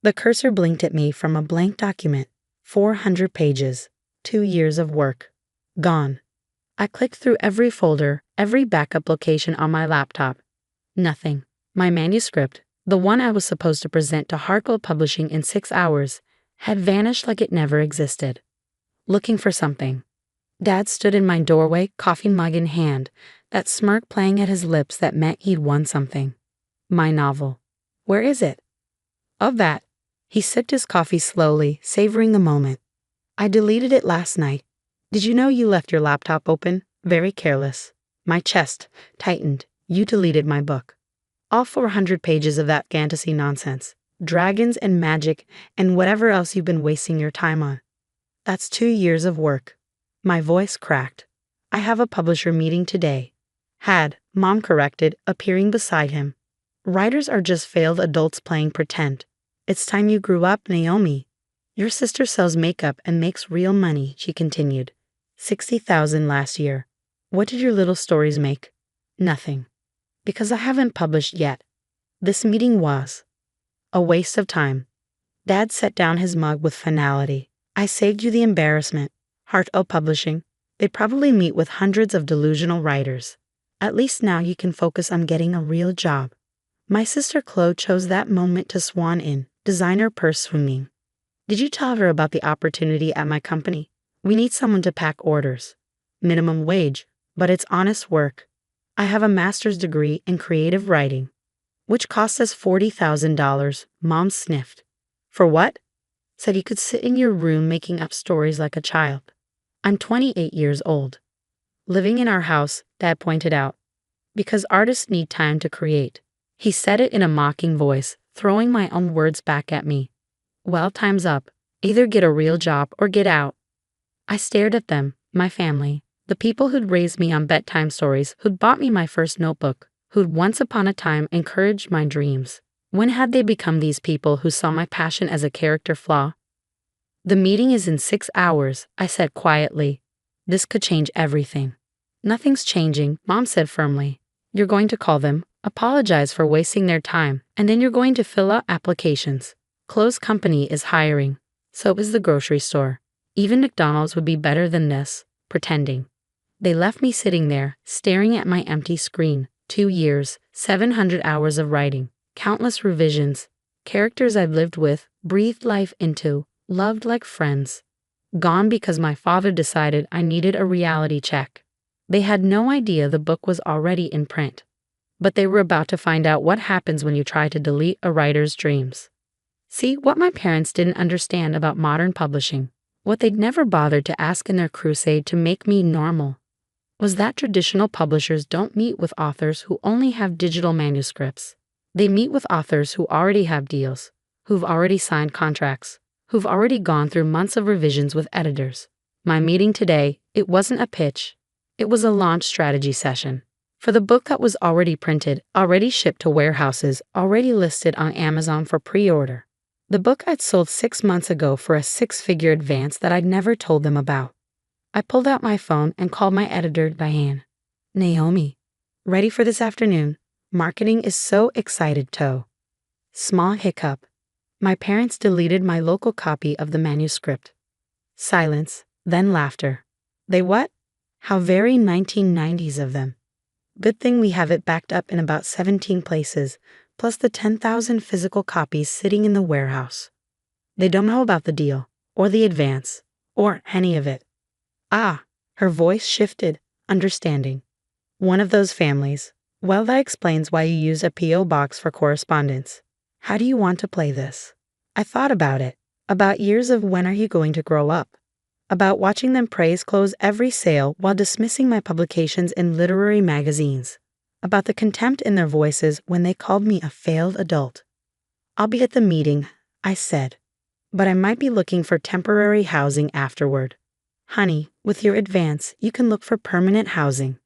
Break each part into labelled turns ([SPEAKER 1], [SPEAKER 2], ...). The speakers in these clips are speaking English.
[SPEAKER 1] The cursor blinked at me from a blank document. 400 pages. 2 years of work. Gone. I clicked through every folder, every backup location on my laptop. Nothing. My manuscript, the one I was supposed to present to Hartwell Publishing in 6 hours, had vanished like it never existed. Looking for something. Dad stood in my doorway, coffee mug in hand, that smirk playing at his lips that meant he'd won something. My novel. Where is it? Of that. He sipped his coffee slowly, savoring the moment. I deleted it last night. Did you know you left your laptop open? Very careless. My chest tightened. You deleted my book. All 400 pages of that fantasy nonsense. Dragons and magic and whatever else you've been wasting your time on. That's 2 years of work. My voice cracked. I have a publisher meeting today. Had, Mom corrected, appearing beside him. Writers are just failed adults playing pretend. It's time you grew up, Naomi. Your sister sells makeup and makes real money, she continued. 60,000 last year. What did your little stories make? Nothing. Because I haven't published yet. This meeting was a waste of time. Dad set down his mug with finality. I saved you the embarrassment. Hartwell Publishing. They probably meet with hundreds of delusional writers. At least now you can focus on getting a real job. My sister Chloe chose that moment to swan in, designer purse swinging. Did you tell her about the opportunity at my company? We need someone to pack orders. Minimum wage, but it's honest work. I have a master's degree in creative writing, which cost us $40,000, Mom sniffed. For what? Said you could sit in your room making up stories like a child. I'm 28 years old. Living in our house, Dad pointed out. Because artists need time to create. He said it in a mocking voice, throwing my own words back at me. Well, time's up. Either get a real job or get out. I stared at them, my family, the people who'd raised me on bedtime stories, who'd bought me my first notebook, who'd once upon a time encouraged my dreams. When had they become these people who saw my passion as a character flaw? The meeting is in 6 hours, I said quietly. This could change everything. Nothing's changing, Mom said firmly. You're going to call them, apologize for wasting their time, and then you're going to fill out applications. Chloe's company is hiring. So is the grocery store. Even McDonald's would be better than this, pretending. They left me sitting there, staring at my empty screen. 2 years, 700 hours of writing, countless revisions, characters I've lived with, breathed life into, loved like friends. Gone because my father decided I needed a reality check. They had no idea the book was already in print. But they were about to find out what happens when you try to delete a writer's dreams. See, what my parents didn't understand about modern publishing, what they'd never bothered to ask in their crusade to make me normal, was that traditional publishers don't meet with authors who only have digital manuscripts. They meet with authors who already have deals, who've already signed contracts, who've already gone through months of revisions with editors. My meeting today, it wasn't a pitch. It was a launch strategy session. For the book that was already printed, already shipped to warehouses, already listed on Amazon for pre-order. The book I'd sold 6 months ago for a 6-figure advance that I'd never told them about. I pulled out my phone and called my editor, Diane. Naomi, ready for this afternoon? Marketing is so excited, Toe. Small hiccup. My parents deleted my local copy of the manuscript. Silence, then laughter. They what? How very 1990s of them. Good thing we have it backed up in about 17 places, plus the 10,000 physical copies sitting in the warehouse. They don't know about the deal, or the advance, or any of it. Ah, her voice shifted, understanding. One of those families. Well, that explains why you use a P.O. box for correspondence. How do you want to play this? I thought about it, about years of when are you going to grow up, about watching them praise close every sale while dismissing my publications in literary magazines, about the contempt in their voices when they called me a failed adult. I'll be at the meeting, I said, but I might be looking for temporary housing afterward. Honey, with your advance, you can look for permanent housing.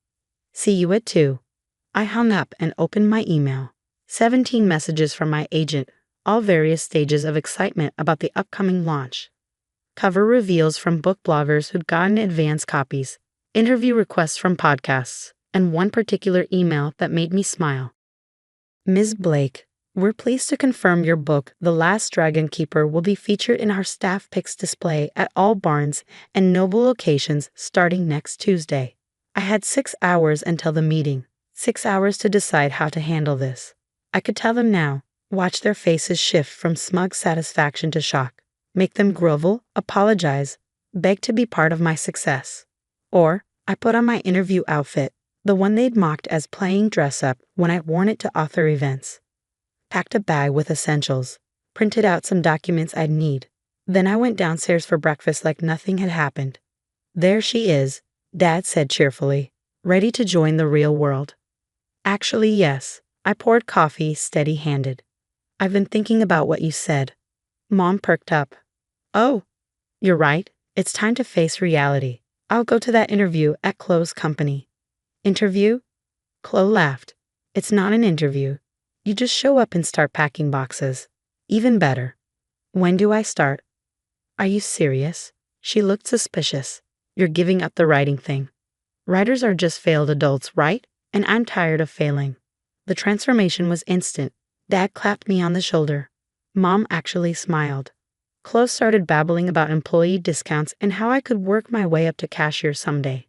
[SPEAKER 1] See you at 2. I hung up and opened my email. 17 messages from my agent, all various stages of excitement about the upcoming launch. Cover reveals from book bloggers who'd gotten advance copies, interview requests from podcasts, and one particular email that made me smile. Ms. Blake, We're pleased to confirm your book, The Last Dragon Keeper, will be featured in our staff picks display at all Barnes and Noble locations starting next Tuesday. I had 6 hours until the meeting, 6 hours to decide how to handle this. I could tell them now, watch their faces shift from smug satisfaction to shock, make them grovel, apologize, beg to be part of my success. Or, I put on my interview outfit, the one they'd mocked as playing dress-up when I worn it to author events. Packed a bag with essentials, printed out some documents I'd need. Then I went downstairs for breakfast like nothing had happened. There she is, Dad said cheerfully, ready to join the real world. Actually, yes, I poured coffee steady-handed. I've been thinking about what you said. Mom perked up. Oh, you're right, it's time to face reality. I'll go to that interview at Chloe's company. Interview? Chloe laughed. It's not an interview. You just show up and start packing boxes. Even better. When do I start? Are you serious? She looked suspicious. You're giving up the writing thing. Writers are just failed adults, right? And I'm tired of failing. The transformation was instant. Dad clapped me on the shoulder. Mom actually smiled. Chloe started babbling about employee discounts and how I could work my way up to cashier someday.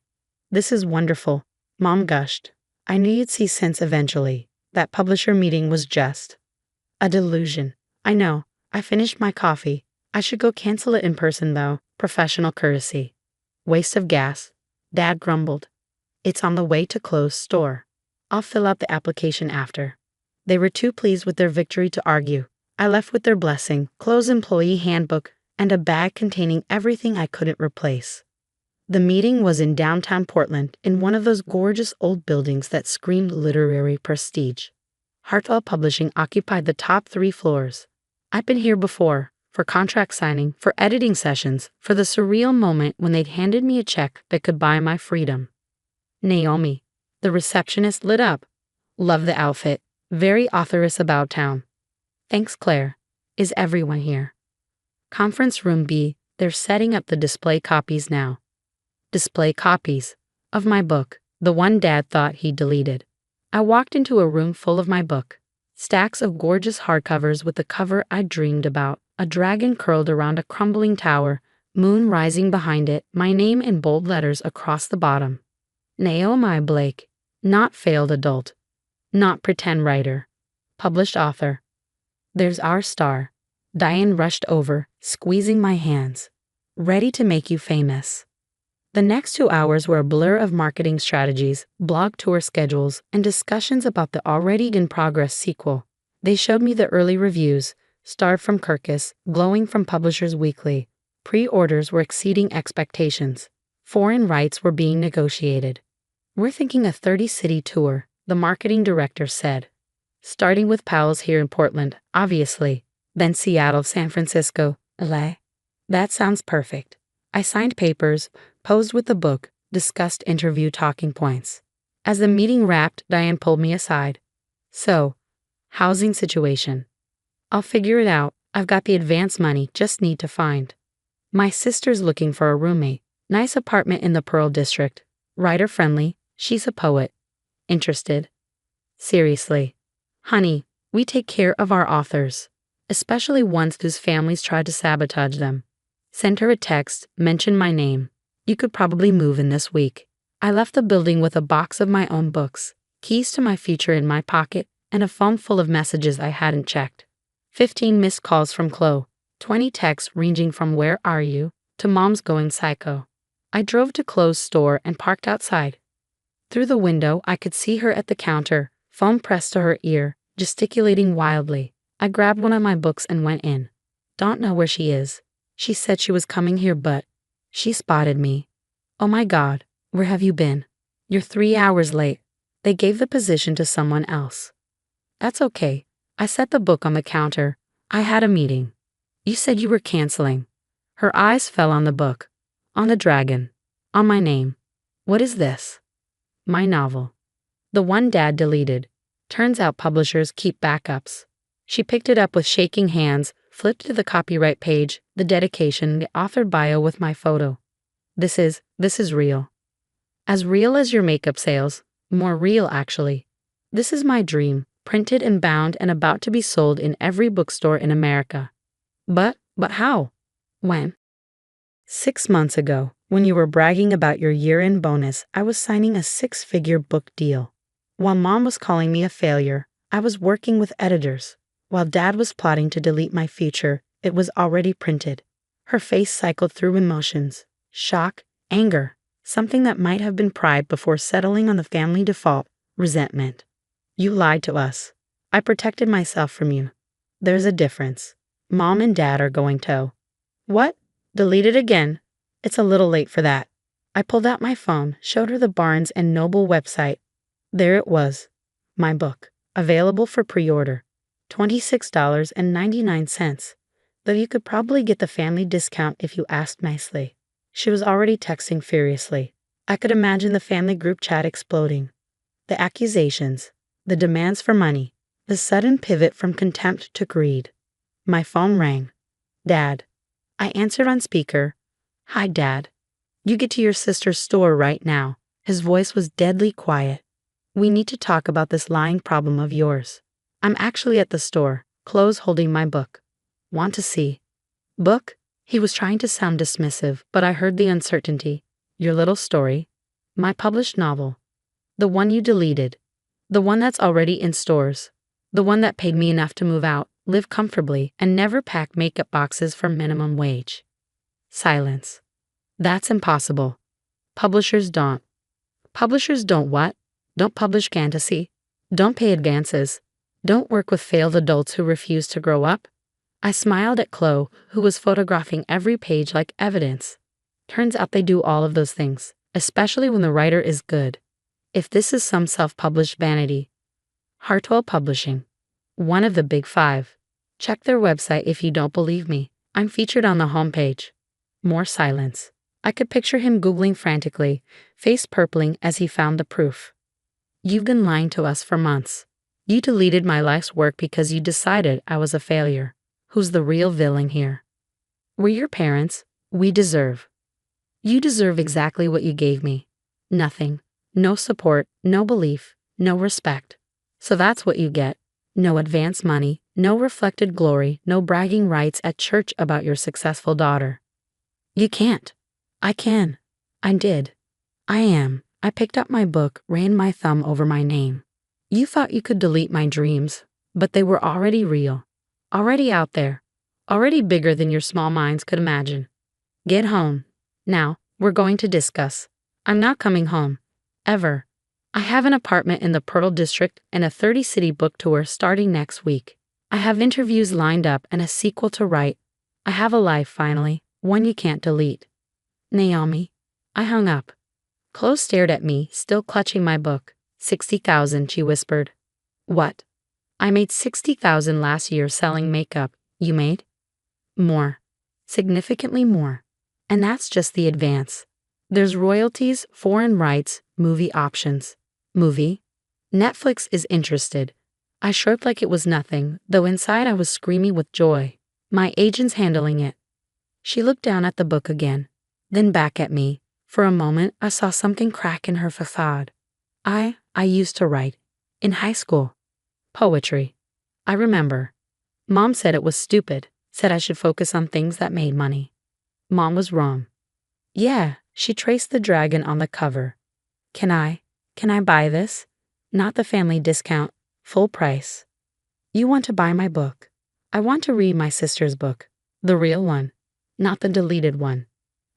[SPEAKER 1] This is wonderful, Mom gushed. I knew you'd see sense eventually. That publisher meeting was just a delusion. I know. I finished my coffee. I should go cancel it in person, though. Professional courtesy. Waste of gas. Dad grumbled. It's on the way to Chloe's store. I'll fill out the application after. They were too pleased with their victory to argue. I left with their blessing, Chloe's employee handbook, and a bag containing everything I couldn't replace. The meeting was in downtown Portland, in one of those gorgeous old buildings that screamed literary prestige. Hartwell Publishing occupied the top 3 floors. I'd been here before, for contract signing, for editing sessions, for the surreal moment when they'd handed me a check that could buy my freedom. Naomi, the receptionist, lit up. Love the outfit. Very authoress about town. Thanks, Claire. Is everyone here? Conference room B, they're setting up the display copies now. Display copies of my book, the one Dad thought he'd deleted. I walked into a room full of my book. Stacks of gorgeous hardcovers with the cover I dreamed about, a dragon curled around a crumbling tower, moon rising behind it, my name in bold letters across the bottom. Naomi Blake, not failed adult, not pretend writer, published author. There's our star. Diane rushed over, squeezing my hands. Ready to make you famous. The next 2 hours were a blur of marketing strategies, blog tour schedules, and discussions about the already-in-progress sequel. They showed me the early reviews, starred from Kirkus, glowing from Publishers Weekly. Pre-orders were exceeding expectations. Foreign rights were being negotiated. We're thinking a 30-city tour, the marketing director said. Starting with pals here in Portland, obviously, then Seattle, San Francisco, LA. That sounds perfect. I signed papers, posed with the book, discussed interview talking points. As the meeting wrapped, Diane pulled me aside. So, housing situation. I'll figure it out. I've got the advance money, just need to find. My sister's looking for a roommate. Nice apartment in the Pearl District. Writer-friendly. She's a poet. Interested? Seriously. Honey, we take care of our authors, especially ones whose families try to sabotage them. Send her a text, mention my name. You could probably move in this week. I left the building with a box of my own books, keys to my future in my pocket, and a phone full of messages I hadn't checked. 15 missed calls from Chloe, 20 texts ranging from "Where are you?" to "Mom's going psycho." I drove to Chloe's store and parked outside. Through the window, I could see her at the counter, phone pressed to her ear, gesticulating wildly. I grabbed one of my books and went in. Don't know where she is. She said she was coming here, but she spotted me. Oh my God, where have you been? You're 3 hours late. They gave the position to someone else. That's okay. I set the book on the counter. I had a meeting. You said you were canceling. Her eyes fell on the book. On the dragon. On my name. What is this? My novel. The one Dad deleted. Turns out publishers keep backups. She picked it up with shaking hands, flipped to the copyright page, the dedication, the author bio with my photo. This is real. As real as your makeup sales. More real, actually. This is my dream, printed and bound and about to be sold in every bookstore in America. But how? When? 6 months ago, when you were bragging about your year-end bonus, I was signing a 6-figure book deal. While Mom was calling me a failure, I was working with editors. While Dad was plotting to delete my future, it was already printed. Her face cycled through emotions: shock, anger, something that might have been pride before settling on the family default, resentment. You lied to us. I protected myself from you. There's a difference. Mom and Dad are going to. What? Delete it again? It's a little late for that. I pulled out my phone, showed her the Barnes & Noble website. There it was. My book, available for pre-order. $26.99. Though you could probably get the family discount if you asked nicely. She was already texting furiously. I could imagine the family group chat exploding. The accusations, the demands for money, the sudden pivot from contempt to greed. My phone rang. Dad. I answered on speaker. Hi, Dad. You get to your sister's store right now. His voice was deadly quiet. We need to talk about this lying problem of yours. I'm actually at the store, clothes holding my book. Want to see? Book? He was trying to sound dismissive, but I heard the uncertainty. Your little story. My published novel. The one you deleted. The one that's already in stores. The one that paid me enough to move out, live comfortably, and never pack makeup boxes for minimum wage. Silence. That's impossible. Publishers don't. Publishers don't what? Don't publish fantasy. Don't pay advances. Don't work with failed adults who refuse to grow up. I smiled at Chloe, who was photographing every page like evidence. Turns out they do all of those things, especially when the writer is good. If this is some self-published vanity. Hartwell Publishing. One of the big 5. Check their website if you don't believe me. I'm featured on the homepage. More silence. I could picture him Googling frantically, face purpling as he found the proof. You've been lying to us for months. You deleted my life's work because you decided I was a failure. Who's the real villain here? We're your parents. We deserve. You deserve exactly what you gave me. Nothing. No support, no belief, no respect. So that's what you get. No advance money, no reflected glory, no bragging rights at church about your successful daughter. You can't. I can. I did. I am. I picked up my book, ran my thumb over my name. You thought you could delete my dreams, but they were already real. Already out there. Already bigger than your small minds could imagine. Get home. Now, we're going to discuss. I'm not coming home. Ever. I have an apartment in the Pearl District and a 30-city book tour starting next week. I have interviews lined up and a sequel to write. I have a life finally, one you can't delete. Naomi. I hung up. Chloe stared at me, still clutching my book. 60,000, she whispered. What? I made 60,000 last year selling makeup. You made? More. Significantly more. And that's just the advance. There's royalties, foreign rights, movie options. Movie? Netflix is interested. I shrugged like it was nothing, though inside I was screaming with joy. My agent's handling it. She looked down at the book again, then back at me. For a moment, I saw something crack in her facade. I used to write. In high school. Poetry. I remember. Mom said it was stupid, said I should focus on things that made money. Mom was wrong. Yeah, she traced the dragon on the cover. Can I buy this? Not the family discount, full price. You want to buy my book. I want to read my sister's book, the real one, not the deleted one.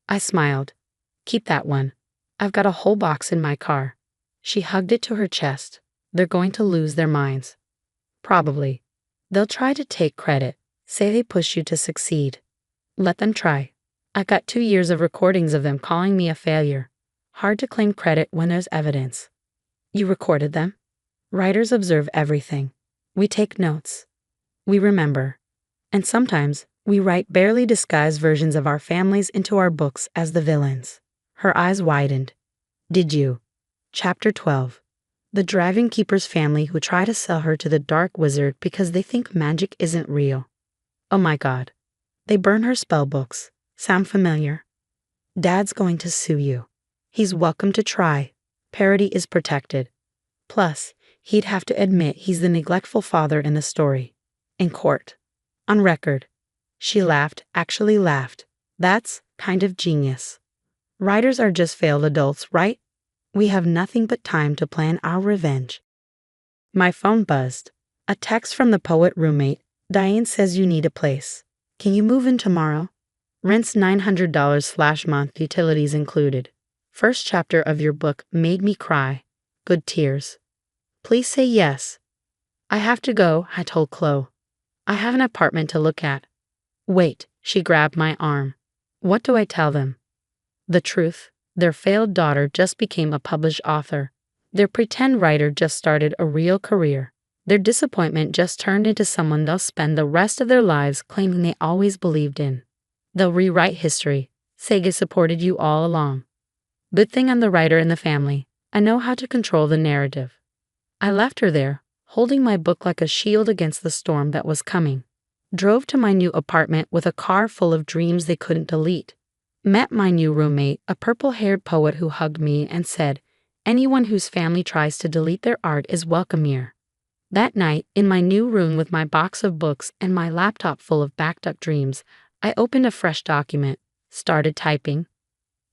[SPEAKER 1] I smiled. Keep that one. I've got a whole box in my car. She hugged it to her chest. They're going to lose their minds. Probably. They'll try to take credit, say they pushed you to succeed. Let them try. I've got 2 years of recordings of them calling me a failure. Hard to claim credit when there's evidence. You recorded them? Writers observe everything. We take notes. We remember. And sometimes we write barely disguised versions of our families into our books as the villains. Her eyes widened. Did you? Chapter 12. The Dragon Keeper's family who try to sell her to the dark wizard because they think magic isn't real. Oh my God. They burn her spell books. Sound familiar? Dad's going to sue you. He's welcome to try. Parody is protected. Plus, He'd have to admit he's the neglectful father in the story. In court. On record. She laughed, actually laughed. That's kind of genius. Writers are just failed adults, right? We have nothing but time to plan our revenge. My phone buzzed. A text from the poet roommate. Diane says you need a place. Can you move in tomorrow? Rent's $900/month, utilities included. First chapter of your book made me cry. Good tears. Please say yes. I have to go, I told Chloe. I have an apartment to look at. Wait, she grabbed my arm. What do I tell them? The truth. Their failed daughter just became a published author. Their pretend writer just started a real career. Their disappointment just turned into someone they'll spend the rest of their lives claiming they always believed in. They'll rewrite history. Sega supported you all along. Good thing I'm the writer in the family. I know how to control the narrative. I left her there, holding my book like a shield against the storm that was coming. Drove to my new apartment with a car full of dreams they couldn't delete. Met my new roommate, a purple-haired poet who hugged me and said, anyone whose family tries to delete their art is welcome here. That night, in my new room with my box of books and my laptop full of backed-up dreams, I opened a fresh document, started typing.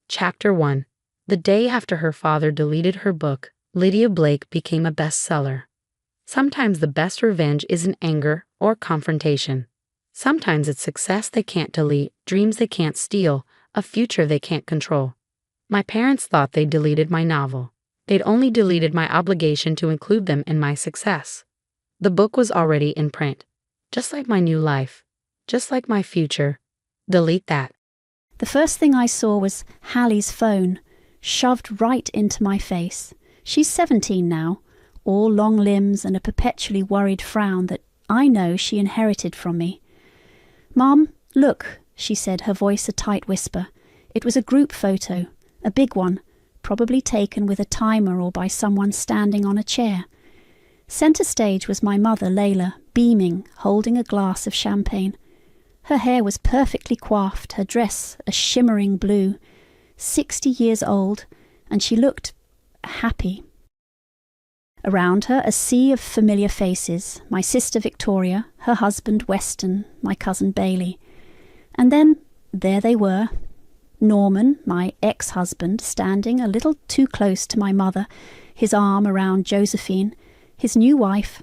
[SPEAKER 1] Chapter 1. The day after her father deleted her book, Lydia Blake became a bestseller. Sometimes the best revenge isn't anger or confrontation. Sometimes it's success they can't delete, dreams they can't steal, a future they can't control. My parents thought they deleted my novel. They'd only deleted my obligation to include them in my success. The book was already in print. Just like my new life. Just like my future. Delete that.
[SPEAKER 2] The first thing I saw was Hallie's phone, shoved right into my face. She's 17 now, all long limbs and a perpetually worried frown that I know she inherited from me. Mom, look, she said, her voice a tight whisper. It was a group photo, a big one, probably taken with a timer or by someone standing on a chair. Centre stage was my mother, Layla, beaming, holding a glass of champagne. Her hair was perfectly coiffed, her dress a shimmering blue. 60 years old, and she looked happy. Around her, a sea of familiar faces, my sister Victoria, her husband Weston, my cousin Bailey. And then, there they were. Norman, my ex-husband, standing a little too close to my mother, his arm around Josephine, his new wife.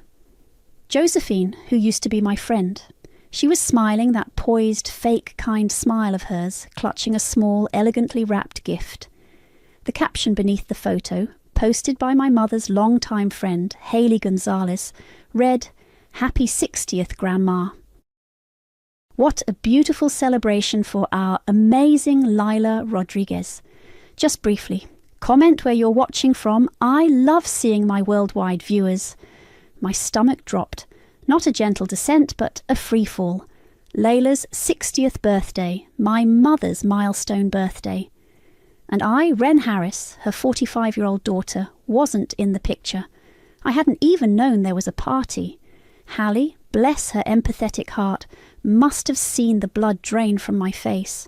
[SPEAKER 2] Josephine, who used to be my friend. She was smiling, that poised, fake, kind smile of hers, clutching a small, elegantly wrapped gift. The caption beneath the photo, posted by my mother's longtime friend, Haley Gonzalez, read, "Happy 60th, Grandma." What a beautiful celebration for our amazing Lila Rodriguez. Just briefly, comment where you're watching from. I love seeing my worldwide viewers. My stomach dropped. Not a gentle descent, but a free fall. Layla's 60th birthday, my mother's milestone birthday. And I, Wren Harris, her 45-year-old daughter, wasn't in the picture. I hadn't even known there was a party. Hallie, bless her empathetic heart, must have seen the blood drain from my face.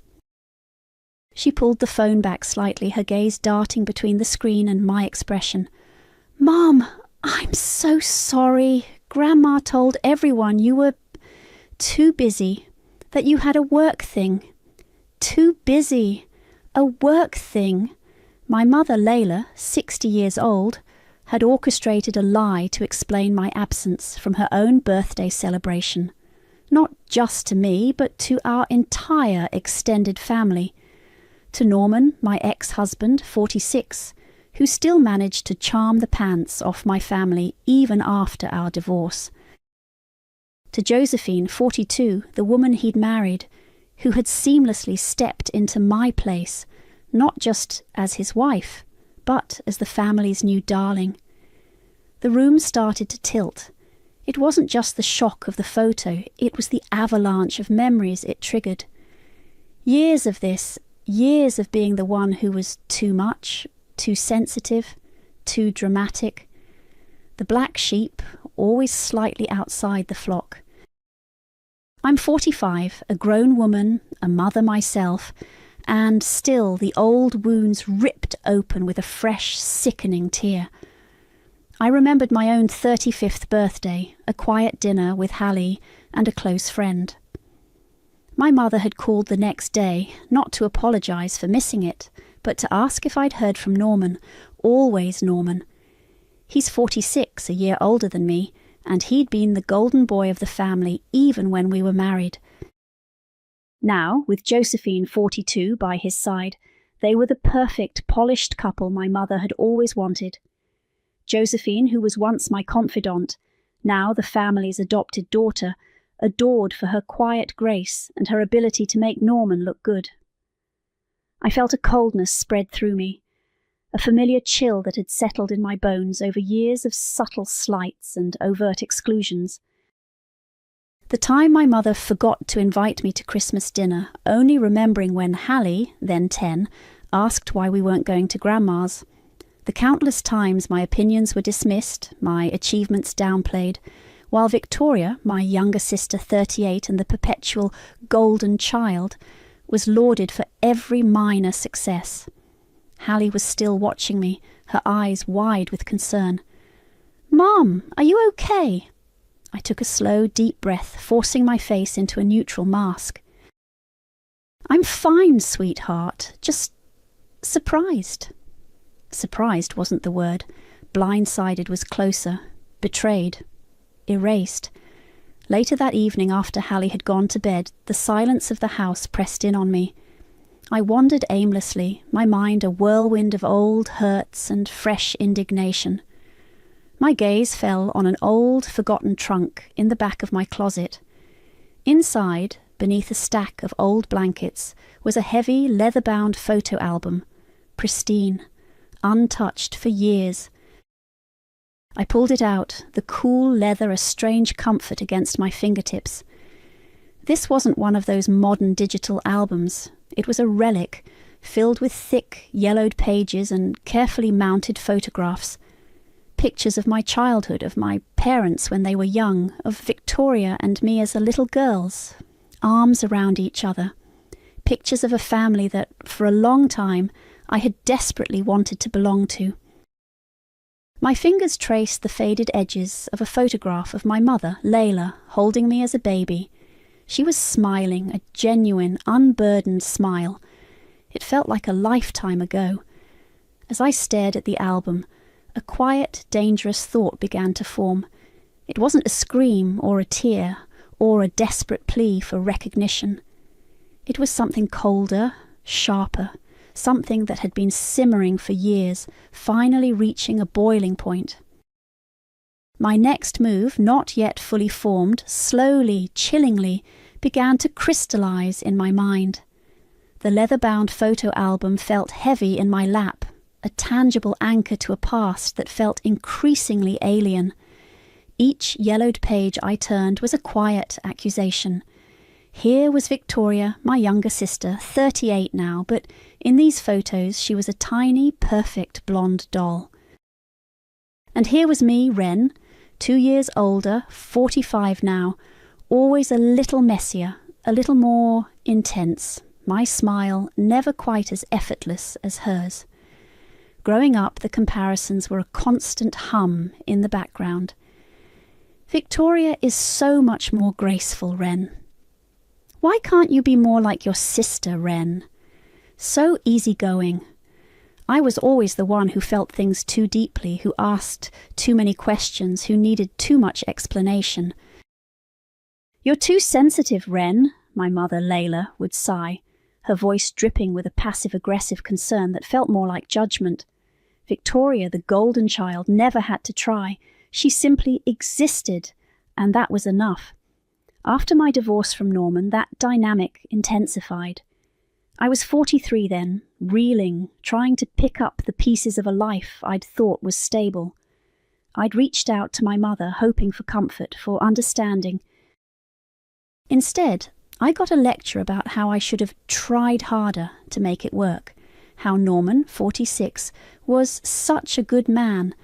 [SPEAKER 2] She pulled the phone back slightly, her gaze darting between the screen and my expression. "Mom, I'm so sorry. Grandma told everyone you were too busy, that you had a work thing. Too busy. A work thing." My mother, Layla, 60 years old, had orchestrated a lie to explain my absence from her own birthday celebration. Not just to me, but to our entire extended family. To Norman, my ex-husband, 46, who still managed to charm the pants off my family even after our divorce. To Josephine, 42, the woman he'd married, who had seamlessly stepped into my place, not just as his wife, but as the family's new darling. The room started to tilt. It wasn't just the shock of the photo, it was the avalanche of memories it triggered. Years of this, years of being the one who was too much, too sensitive, too dramatic. The black sheep, always slightly outside the flock. I'm 45, a grown woman, a mother myself, and still the old wounds ripped open with a fresh, sickening tear. I remembered my own 35th birthday, a quiet dinner with Hallie and a close friend. My mother had called the next day, not to apologise for missing it, but to ask if I'd heard from Norman, always Norman. He's 46, a year older than me, and he'd been the golden boy of the family even when we were married. Now, with Josephine, 42, by his side, they were the perfect, polished couple my mother had always wanted. Josephine, who was once my confidante, now the family's adopted daughter, adored for her quiet grace and her ability to make Norman look good. I felt a coldness spread through me, a familiar chill that had settled in my bones over years of subtle slights and overt exclusions. The time my mother forgot to invite me to Christmas dinner, only remembering when Hallie, then 10, asked why we weren't going to Grandma's. The countless times my opinions were dismissed, my achievements downplayed, while Victoria, my younger sister 38 and the perpetual golden child, was lauded for every minor success. Hallie was still watching me, her eyes wide with concern. "Mom, are you okay?" I took a slow, deep breath, forcing my face into a neutral mask. "I'm fine, sweetheart, just surprised." Surprised wasn't the word. Blindsided was closer. Betrayed. Erased. Later that evening, after Hallie had gone to bed, the silence of the house pressed in on me. I wandered aimlessly, my mind a whirlwind of old hurts and fresh indignation. My gaze fell on an old, forgotten trunk in the back of my closet. Inside, beneath a stack of old blankets, was a heavy, leather-bound photo album, pristine, untouched for years. I pulled it out, the cool leather a strange comfort against my fingertips. This wasn't one of those modern digital albums. It was a relic, filled with thick, yellowed pages and carefully mounted photographs. Pictures of my childhood, of my parents when they were young, of Victoria and me as little girls, arms around each other. Pictures of a family that, for a long time, I had desperately wanted to belong to. My fingers traced the faded edges of a photograph of my mother, Layla, holding me as a baby. She was smiling, a genuine, unburdened smile. It felt like a lifetime ago. As I stared at the album, a quiet, dangerous thought began to form. It wasn't a scream or a tear or a desperate plea for recognition. It was something colder, sharper, something that had been simmering for years, finally reaching a boiling point. My next move, not yet fully formed, slowly, chillingly, began to crystallize in my mind. The leather-bound photo album felt heavy in my lap, a tangible anchor to a past that felt increasingly alien. Each yellowed page I turned was a quiet accusation. Here was Victoria, my younger sister, 38 now, but in these photos she was a tiny, perfect blonde doll. And here was me, Wren, 2 years older, 45 now, always a little messier, a little more intense, my smile never quite as effortless as hers. Growing up, the comparisons were a constant hum in the background. Victoria is so much more graceful, Wren. Why can't you be more like your sister, Wren? So easygoing. I was always the one who felt things too deeply, who asked too many questions, who needed too much explanation. "You're too sensitive, Wren," my mother, Layla, would sigh, her voice dripping with a passive-aggressive concern that felt more like judgment. Victoria, the golden child, never had to try. She simply existed, and that was enough. After my divorce from Norman, that dynamic intensified. I was 43 then, reeling, trying to pick up the pieces of a life I'd thought was stable. I'd reached out to my mother, hoping for comfort, for understanding. Instead, I got a lecture about how I should have tried harder to make it work, how Norman, 46, was such a good man,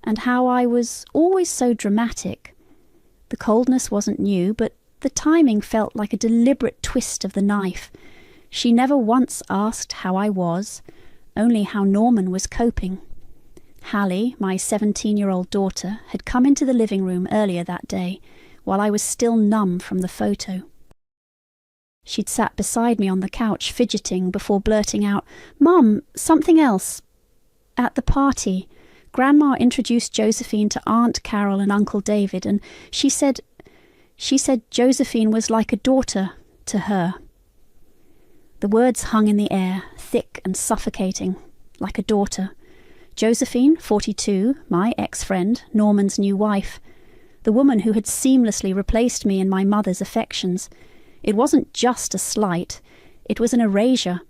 [SPEAKER 2] and how I was always so dramatic. The coldness wasn't new, but the timing felt like a deliberate twist of the knife. She never once asked how I was, only how Norman was coping. Hallie, my 17-year-old daughter, had come into the living room earlier that day, while I was still numb from the photo. She'd sat beside me on the couch fidgeting before blurting out, "Mum, something else. At the party, Grandma introduced Josephine to Aunt Carol and Uncle David, and she said Josephine was like a daughter to her." The words hung in the air, thick and suffocating, like a daughter. Josephine, 42, my ex-friend, Norman's new wife, the woman who had seamlessly replaced me in my mother's affections. It wasn't just a slight, it was an erasure.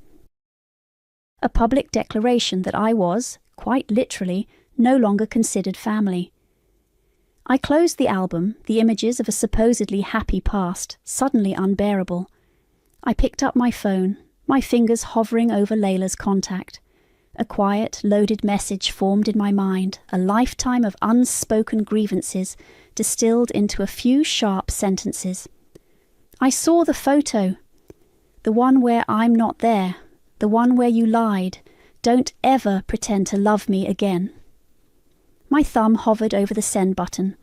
[SPEAKER 2] A public declaration that I was, quite literally, no longer considered family. I closed the album, the images of a supposedly happy past, suddenly unbearable. I picked up my phone, my fingers hovering over Layla's contact. A quiet, loaded message formed in my mind, a lifetime of unspoken grievances distilled into a few sharp sentences. I saw the photo. The one where I'm not there. The one where you lied. Don't ever pretend to love me again. My thumb hovered over the send button.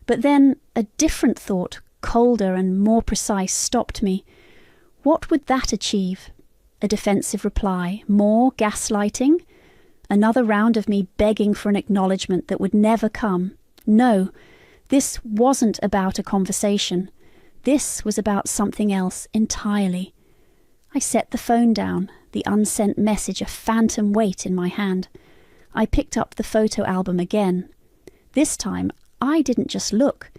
[SPEAKER 2] But then a different thought, colder and more precise, stopped me. What would that achieve? A defensive reply, more gaslighting? Another round of me begging for an acknowledgement that would never come. No, this wasn't about a conversation. This was about something else entirely. I set the phone down, the unsent message a phantom weight in my hand. I picked up the photo album again. This time, I didn't just look.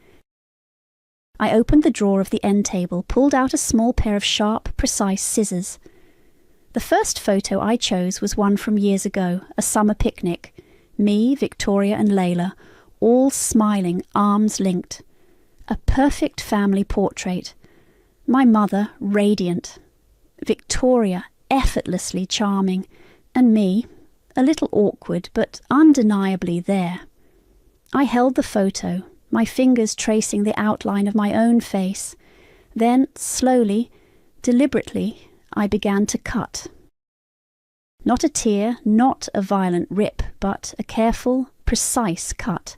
[SPEAKER 2] I opened the drawer of the end table, pulled out a small pair of sharp, precise scissors. The first photo I chose was one from years ago, a summer picnic. Me, Victoria and Layla, all smiling, arms linked. A perfect family portrait. My mother, radiant. Victoria, effortlessly charming. And me, a little awkward, but undeniably there. I held the photo, my fingers tracing the outline of my own face. Then, slowly, deliberately, I began to cut. Not a tear, not a violent rip, but a careful, precise cut.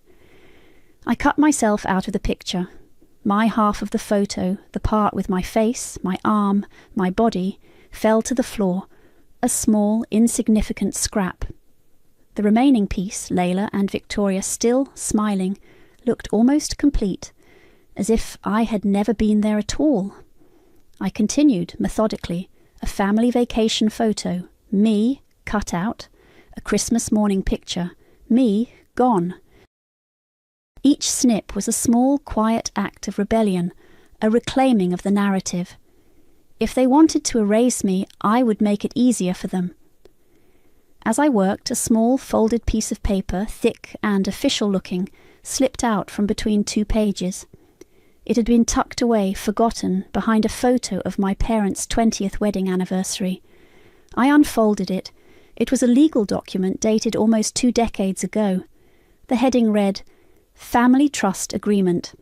[SPEAKER 2] I cut myself out of the picture. My half of the photo, the part with my face, my arm, my body, fell to the floor, a small, insignificant scrap. The remaining piece, Layla and Victoria still smiling, looked almost complete, as if I had never been there at all. I continued, methodically, a family vacation photo, me, cut out, a Christmas morning picture, me, gone. Each snip was a small, quiet act of rebellion, a reclaiming of the narrative. If they wanted to erase me, I would make it easier for them. As I worked, a small folded piece of paper, thick and official-looking, slipped out from between two pages. It had been tucked away, forgotten, behind a photo of my parents' 20th wedding anniversary. I unfolded it. It was a legal document dated almost 2 decades ago. The heading read, "Family Trust Agreement."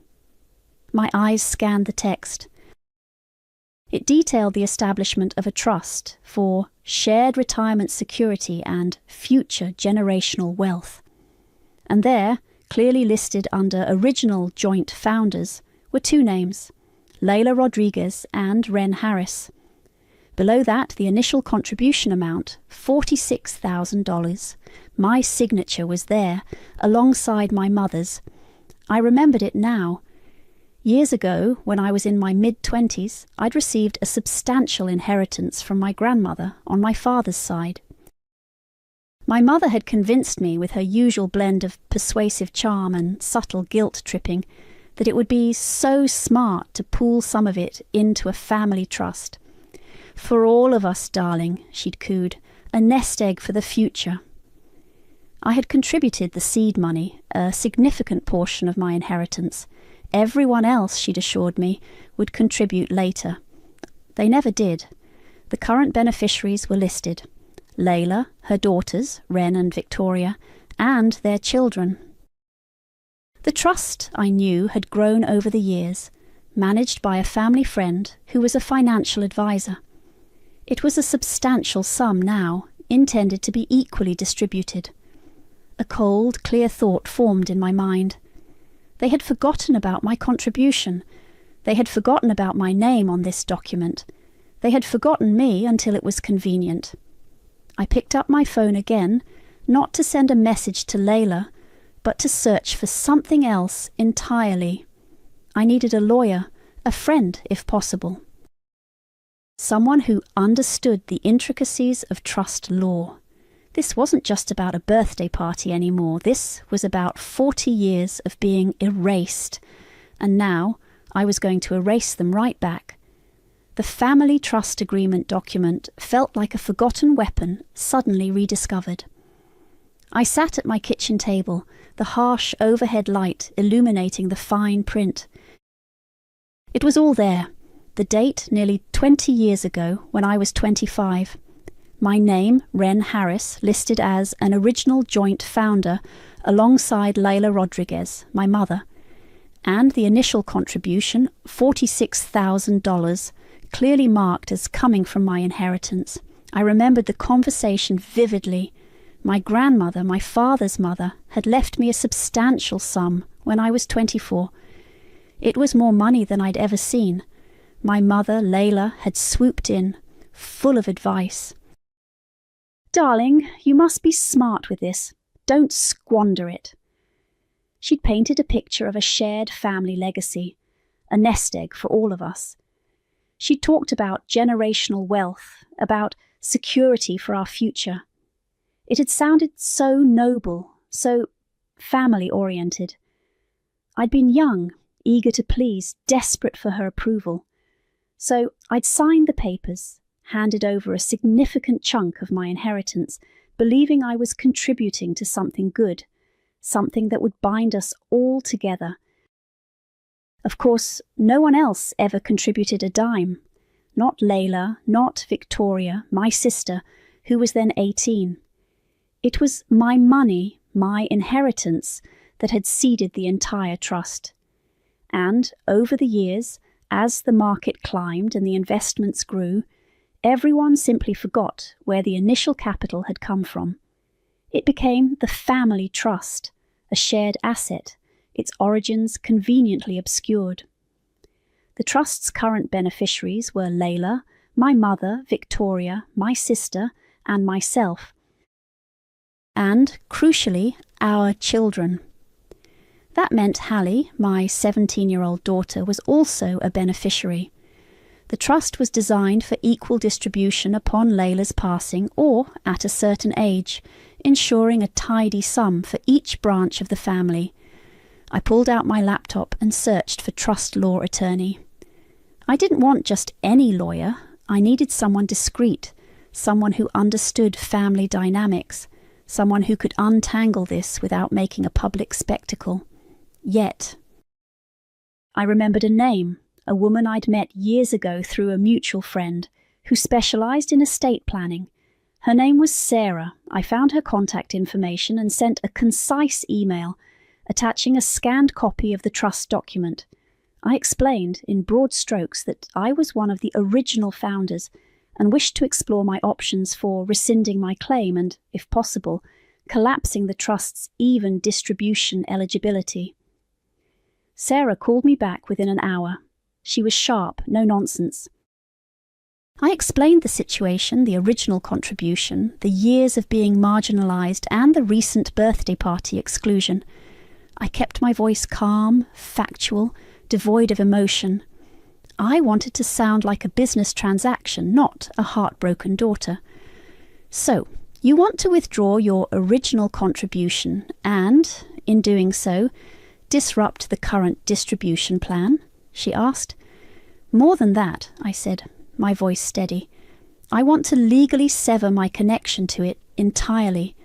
[SPEAKER 2] My eyes scanned the text. It detailed the establishment of a trust for shared retirement security and future generational wealth. And there, clearly listed under original joint founders, were 2 names, Layla Rodriguez and Ren Harris. Below that, the initial contribution amount, $46,000. My signature was there, alongside my mother's. I remembered it now. Years ago, when I was in my mid-20s, I'd received a substantial inheritance from my grandmother on my father's side. My mother had convinced me, with her usual blend of persuasive charm and subtle guilt-tripping, that it would be so smart to pool some of it into a family trust. "For all of us, darling," she'd cooed, "a nest egg for the future." I had contributed the seed money, a significant portion of my inheritance. Everyone else, she'd assured me, would contribute later. They never did. The current beneficiaries were listed: Layla, her daughters, Ren and Victoria, and their children. The trust, I knew, had grown over the years, managed by a family friend who was a financial advisor. It was a substantial sum now, intended to be equally distributed. A cold, clear thought formed in my mind. They had forgotten about my contribution. They had forgotten about my name on this document. They had forgotten me until it was convenient. I picked up my phone again, not to send a message to Layla, but to search for something else entirely. I needed a lawyer, a friend if possible. Someone who understood the intricacies of trust law. This wasn't just about a birthday party anymore. This was about 40 years of being erased. And now I was going to erase them right back. The family trust agreement document felt like a forgotten weapon suddenly rediscovered. I sat at my kitchen table, the harsh overhead light illuminating the fine print. It was all there, the date nearly 20 years ago when I was 25. My name, Wren Harris, listed as an original joint founder alongside Layla Rodriguez, my mother, and the initial contribution, $46,000, clearly marked as coming from my inheritance. I remembered the conversation vividly. My grandmother, my father's mother, had left me a substantial sum when I was 24. It was more money than I'd ever seen. My mother, Layla, had swooped in, full of advice. "Darling, you must be smart with this. Don't squander it." She'd painted a picture of a shared family legacy, a nest egg for all of us. She talked about generational wealth, about security for our future. It had sounded so noble, so family-oriented. I'd been young, eager to please, desperate for her approval. So I'd signed the papers, handed over a significant chunk of my inheritance, believing I was contributing to something good, something that would bind us all together. Of course, no one else ever contributed a dime. Not Layla, not Victoria, my sister, who was then 18. It was my money, my inheritance, that had seeded the entire trust. And over the years, as the market climbed and the investments grew, everyone simply forgot where the initial capital had come from. It became the family trust, a shared asset, its origins conveniently obscured. The trust's current beneficiaries were Layla, my mother, Victoria, my sister, and myself. And, crucially, our children. That meant Hallie, my 17-year-old daughter, was also a beneficiary. The trust was designed for equal distribution upon Layla's passing or at a certain age, ensuring a tidy sum for each branch of the family. I pulled out my laptop and searched for trust law attorney. I didn't want just any lawyer. I needed someone discreet, someone who understood family dynamics, someone who could untangle this without making a public spectacle. Yet, I remembered a name, a woman I'd met years ago through a mutual friend who specialized in estate planning. Her name was Sarah. I found her contact information and sent a concise email attaching a scanned copy of the trust document. I explained in broad strokes that I was one of the original founders and wished to explore my options for rescinding my claim and, if possible, collapsing the trust's even distribution eligibility. Sarah called me back within an hour. She was sharp, no nonsense. I explained the situation, the original contribution, the years of being marginalised, and the recent birthday party exclusion. I kept my voice calm, factual, devoid of emotion. I wanted to sound like a business transaction, not a heartbroken daughter. "So, you want to withdraw your original contribution and, in doing so, disrupt the current distribution plan?" she asked. "More than that," I said, my voice steady. "I want to legally sever my connection to it entirely.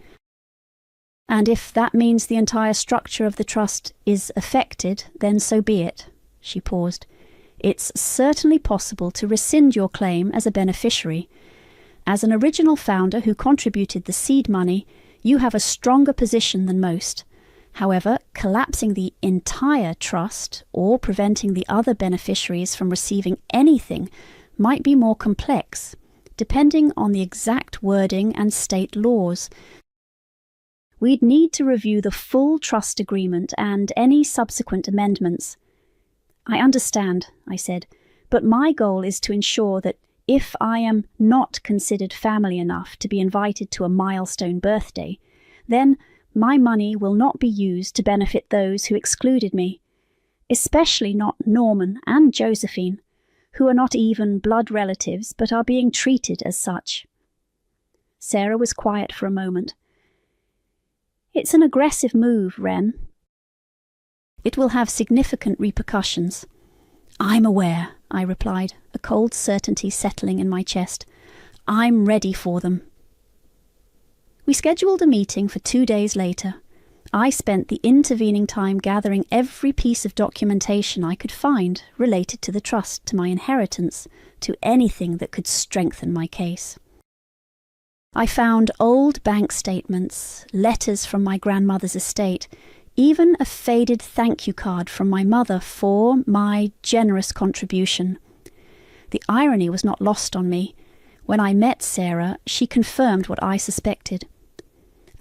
[SPEAKER 2] And if that means the entire structure of the trust is affected, then so be it." She paused. "It's certainly possible to rescind your claim as a beneficiary. As an original founder who contributed the seed money, you have a stronger position than most. However, collapsing the entire trust or preventing the other beneficiaries from receiving anything might be more complex, depending on the exact wording and state laws. We'd need to review the full trust agreement and any subsequent amendments. I understand, I said, but my goal is to ensure that if I am not considered family enough to be invited to a milestone birthday, then my money will not be used to benefit those who excluded me, especially not Norman and Josephine, who are not even blood relatives but are being treated as such. Sarah was quiet for a moment. It's an aggressive move, Wren. It will have significant repercussions. I'm aware, I replied, a cold certainty settling in my chest. I'm ready for them. We scheduled a meeting for 2 days later. I spent the intervening time gathering every piece of documentation I could find related to the trust, to my inheritance, to anything that could strengthen my case. I found old bank statements, letters from my grandmother's estate, even a faded thank you card from my mother for my generous contribution. The irony was not lost on me. When I met Sarah, she confirmed what I suspected.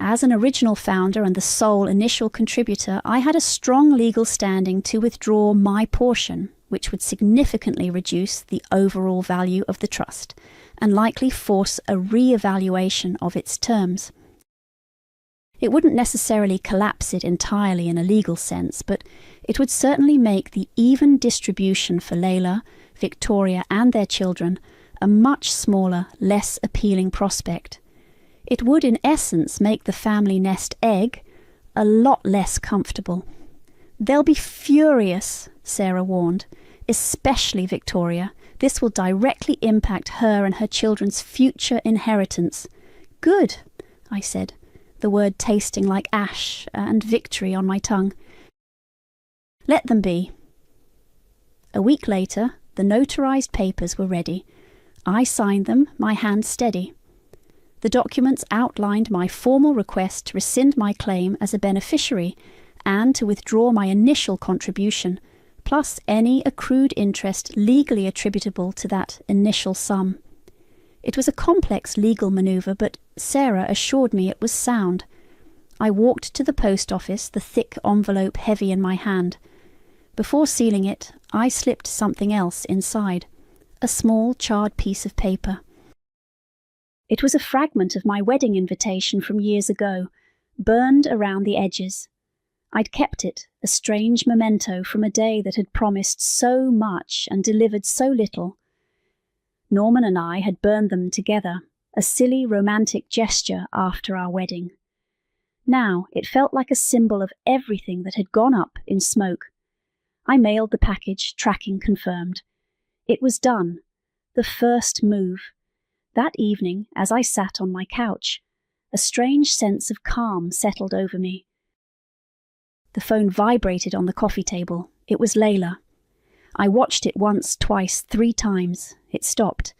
[SPEAKER 2] As an original founder and the sole initial contributor, I had a strong legal standing to withdraw my portion, which would significantly reduce the overall value of the trust and likely force a re-evaluation of its terms. It wouldn't necessarily collapse it entirely in a legal sense, but it would certainly make the even distribution for Layla, Victoria and their children a much smaller, less appealing prospect. It would in essence make the family nest egg a lot less comfortable. They'll be furious, Sarah warned, especially Victoria. This will directly impact her and her children's future inheritance. Good, I said, the word tasting like ash and victory on my tongue. Let them be. A week later, the notarized papers were ready. I signed them, my hand steady. The documents outlined my formal request to rescind my claim as a beneficiary and to withdraw my initial contribution, plus any accrued interest legally attributable to that initial sum. It was a complex legal manoeuvre, but Sarah assured me it was sound. I walked to the post office, the thick envelope heavy in my hand. Before sealing it, I slipped something else inside, a small charred piece of paper. It was a fragment of my wedding invitation from years ago, burned around the edges. I'd kept it, a strange memento from a day that had promised so much and delivered so little. Norman and I had burned them together, a silly romantic gesture after our wedding. Now it felt like a symbol of everything that had gone up in smoke. I mailed the package, tracking confirmed. It was done, the first move. That evening, as I sat on my couch, a strange sense of calm settled over me. The phone vibrated on the coffee table. It was Layla. I watched it once, twice, 3 times. It stopped.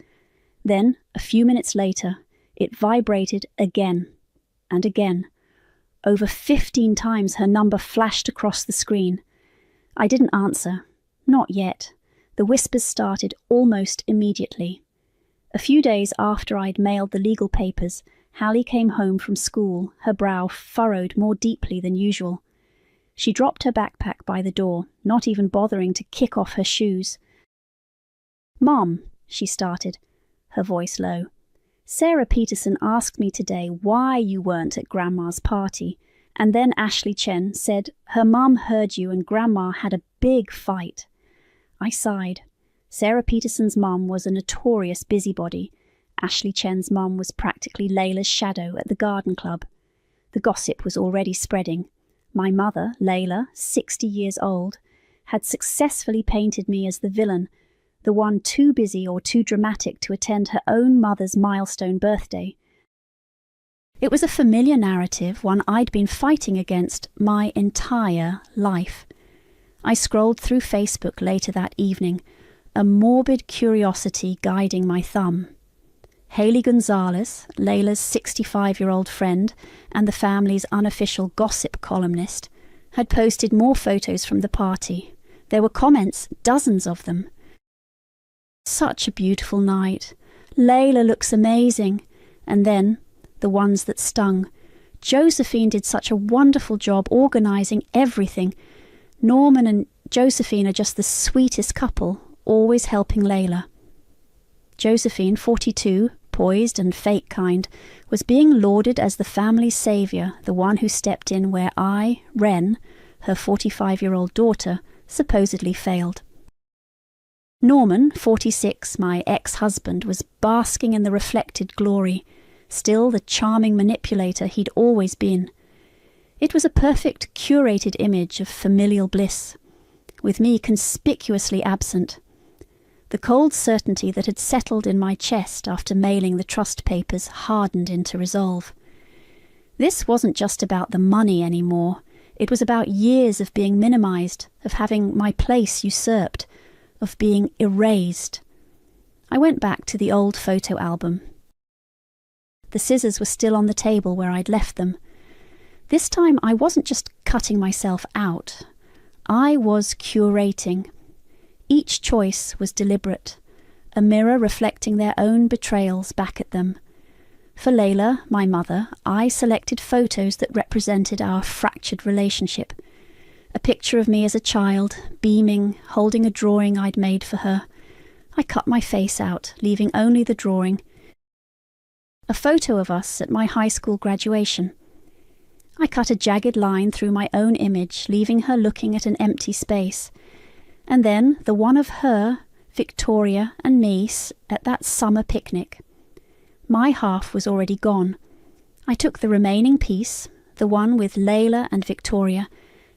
[SPEAKER 2] Then, a few minutes later, it vibrated again and again. Over 15 times her number flashed across the screen. I didn't answer. Not yet. The whispers started almost immediately. A few days after I'd mailed the legal papers, Hallie came home from school, her brow furrowed more deeply than usual. She dropped her backpack by the door, not even bothering to kick off her shoes. "Mom," she started, her voice low, "Sarah Peterson asked me today why you weren't at Grandma's party, and then Ashley Chen said her mum heard you and Grandma had a big fight." I sighed. Sarah Peterson's mum was a notorious busybody. Ashley Chen's mum was practically Layla's shadow at the garden club. The gossip was already spreading. My mother, Layla, 60 years old, had successfully painted me as the villain, the one too busy or too dramatic to attend her own mother's milestone birthday. It was a familiar narrative, one I'd been fighting against my entire life. I scrolled through Facebook later that evening, a morbid curiosity guiding my thumb. Haley Gonzalez, Layla's 65-year-old friend and the family's unofficial gossip columnist, had posted more photos from the party. There were comments, dozens of them. "Such a beautiful night. Layla looks amazing." And then, the ones that stung, Josephine did such a wonderful job organising everything. Norman and Josephine are just the sweetest couple, always helping Layla. Josephine, 42, poised and fake kind, was being lauded as the family's saviour, the one who stepped in where I, Wren, her 45-year-old daughter, supposedly failed. Norman, 46, my ex-husband, was basking in the reflected glory, still the charming manipulator he'd always been. It was a perfect, curated image of familial bliss, with me conspicuously absent. The cold certainty that had settled in my chest after mailing the trust papers hardened into resolve. This wasn't just about the money anymore. It was about years of being minimized, of having my place usurped, of being erased. I went back to the old photo album. The scissors were still on the table where I'd left them. This time I wasn't just cutting myself out. I was curating. Each choice was deliberate, a mirror reflecting their own betrayals back at them. For Layla, my mother, I selected photos that represented our fractured relationship. A picture of me as a child, beaming, holding a drawing I'd made for her. I cut my face out, leaving only the drawing. A photo of us at my high school graduation. I cut a jagged line through my own image, leaving her looking at an empty space. And then the one of her, Victoria, and me at that summer picnic. My half was already gone. I took the remaining piece, the one with Layla and Victoria,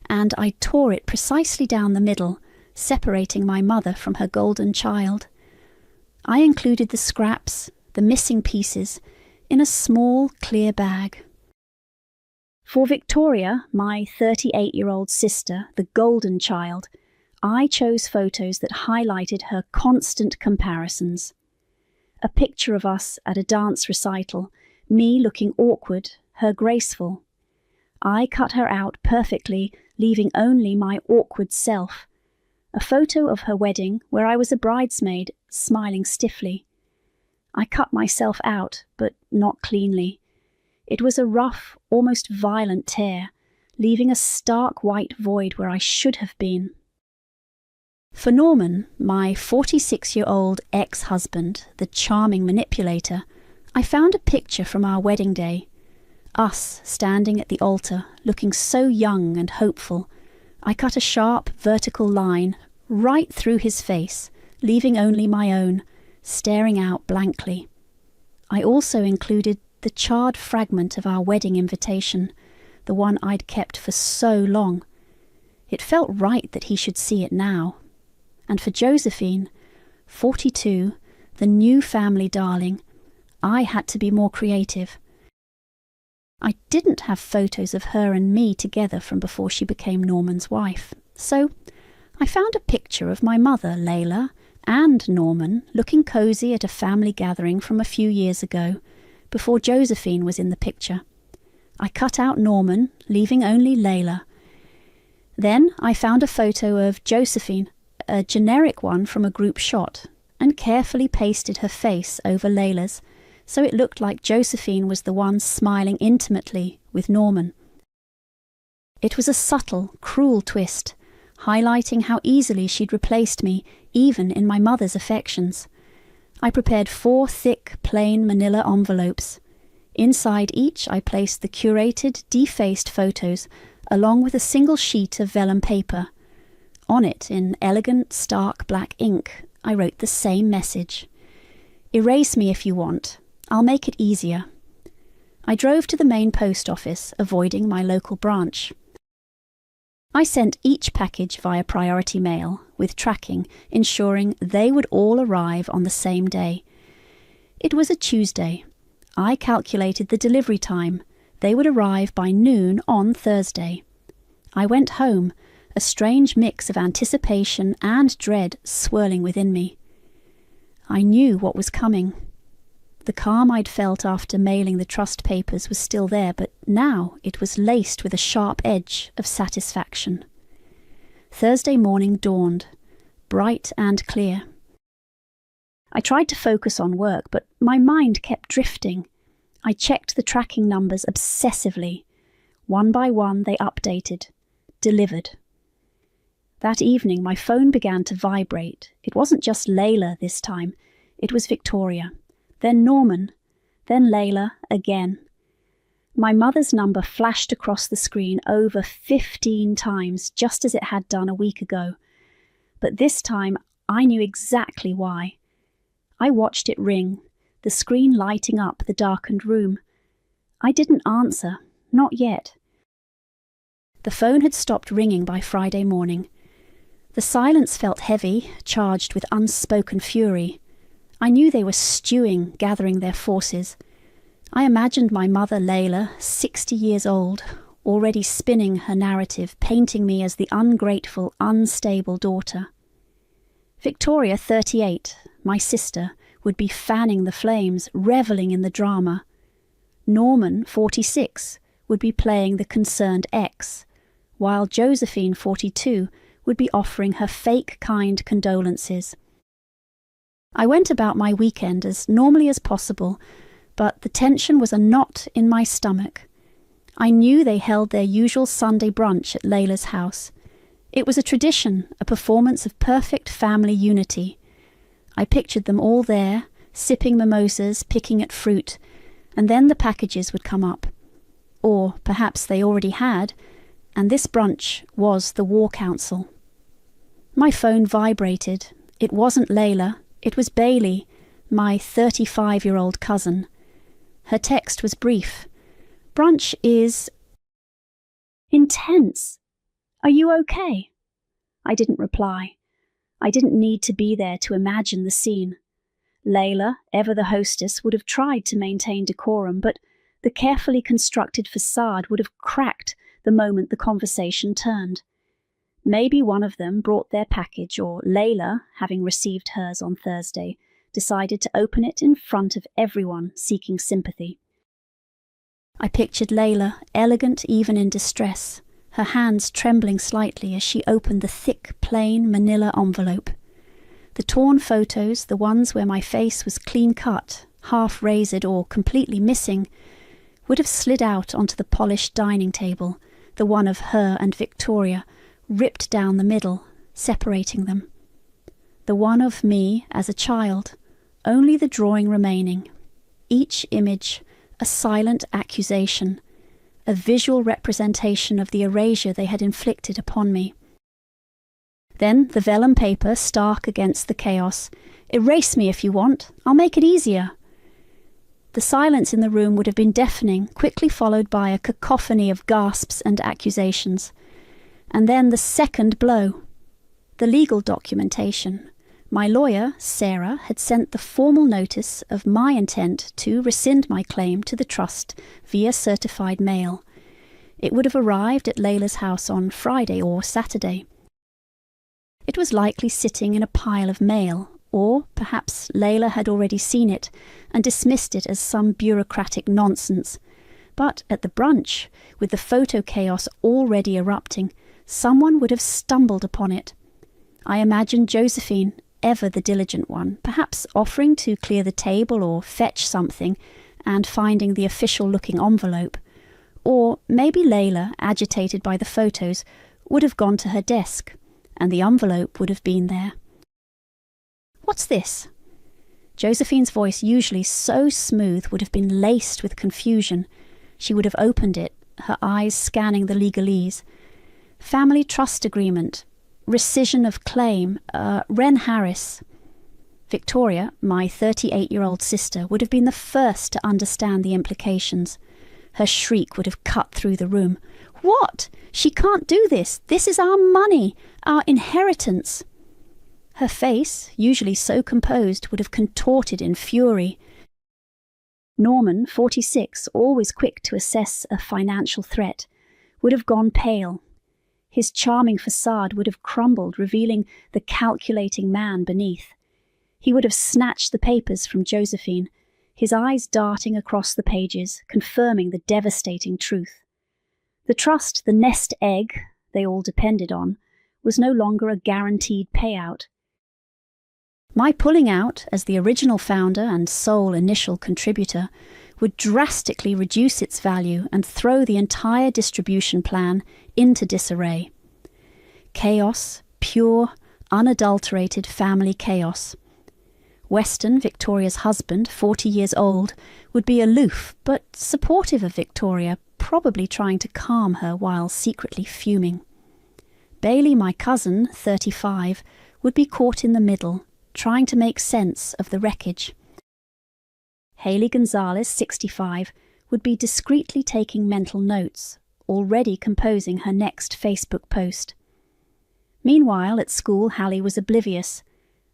[SPEAKER 2] and I tore it precisely down the middle, separating my mother from her golden child. I included the scraps, the missing pieces, in a small, clear bag. For Victoria, my 38-year-old sister, the golden child, I chose photos that highlighted her constant comparisons. A picture of us at a dance recital, me looking awkward, her graceful. I cut her out perfectly, leaving only my awkward self. A photo of her wedding where I was a bridesmaid, smiling stiffly. I cut myself out, but not cleanly. It was a rough, almost violent tear, leaving a stark white void where I should have been. For Norman, my 46-year-old ex-husband, the charming manipulator, I found a picture from our wedding day. Us standing at the altar, looking so young and hopeful. I cut a sharp, vertical line right through his face, leaving only my own, staring out blankly. I also included the charred fragment of our wedding invitation, the one I'd kept for so long. It felt right that he should see it now. And for Josephine, 42, the new family darling, I had to be more creative. I didn't have photos of her and me together from before she became Norman's wife, so I found a picture of my mother, Layla, and Norman looking cosy at a family gathering from a few years ago, before Josephine was in the picture. I cut out Norman, leaving only Layla. Then I found a photo of Josephine, a generic one from a group shot, and carefully pasted her face over Layla's, so it looked like Josephine was the one smiling intimately with Norman. It was a subtle, cruel twist, highlighting how easily she'd replaced me, even in my mother's affections. I prepared 4 thick, plain manila envelopes. Inside each I placed the curated, defaced photos, along with a single sheet of vellum paper. On it, in elegant, stark black ink, I wrote the same message. "Erase me if you want. I'll make it easier." I drove to the main post office, avoiding my local branch. I sent each package via priority mail, with tracking, ensuring they would all arrive on the same day. It was a Tuesday. I calculated the delivery time. They would arrive by noon on Thursday. I went home, a strange mix of anticipation and dread swirling within me. I knew what was coming. The calm I'd felt after mailing the trust papers was still there, but now it was laced with a sharp edge of satisfaction. Thursday morning dawned, bright and clear. I tried to focus on work, but my mind kept drifting. I checked the tracking numbers obsessively. One by one they updated. Delivered. That evening my phone began to vibrate. It wasn't just Layla this time. It was Victoria. Then Norman. Then Layla again. My mother's number flashed across the screen over 15 times, just as it had done a week ago. But this time I knew exactly why. I watched it ring, the screen lighting up the darkened room. I didn't answer, not yet. The phone had stopped ringing by Friday morning. The silence felt heavy, charged with unspoken fury. I knew they were stewing, gathering their forces. I imagined my mother Layla, 60 years old, already spinning her narrative, painting me as the ungrateful, unstable daughter. Victoria, 38, my sister, would be fanning the flames, revelling in the drama. Norman, 46, would be playing the concerned ex, while Josephine, 42, would be offering her fake kind condolences. I went about my weekend as normally as possible, but the tension was a knot in my stomach. I knew they held their usual Sunday brunch at Layla's house. It was a tradition, a performance of perfect family unity. I pictured them all there, sipping mimosas, picking at fruit, and then the packages would come up. Or perhaps they already had, and this brunch was the war council. My phone vibrated. It wasn't Layla, it was Bailey, my 35-year-old cousin. Her text was brief. Brunch is intense. Are you okay? I didn't reply. I didn't need to be there to imagine the scene. Layla, ever the hostess, would have tried to maintain decorum, but the carefully constructed facade would have cracked the moment the conversation turned. Maybe one of them brought their package, or Layla, having received hers on Thursday, decided to open it in front of everyone seeking sympathy. I pictured Layla, elegant even in distress, her hands trembling slightly as she opened the thick, plain manila envelope. The torn photos, the ones where my face was clean-cut, half-razored or completely missing, would have slid out onto the polished dining table, the one of her and Victoria, ripped down the middle, separating them. The one of me as a child, only the drawing remaining. Each image, a silent accusation, a visual representation of the erasure they had inflicted upon me. Then the vellum paper, stark against the chaos. Erase me if you want, I'll make it easier. The silence in the room would have been deafening, quickly followed by a cacophony of gasps and accusations. And then the second blow. The legal documentation. My lawyer, Sarah, had sent the formal notice of my intent to rescind my claim to the trust via certified mail. It would have arrived at Layla's house on Friday or Saturday. It was likely sitting in a pile of mail, or perhaps Layla had already seen it and dismissed it as some bureaucratic nonsense. But at the brunch, with the photo chaos already erupting, someone would have stumbled upon it. I imagined Josephine, ever the diligent one, perhaps offering to clear the table or fetch something and finding the official-looking envelope. Or maybe Layla, agitated by the photos, would have gone to her desk, and the envelope would have been there. "What's this?" Josephine's voice, usually so smooth, would have been laced with confusion. She would have opened it, her eyes scanning the legalese. Family trust agreement. Rescission of claim. Wren Harris. Victoria, my 38-year-old sister, would have been the first to understand the implications. Her shriek would have cut through the room. "What? She can't do this. This is our money, our inheritance." Her face, usually so composed, would have contorted in fury. Norman, 46, always quick to assess a financial threat, would have gone pale. His charming facade would have crumbled, revealing the calculating man beneath. He would have snatched the papers from Josephine, his eyes darting across the pages, confirming the devastating truth. The trust, the nest egg they all depended on, was no longer a guaranteed payout. My pulling out, as the original founder and sole initial contributor, would drastically reduce its value and throw the entire distribution plan into disarray. Chaos, pure, unadulterated family chaos. Weston, Victoria's husband, 40 years old, would be aloof but supportive of Victoria, probably trying to calm her while secretly fuming. Bailey, my cousin, 35, would be caught in the middle, trying to make sense of the wreckage. Hayley Gonzalez, 65, would be discreetly taking mental notes, already composing her next Facebook post. Meanwhile, at school, Hallie was oblivious,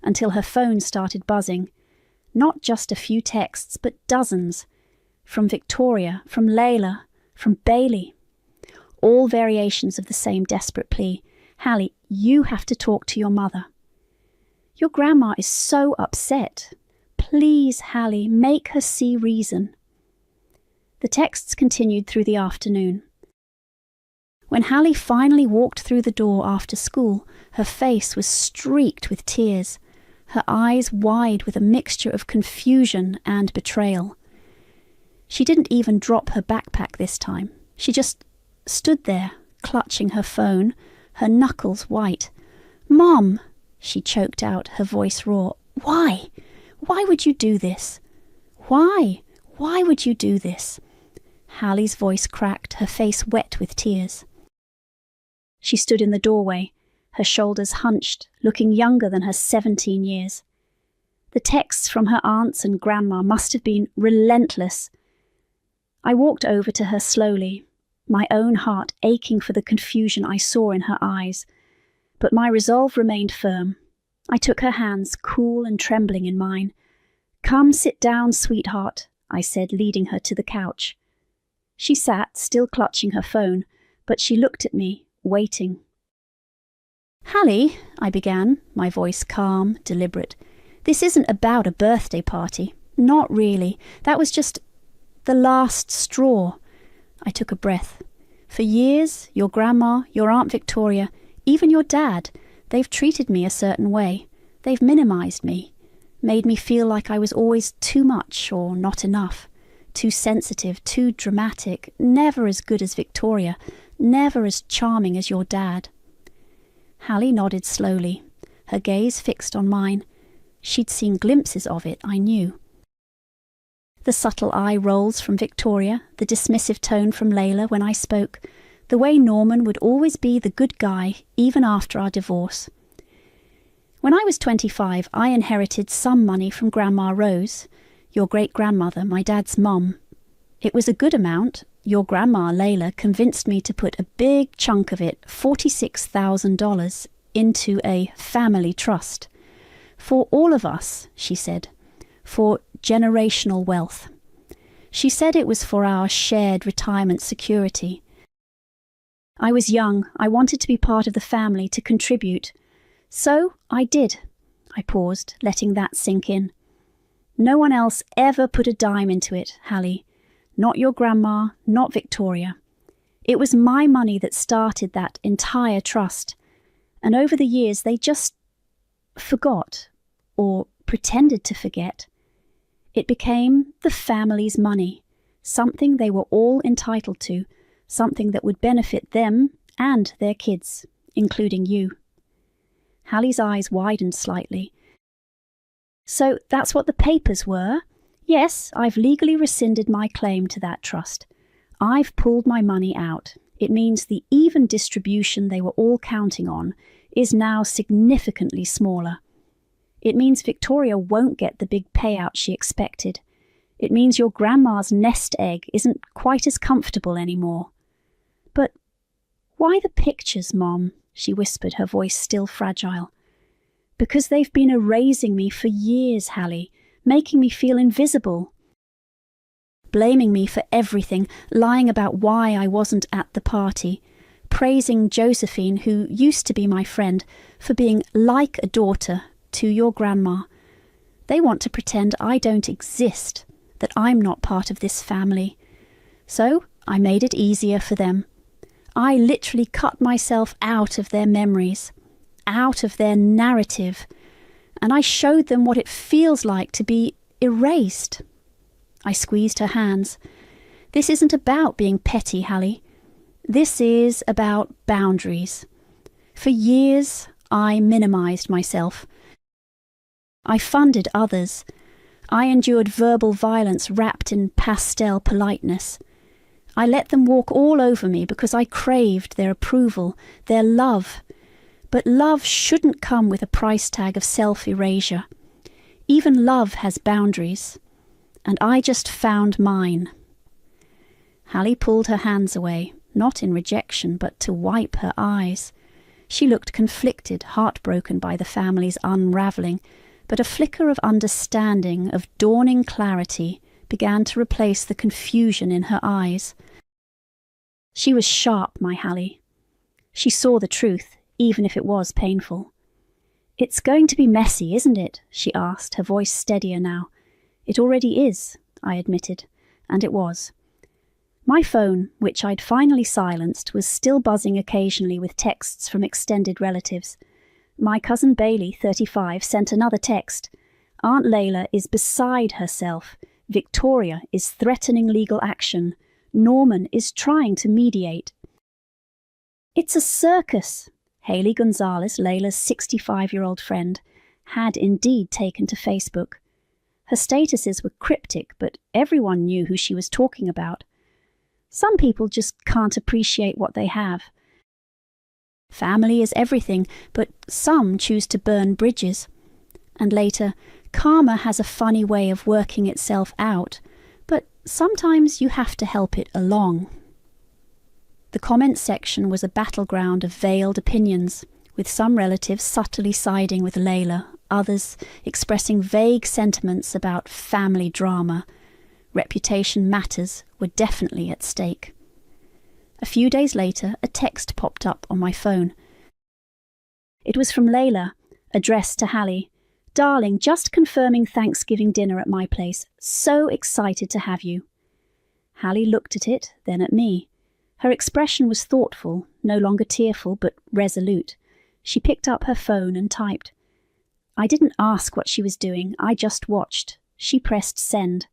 [SPEAKER 2] until her phone started buzzing. Not just a few texts, but dozens. From Victoria, from Layla, from Bailey. All variations of the same desperate plea. Hallie, you have to talk to your mother. Your grandma is so upset. Please, Hallie, make her see reason. The texts continued through the afternoon. When Hallie finally walked through the door after school, her face was streaked with tears, her eyes wide with a mixture of confusion and betrayal. She didn't even drop her backpack this time. She just stood there, clutching her phone, her knuckles white. "Mom!" she choked out, her voice raw. "Why? Why would you do this? Why? Why would you do this?" Hallie's voice cracked, her face wet with tears. She stood in the doorway, her shoulders hunched, looking younger than her 17 years. The texts from her aunts and grandma must have been relentless. I walked over to her slowly, my own heart aching for the confusion I saw in her eyes, but my resolve remained firm. I took her hands, cool and trembling, in mine. "Come sit down, sweetheart," I said, leading her to the couch. She sat, still clutching her phone, but she looked at me, waiting. "Hallie," I began, my voice calm, deliberate, "this isn't about a birthday party. Not really. That was just the last straw." I took a breath. "For years, your grandma, your Aunt Victoria, even your dad, they've treated me a certain way. They've minimized me, made me feel like I was always too much or not enough, too sensitive, too dramatic, never as good as Victoria, never as charming as your dad." Hallie nodded slowly, her gaze fixed on mine. She'd seen glimpses of it, I knew. The subtle eye rolls from Victoria, the dismissive tone from Layla when I spoke, the way Norman would always be the good guy, even after our divorce. When I was 25, I inherited some money from Grandma Rose, your great-grandmother, my dad's mum. It was a good amount. Your grandma, Layla, convinced me to put a big chunk of it, $46,000, into a family trust. For all of us, she said, for generational wealth. She said it was for our shared retirement security. I was young. I wanted to be part of the family, to contribute. So I did. I paused, letting that sink in. No one else ever put a dime into it, Hallie. Not your grandma, not Victoria. It was my money that started that entire trust. And over the years, they just forgot, or pretended to forget. It became the family's money, something they were all entitled to, something that would benefit them and their kids, including you. Hallie's eyes widened slightly. "So that's what the papers were? Yes, I've legally rescinded my claim to that trust. I've pulled my money out. It means the even distribution they were all counting on is now significantly smaller. It means Victoria won't get the big payout she expected. It means your grandma's nest egg isn't quite as comfortable anymore." "But why the pictures, Mom?" she whispered, her voice still fragile. "Because they've been erasing me for years, Hallie, making me feel invisible. Blaming me for everything, lying about why I wasn't at the party, praising Josephine, who used to be my friend, for being like a daughter to your grandma. They want to pretend I don't exist, that I'm not part of this family. So I made it easier for them. I literally cut myself out of their memories, out of their narrative, and I showed them what it feels like to be erased. I squeezed her hands. This isn't about being petty, Hallie. This is about boundaries. For years, I minimized myself. I funded others. I endured verbal violence wrapped in pastel politeness. I let them walk all over me because I craved their approval, their love. But love shouldn't come with a price tag of self-erasure. Even love has boundaries. And I just found mine. Hallie pulled her hands away, not in rejection, but to wipe her eyes. She looked conflicted, heartbroken by the family's unravelling, but a flicker of understanding, of dawning clarity, began to replace the confusion in her eyes. She was sharp, my Hallie. She saw the truth, even if it was painful. "It's going to be messy, isn't it?" she asked, her voice steadier now. "It already is," I admitted, and it was. My phone, which I'd finally silenced, was still buzzing occasionally with texts from extended relatives. My cousin Bailey, 35, sent another text. "Aunt Layla is beside herself. Victoria is threatening legal action. Norman is trying to mediate." "It's a circus." Haley Gonzalez, Layla's 65-year-old friend, had indeed taken to Facebook. Her statuses were cryptic, but everyone knew who she was talking about. Some people just can't appreciate what they have. Family is everything, but some choose to burn bridges. And later, karma has a funny way of working itself out, but sometimes you have to help it along. The comment section was a battleground of veiled opinions, with some relatives subtly siding with Layla, others expressing vague sentiments about family drama. Reputation matters were definitely at stake. A few days later, a text popped up on my phone. It was from Layla, addressed to Hallie. "Darling, just confirming Thanksgiving dinner at my place. So excited to have you." Hallie looked at it, then at me. Her expression was thoughtful, no longer tearful, but resolute. She picked up her phone and typed. I didn't ask what she was doing, I just watched. She pressed send.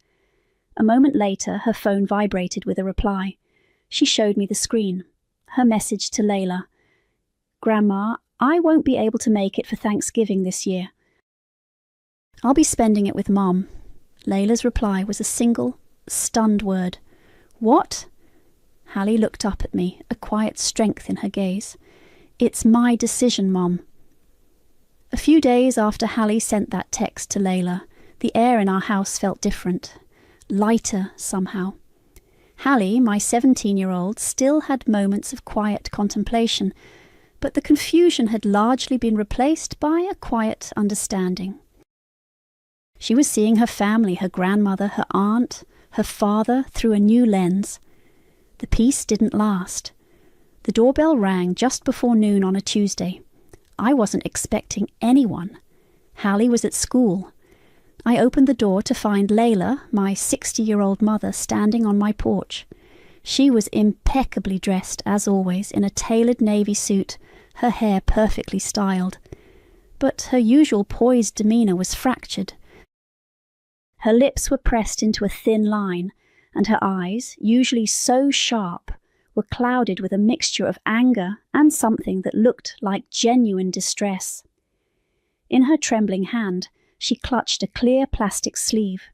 [SPEAKER 2] A moment later, her phone vibrated with a reply. She showed me the screen. Her message to Layla. "Grandma, I won't be able to make it for Thanksgiving this year. I'll be spending it with Mom." Layla's reply was a single, stunned word. "What?" Hallie looked up at me, a quiet strength in her gaze. "It's my decision, Mom." A few days after Hallie sent that text to Layla, the air in our house felt different. Lighter, somehow. Hallie, my 17-year-old, still had moments of quiet contemplation, but the confusion had largely been replaced by a quiet understanding. She was seeing her family, her grandmother, her aunt, her father, through a new lens. The peace didn't last. The doorbell rang just before noon on a Tuesday. I wasn't expecting anyone. Hallie was at school. I opened the door to find Layla, my 60-year-old mother, standing on my porch. She was impeccably dressed, as always, in a tailored navy suit, her hair perfectly styled. But her usual poised demeanour was fractured. Her lips were pressed into a thin line, and her eyes, usually so sharp, were clouded with a mixture of anger and something that looked like genuine distress. In her trembling hand, she clutched a clear plastic sleeve.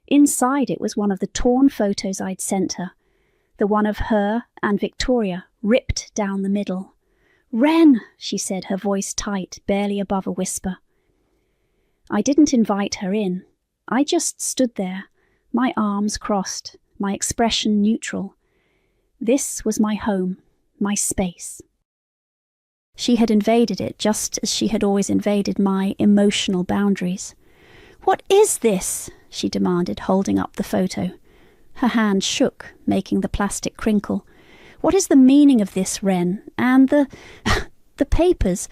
[SPEAKER 2] Inside it was one of the torn photos I'd sent her, the one of her and Victoria, ripped down the middle. "Ren," she said, her voice tight, barely above a whisper. I didn't invite her in. I just stood there, my arms crossed, my expression neutral. This was my home, my space. She had invaded it just as she had always invaded my emotional boundaries. "What is this?" she demanded, holding up the photo. Her hand shook, making the plastic crinkle. "What is the meaning of this, Ren? And the papers?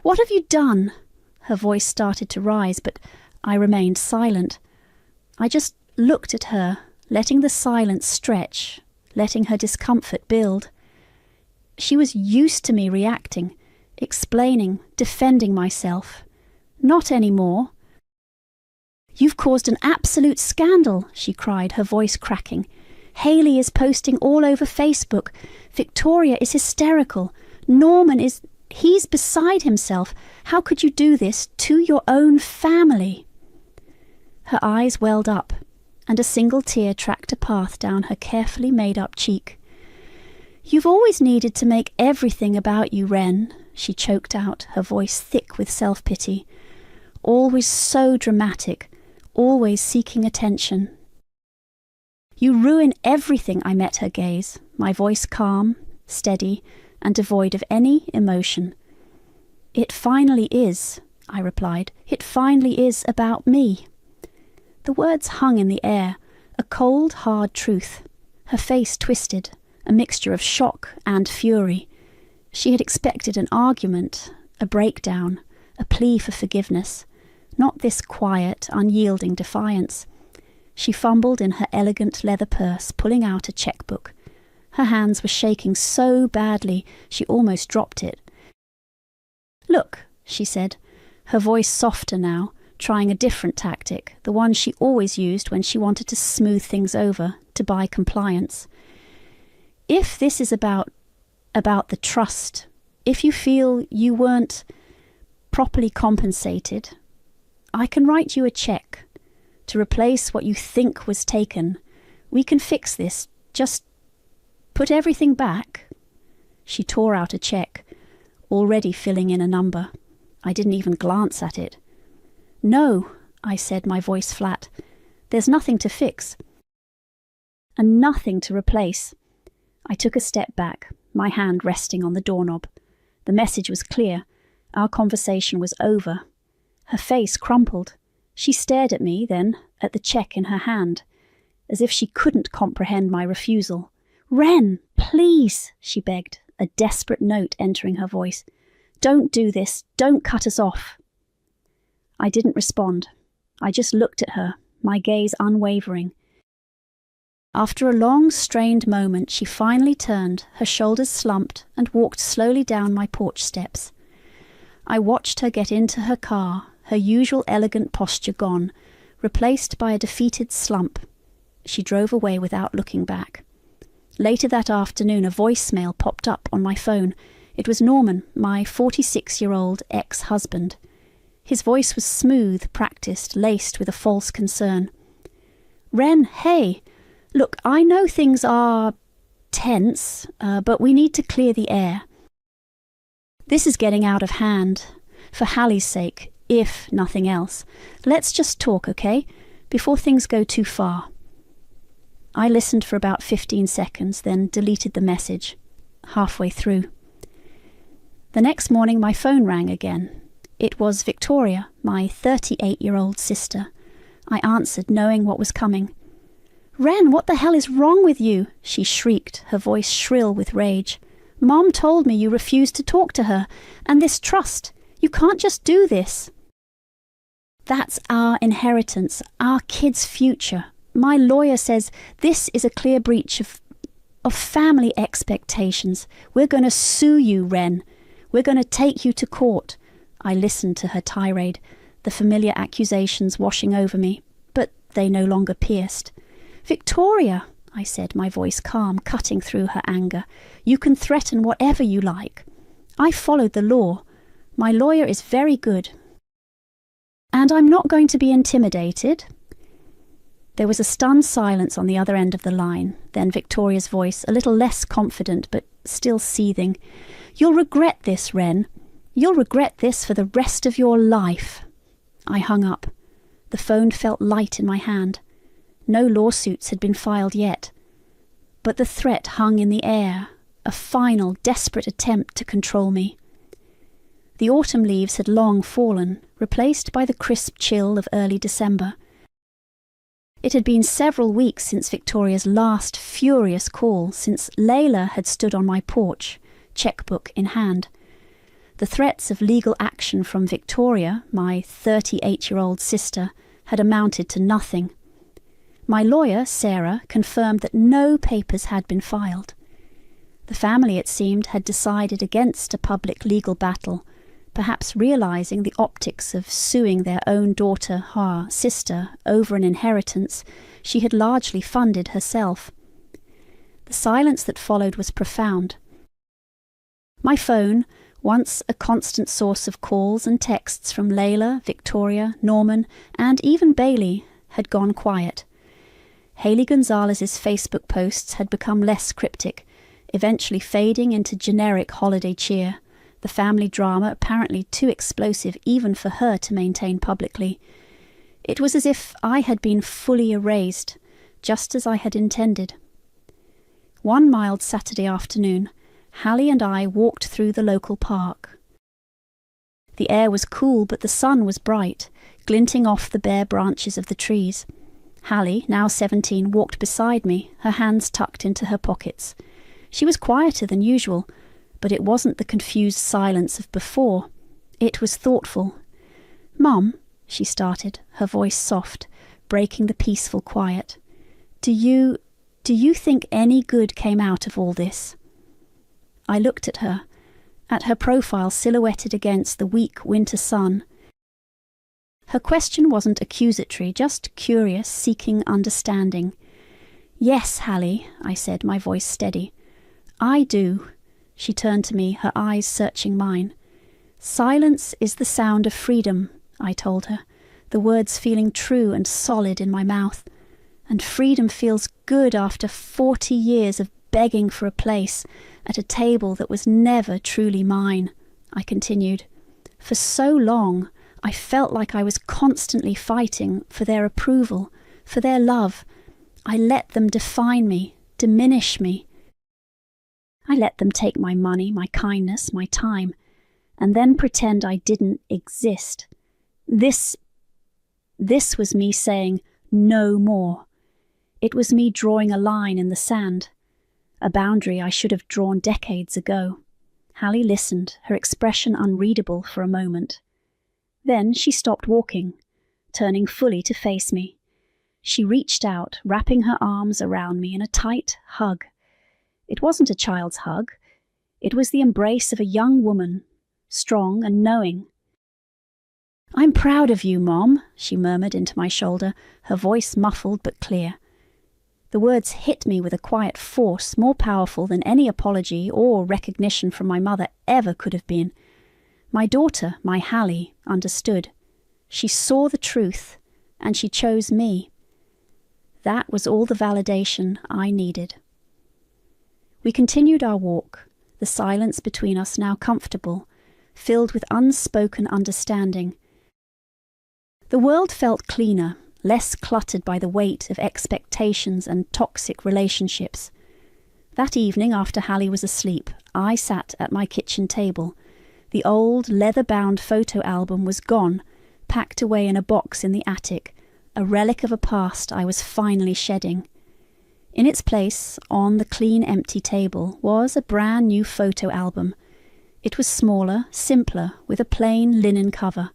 [SPEAKER 2] What have you done?" Her voice started to rise, but I remained silent. I just looked at her, letting the silence stretch, letting her discomfort build. She was used to me reacting, explaining, defending myself. Not anymore. "You've caused an absolute scandal," she cried, her voice cracking. "Haley is posting all over Facebook. Victoria is hysterical. Norman he's beside himself. How could you do this to your own family?" Her eyes welled up, and a single tear tracked a path down her carefully made-up cheek. "You've always needed to make everything about you, Wren," she choked out, her voice thick with self-pity. "Always so dramatic, always seeking attention." "You ruin everything," I met her gaze, my voice calm, steady, and devoid of any emotion. "It finally is," I replied. "It finally is about me." The words hung in the air, a cold, hard truth. Her face twisted, a mixture of shock and fury. She had expected an argument, a breakdown, a plea for forgiveness, not this quiet, unyielding defiance. She fumbled in her elegant leather purse, pulling out a checkbook. Her hands were shaking so badly she almost dropped it. "Look," she said, her voice softer now, trying a different tactic, the one she always used when she wanted to smooth things over, to buy compliance. "If this is about the trust, if you feel you weren't properly compensated, I can write you a check to replace what you think was taken. We can fix this. Just put everything back." She tore out a check, already filling in a number. I didn't even glance at it. "No," I said, my voice flat. "There's nothing to fix. And nothing to replace." I took a step back, my hand resting on the doorknob. The message was clear. Our conversation was over. Her face crumpled. She stared at me, then at the check in her hand, as if she couldn't comprehend my refusal. "Wren, please," she begged, a desperate note entering her voice. "Don't do this. Don't cut us off." I didn't respond. I just looked at her, my gaze unwavering. After a long, strained moment, she finally turned, her shoulders slumped, and walked slowly down my porch steps. I watched her get into her car, her usual elegant posture gone, replaced by a defeated slump. She drove away without looking back. Later that afternoon, a voicemail popped up on my phone. It was Norman, my 46-year-old ex-husband. His voice was smooth, practiced, laced with a false concern. "Wren, hey, look, I know things are tense, but we need to clear the air. This is getting out of hand. For Hallie's sake, if nothing else. Let's just talk, okay? Before things go too far." I listened for about 15 seconds, then deleted the message, halfway through. The next morning my phone rang again. It was Victoria, my 38-year-old sister. I answered, knowing what was coming. "Wren, what the hell is wrong with you?" she shrieked, her voice shrill with rage. "Mom told me you refused to talk to her, and this trust. You can't just do this." "That's our inheritance, our kids' future. My lawyer says this is a clear breach of family expectations. We're going to sue you, Wren. We're going to take you to court." I listened to her tirade, the familiar accusations washing over me, but they no longer pierced. "Victoria," I said, my voice calm, cutting through her anger, "you can threaten whatever you like. I followed the law. My lawyer is very good. And I'm not going to be intimidated." There was a stunned silence on the other end of the line, then Victoria's voice, a little less confident but still seething. "You'll regret this, Wren. You'll regret this for the rest of your life." I hung up. The phone felt light in my hand. No lawsuits had been filed yet. But the threat hung in the air, a final, desperate attempt to control me. The autumn leaves had long fallen, replaced by the crisp chill of early December. It had been several weeks since Victoria's last furious call, since Layla had stood on my porch, checkbook in hand. The threats of legal action from Victoria, my 38-year-old sister, had amounted to nothing. My lawyer, Sarah, confirmed that no papers had been filed. The family, it seemed, had decided against a public legal battle, perhaps realizing the optics of suing their own daughter, her sister, over an inheritance she had largely funded herself. The silence that followed was profound. My phone, once a constant source of calls and texts from Layla, Victoria, Norman, and even Bailey, had gone quiet. Haley Gonzalez's Facebook posts had become less cryptic, eventually fading into generic holiday cheer, the family drama apparently too explosive even for her to maintain publicly. It was as if I had been fully erased, just as I had intended. One mild Saturday afternoon, Hallie and I walked through the local park. The air was cool, but the sun was bright, glinting off the bare branches of the trees. Hallie, now 17, walked beside me, her hands tucked into her pockets. She was quieter than usual, but it wasn't the confused silence of before. It was thoughtful. "Mum," she started, her voice soft, breaking the peaceful quiet. Do you think any good came out of all this?" I looked at her profile silhouetted against the weak winter sun. Her question wasn't accusatory, just curious, seeking understanding. "Yes, Hallie," I said, my voice steady. "I do." She turned to me, her eyes searching mine. "Silence is the sound of freedom," I told her, the words feeling true and solid in my mouth. "And freedom feels good after 40 years of begging for a place at a table that was never truly mine," I continued. "For so long, I felt like I was constantly fighting for their approval, for their love. I let them define me, diminish me. I let them take my money, my kindness, my time, and then pretend I didn't exist. This was me saying, no more. It was me drawing a line in the sand, a boundary I should have drawn decades ago." Hallie listened, her expression unreadable for a moment. Then she stopped walking, turning fully to face me. She reached out, wrapping her arms around me in a tight hug. It wasn't a child's hug. It was the embrace of a young woman, strong and knowing. "I'm proud of you, Mom," she murmured into my shoulder, her voice muffled but clear. The words hit me with a quiet force more powerful than any apology or recognition from my mother ever could have been. My daughter, my Hallie, understood. She saw the truth, and she chose me. That was all the validation I needed. We continued our walk, the silence between us now comfortable, filled with unspoken understanding. The world felt cleaner, less cluttered by the weight of expectations and toxic relationships. That evening, after Hallie was asleep, I sat at my kitchen table. The old, leather-bound photo album was gone, packed away in a box in the attic, a relic of a past I was finally shedding. In its place, on the clean, empty table, was a brand new photo album. It was smaller, simpler, with a plain linen cover.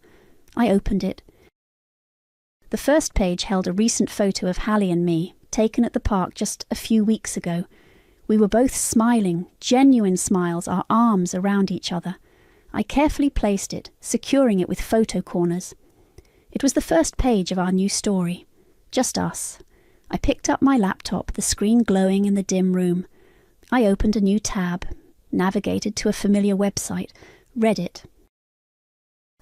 [SPEAKER 2] I opened it. The first page held a recent photo of Hallie and me, taken at the park just a few weeks ago. We were both smiling, genuine smiles, our arms around each other. I carefully placed it, securing it with photo corners. It was the first page of our new story. Just us. I picked up my laptop, the screen glowing in the dim room. I opened a new tab, navigated to a familiar website, read it.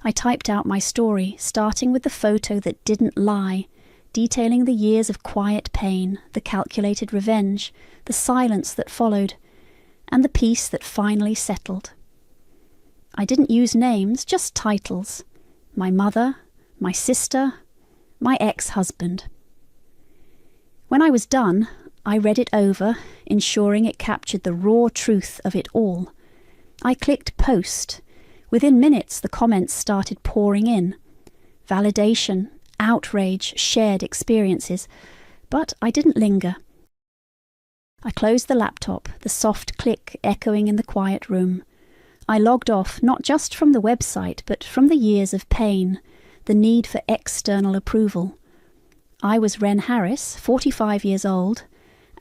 [SPEAKER 2] I typed out my story, starting with the photo that didn't lie, detailing the years of quiet pain, the calculated revenge, the silence that followed, and the peace that finally settled. I didn't use names, just titles. My mother, my sister, my ex-husband. When I was done, I read it over, ensuring it captured the raw truth of it all. I clicked post. Within minutes, the comments started pouring in. Validation, outrage, shared experiences. But I didn't linger. I closed the laptop, the soft click echoing in the quiet room. I logged off, not just from the website, but from the years of pain, the need for external approval. I was Wren Harris, 45 years old,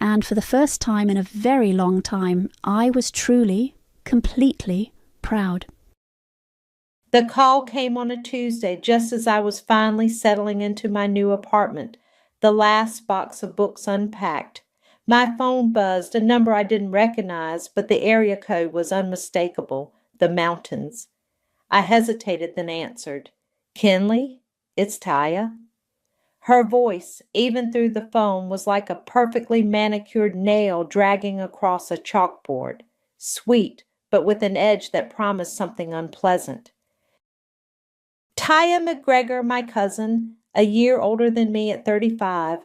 [SPEAKER 2] and for the first time in a very long time, I was truly, completely proud.
[SPEAKER 3] The call came on a Tuesday, just as I was finally settling into my new apartment, the last box of books unpacked. My phone buzzed, a number I didn't recognize, but the area code was unmistakable, the mountains. I hesitated, then answered. Kinley, it's Taya. Her voice, even through the phone, was like a perfectly manicured nail dragging across a chalkboard. Sweet, but with an edge that promised something unpleasant. Taya McGregor, my cousin, a year older than me at 35,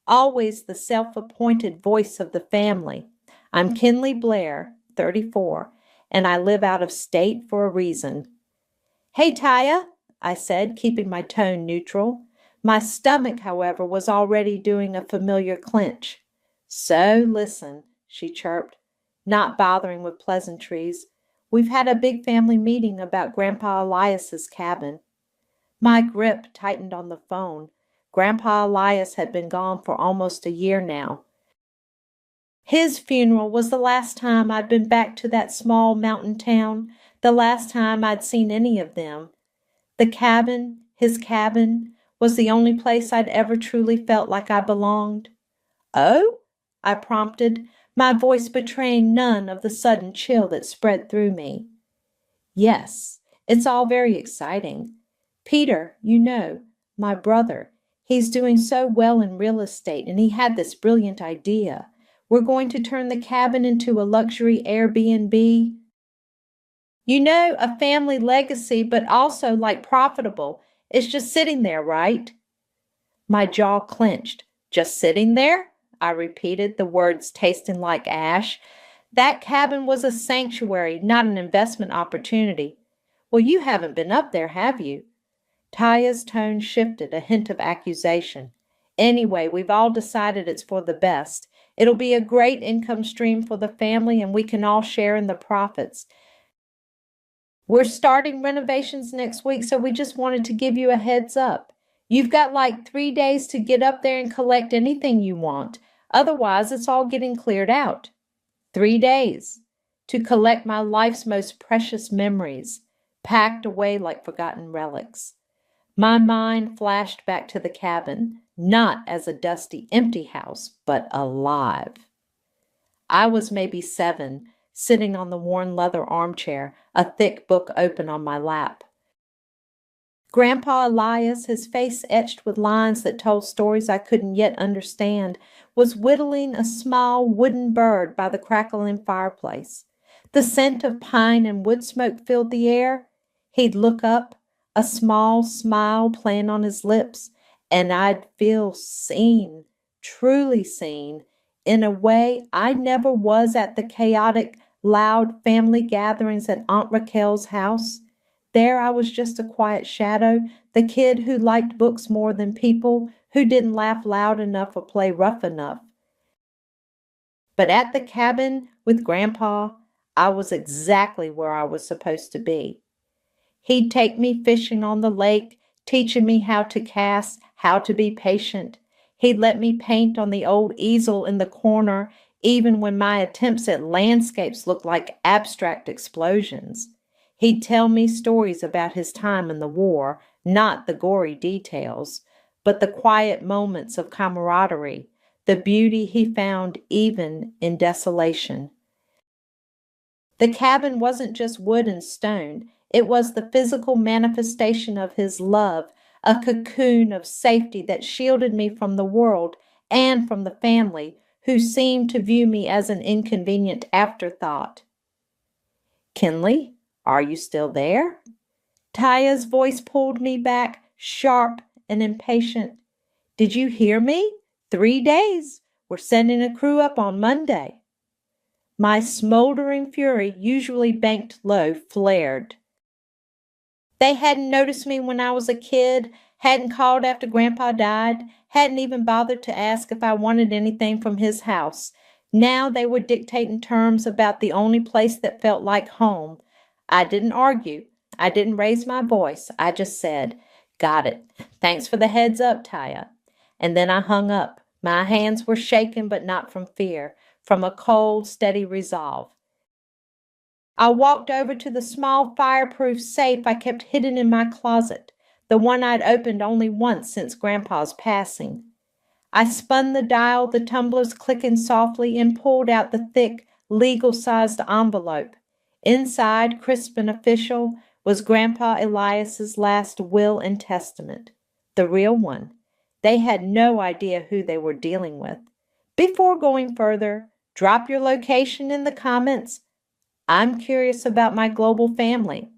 [SPEAKER 3] always the self-appointed voice of the family. I'm Kinley Blair, 34, and I live out of state for a reason. Hey, Taya, I said, keeping my tone neutral. My stomach, however, was already doing a familiar clench. So listen, she chirped, not bothering with pleasantries. We've had a big family meeting about Grandpa Elias's cabin. My grip tightened on the phone. Grandpa Elias had been gone for almost a year now. His funeral was the last time I'd been back to that small mountain town, the last time I'd seen any of them. The cabin, his cabin, was the only place I'd ever truly felt like I belonged. Oh? I prompted, my voice betraying none of the sudden chill that spread through me. Yes, it's all very exciting. Peter, my brother, he's doing so well in real estate, and he had this brilliant idea. We're going to turn the cabin into a luxury Airbnb. A family legacy, but also like profitable. It's just sitting there, right? My jaw clenched. Just sitting there? I repeated, the words tasting like ash. That cabin was a sanctuary, not an investment opportunity. Well, you haven't been up there, have you? Taya's tone shifted, a hint of accusation. Anyway, we've all decided it's for the best. It'll be a great income stream for the family, and we can all share in the profits. We're starting renovations next week, so we just wanted to give you a heads up. You've got like 3 days to get up there and collect anything you want. Otherwise, it's all getting cleared out. 3 days to collect my life's most precious memories, packed away like forgotten relics. My mind flashed back to the cabin, not as a dusty, empty house, but alive. I was maybe 7, sitting on the worn leather armchair, a thick book open on my lap. Grandpa Elias, his face etched with lines that told stories I couldn't yet understand, was whittling a small wooden bird by the crackling fireplace. The scent of pine and wood smoke filled the air. He'd look up, a small smile playing on his lips, and I'd feel seen, truly seen, in a way I never was at the chaotic, loud family gatherings at Aunt Raquel's house. There I was just a quiet shadow, the kid who liked books more than people, who didn't laugh loud enough or play rough enough. But at the cabin with Grandpa, I was exactly where I was supposed to be. He'd take me fishing on the lake, teaching me how to cast, how to be patient. He'd let me paint on the old easel in the corner, even when my attempts at landscapes looked like abstract explosions. He'd tell me stories about his time in the war, not the gory details, but the quiet moments of camaraderie, the beauty he found even in desolation. The cabin wasn't just wood and stone. It was the physical manifestation of his love, a cocoon of safety that shielded me from the world and from the family, who seemed to view me as an inconvenient afterthought. Kinley, are you still there? Taya's voice pulled me back, sharp and impatient. Did you hear me? 3 days. We're sending a crew up on Monday. My smoldering fury, usually banked low, flared. They hadn't noticed me when I was a kid, hadn't called after Grandpa died, hadn't even bothered to ask if I wanted anything from his house. Now they were dictating terms about the only place that felt like home. I didn't argue. I didn't raise my voice. I just said, "Got it. Thanks for the heads up, Taya." And then I hung up. My hands were shaken, but not from fear, from a cold, steady resolve. I walked over to the small fireproof safe I kept hidden in my closet, the one I'd opened only once since Grandpa's passing. I spun the dial, the tumblers clicking softly, and pulled out the thick, legal-sized envelope. Inside, crisp and official, was Grandpa Elias's last will and testament. The real one. They had no idea who they were dealing with. Before going further, drop your location in the comments. I'm curious about my global family.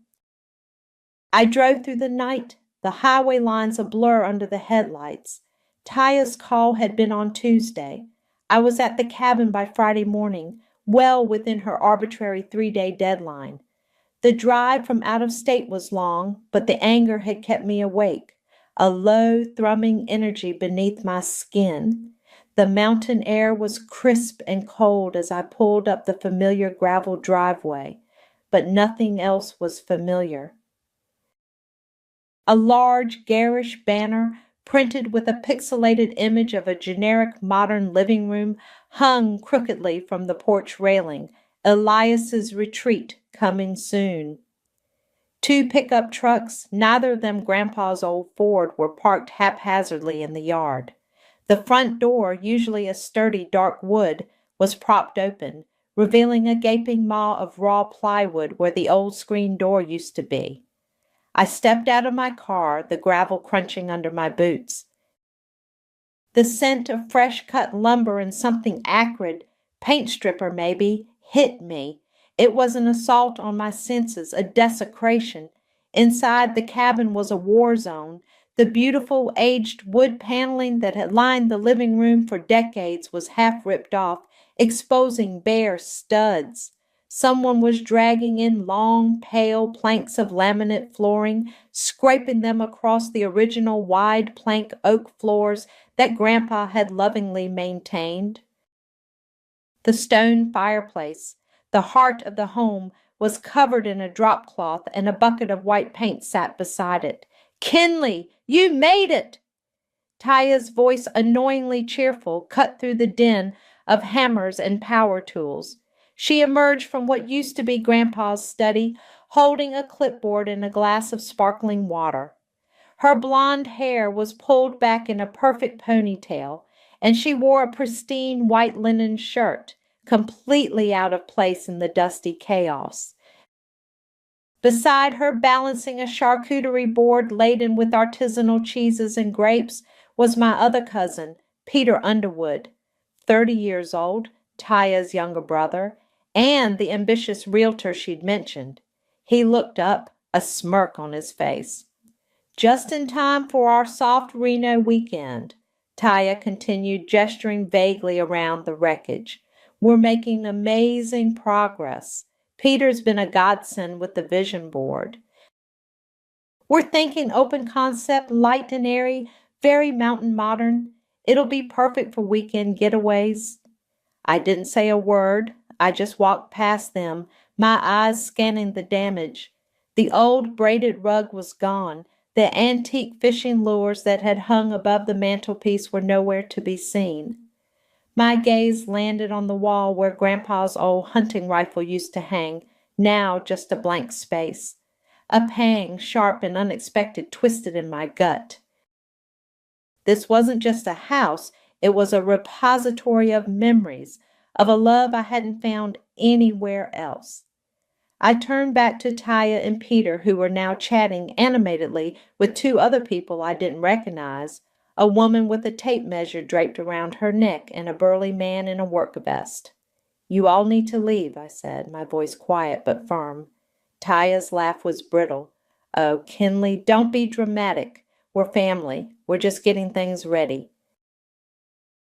[SPEAKER 3] I drove through the night, the highway lines a blur under the headlights. Taya's call had been on Tuesday. I was at the cabin by Friday morning, well within her arbitrary 3-day deadline. The drive from out of state was long, but the anger had kept me awake, a low, thrumming energy beneath my skin. The mountain air was crisp and cold as I pulled up the familiar gravel driveway, but nothing else was familiar. A large, garish banner, printed with a pixelated image of a generic modern living room, hung crookedly from the porch railing. Elias's retreat coming soon. 2 pickup trucks, neither of them Grandpa's old Ford, were parked haphazardly in the yard. The front door, usually a sturdy dark wood, was propped open, revealing a gaping maw of raw plywood where the old screen door used to be. I stepped out of my car, the gravel crunching under my boots. The scent of fresh-cut lumber and something acrid, paint stripper maybe, hit me. It was an assault on my senses, a desecration. Inside the cabin was a war zone. The beautiful aged wood paneling that had lined the living room for decades was half ripped off, exposing bare studs. Someone was dragging in long, pale planks of laminate flooring, scraping them across the original wide plank oak floors that Grandpa had lovingly maintained. The stone fireplace, the heart of the home, was covered in a drop cloth, and a bucket of white paint sat beside it. "Kinley, you made it!" Taya's voice, annoyingly cheerful, cut through the din of hammers and power tools. She emerged from what used to be Grandpa's study, holding a clipboard and a glass of sparkling water. Her blonde hair was pulled back in a perfect ponytail, and she wore a pristine white linen shirt, completely out of place in the dusty chaos. Beside her, balancing a charcuterie board laden with artisanal cheeses and grapes, was my other cousin, Peter Underwood, 30 years old, Taya's younger brother, and the ambitious realtor she'd mentioned. He looked up, a smirk on his face. "Just in time for our soft Reno weekend," Taya continued, gesturing vaguely around the wreckage. "We're making amazing progress. Peter's been a godsend with the vision board. We're thinking open concept, light and airy, very mountain modern. It'll be perfect for weekend getaways." I didn't say a word. I just walked past them, my eyes scanning the damage. The old braided rug was gone. The antique fishing lures that had hung above the mantelpiece were nowhere to be seen. My gaze landed on the wall where Grandpa's old hunting rifle used to hang, now just a blank space. A pang, sharp and unexpected, twisted in my gut. This wasn't just a house, it was a repository of memories, of a love I hadn't found anywhere else. I turned back to Taya and Peter, who were now chatting animatedly with 2 other people I didn't recognize, a woman with a tape measure draped around her neck and a burly man in a work vest. "You all need to leave," I said, my voice quiet but firm. Taya's laugh was brittle. "Oh, Kinley, don't be dramatic. We're family. We're just getting things ready.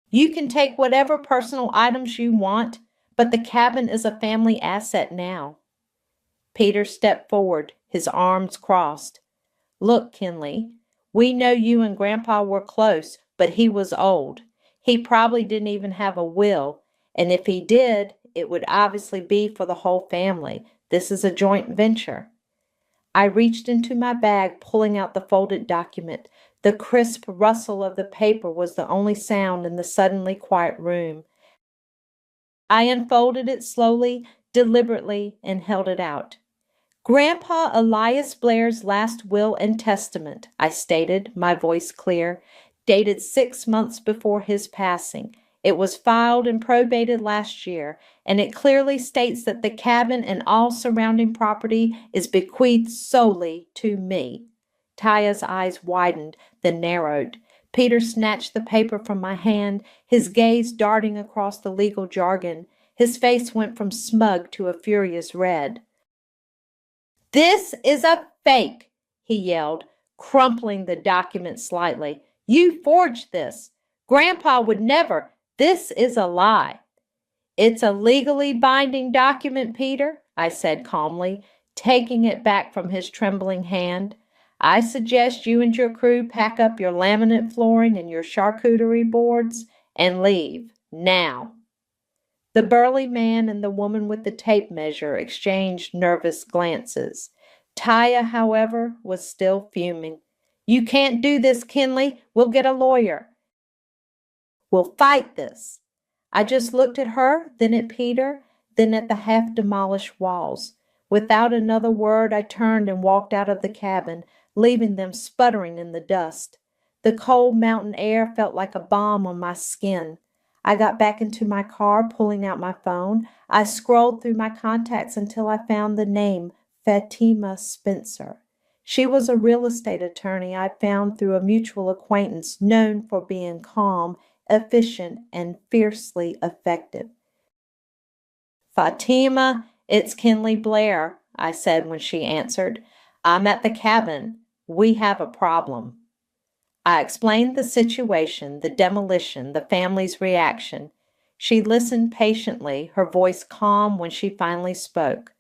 [SPEAKER 3] You can take whatever personal items you want, but the cabin is a family asset now." Peter stepped forward, his arms crossed. "Look, Kinley, we know you and Grandpa were close, but he was old. He probably didn't even have a will, and if he did, it would obviously be for the whole family. This is a joint venture." I reached into my bag, pulling out the folded document. The crisp rustle of the paper was the only sound in the suddenly quiet room. I unfolded it slowly, deliberately, and held it out. Grandpa Elias Blair's last will and testament, I stated, my voice clear, dated 6 months before his passing. It was filed and probated last year, and it clearly states that the cabin and all surrounding property is bequeathed solely to me. Taya's eyes widened, then narrowed. Peter snatched the paper from my hand, his gaze darting across the legal jargon. His face went from smug to a furious red. "This is a fake," he yelled, crumpling the document slightly. "You forged this. Grandpa would never. This is a lie." "It's a legally binding document, Peter," I said calmly, taking it back from his trembling hand. "I suggest you and your crew pack up your laminate flooring and your charcuterie boards and leave now." The burly man and the woman with the tape measure exchanged nervous glances. Taya, however, was still fuming. "You can't do this, Kinley. We'll get a lawyer. We'll fight this." I just looked at her, then at Peter, then at the half-demolished walls. Without another word, I turned and walked out of the cabin, leaving them sputtering in the dust. The cold mountain air felt like a balm on my skin. I got back into my car, pulling out my phone. I scrolled through my contacts until I found the name Fatima Spencer. She was a real estate attorney I found through a mutual acquaintance known for being calm, efficient, and fiercely effective. "Fatima, it's Kinley Blair," I said when she answered. "I'm at the cabin. We have a problem." I explained the situation, the demolition, the family's reaction. She listened patiently, her voice calm when she finally spoke.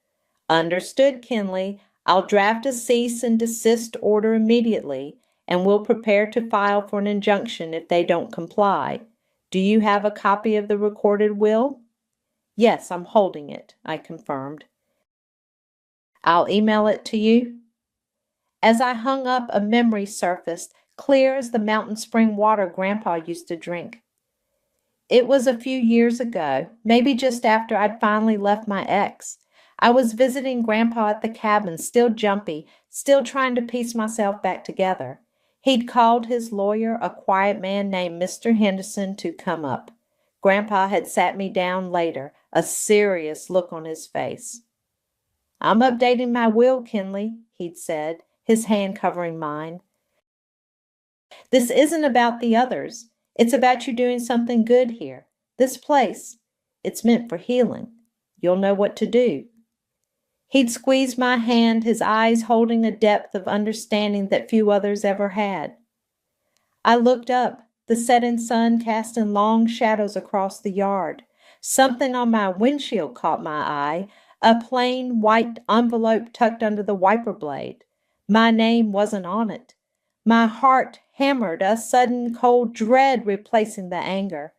[SPEAKER 3] "Understood, Kinley. I'll draft a cease and desist order immediately, and we'll prepare to file for an injunction if they don't comply. Do you have a copy of the recorded will?" "Yes, I'm holding it," I confirmed. "I'll email it to you." As I hung up, a memory surfaced, clear as the mountain spring water Grandpa used to drink. It was a few years ago, maybe just after I'd finally left my ex. I was visiting Grandpa at the cabin, still jumpy, still trying to piece myself back together. He'd called his lawyer, a quiet man named Mr. Henderson, to come up. Grandpa had sat me down later, a serious look on his face. "I'm updating my will, Kinley," he'd said, his hand covering mine. "This isn't about the others. It's about you doing something good here. This place, it's meant for healing. You'll know what to do." He'd squeezed my hand, his eyes holding a depth of understanding that few others ever had. I looked up, the setting sun casting long shadows across the yard. Something on my windshield caught my eye, a plain white envelope tucked under the wiper blade. My name wasn't on it. My heart hammered, a sudden cold dread replacing the anger.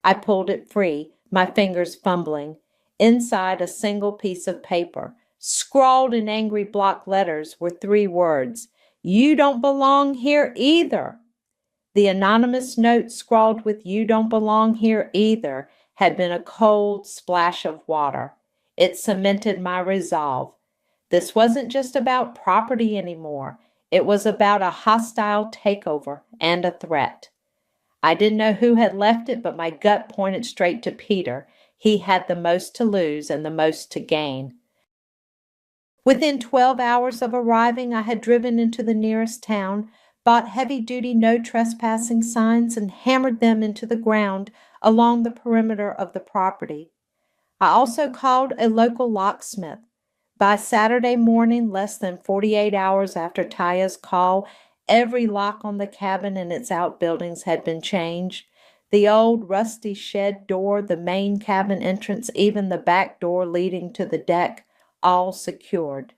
[SPEAKER 3] I pulled it free, my fingers fumbling. Inside a single piece of paper, scrawled in angry block letters, were 3 words: "You don't belong here either." The anonymous note scrawled with "You don't belong here either" had been a cold splash of water. It cemented my resolve. This wasn't just about property anymore. It was about a hostile takeover and a threat. I didn't know who had left it, but my gut pointed straight to Peter. He had the most to lose and the most to gain. Within 12 hours of arriving, I had driven into the nearest town, bought heavy-duty no trespassing signs, and hammered them into the ground along the perimeter of the property. I also called a local locksmith. By Saturday morning, less than 48 hours after Taya's call, every lock on the cabin and its outbuildings had been changed. The old rusty shed door, the main cabin entrance, even the back door leading to the deck, all secured.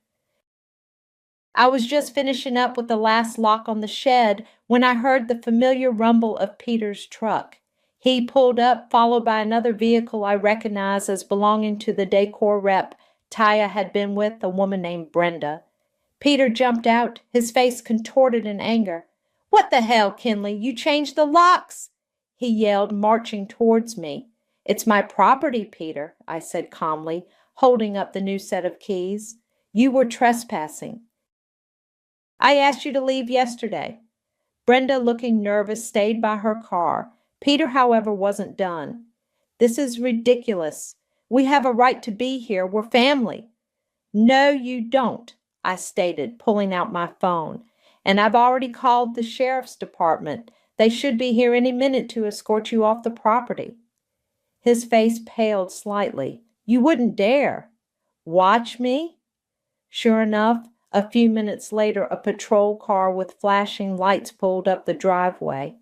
[SPEAKER 3] I was just finishing up with the last lock on the shed when I heard the familiar rumble of Peter's truck. He pulled up, followed by another vehicle I recognized as belonging to the decor rep Taya had been with, a woman named Brenda. Peter jumped out, his face contorted in anger. "What the hell, Kinley? You changed the locks!" he yelled, marching towards me. It's my property, Peter, I said calmly, holding up the new set of keys. You were trespassing. I asked you to leave yesterday. Brenda, looking nervous, stayed by her car. Peter, however, wasn't done. This is ridiculous. We have a right to be here. We're family. No, you don't, I stated, pulling out my phone. And I've already called the sheriff's department. They should be here any minute to escort you off the property. His face paled slightly. You wouldn't dare. Watch me? Sure enough, a few minutes later, a patrol car with flashing lights pulled up the driveway.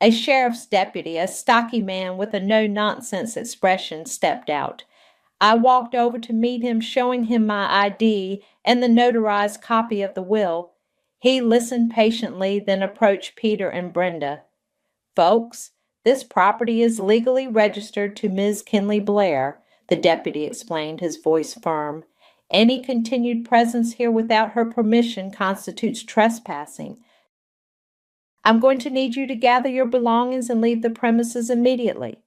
[SPEAKER 3] A sheriff's deputy, a stocky man with a no-nonsense expression, stepped out. I walked over to meet him, showing him my ID and the notarized copy of the will. He listened patiently, then approached Peter and Brenda. Folks, this property is legally registered to Ms. Kinley Blair, the deputy explained, his voice firm. Any continued presence here without her permission constitutes trespassing. I'm going to need you to gather your belongings and leave the premises immediately.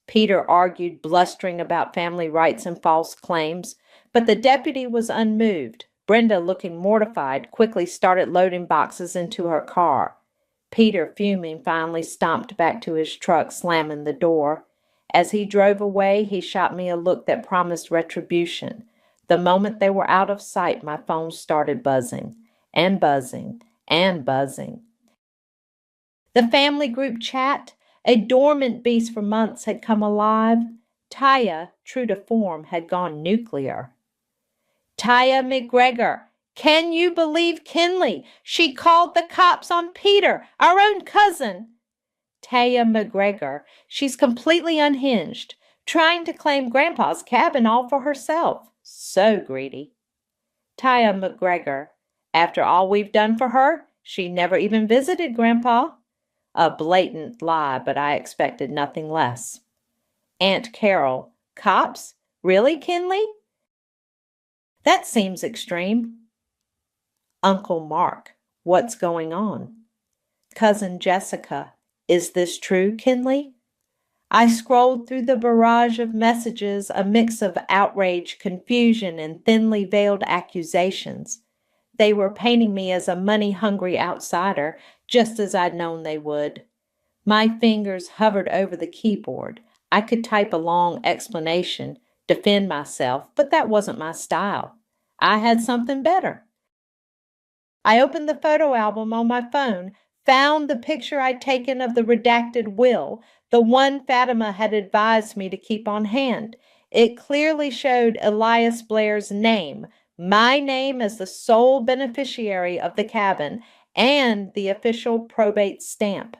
[SPEAKER 3] Peter argued, blustering about family rights and false claims, but the deputy was unmoved. Brenda, looking mortified, quickly started loading boxes into her car. Peter, fuming, finally stomped back to his truck, slamming the door. As he drove away, he shot me a look that promised retribution. The moment they were out of sight, my phone started buzzing, and buzzing, and buzzing. The family group chat, a dormant beast for months, had come alive. Taya, true to form, had gone nuclear. Taya McGregor, can you believe Kinley? She called the cops on Peter, our own cousin. Taya McGregor, she's completely unhinged, trying to claim Grandpa's cabin all for herself. So greedy. Taya McGregor, after all we've done for her, she never even visited Grandpa. A blatant lie, but I expected nothing less. Aunt Carol, cops? Really, Kinley? That seems extreme. Uncle Mark, what's going on? Cousin Jessica, is this true, Kinley? I scrolled through the barrage of messages, a mix of outrage, confusion, and thinly veiled accusations. They were painting me as a money-hungry outsider, just as I'd known they would. My fingers hovered over the keyboard. I could type a long explanation, defend myself, but that wasn't my style. I had something better. I opened the photo album on my phone, found the picture I'd taken of the redacted will, the one Fatima had advised me to keep on hand. It clearly showed Elias Blair's name, my name as the sole beneficiary of the cabin, and the official probate stamp.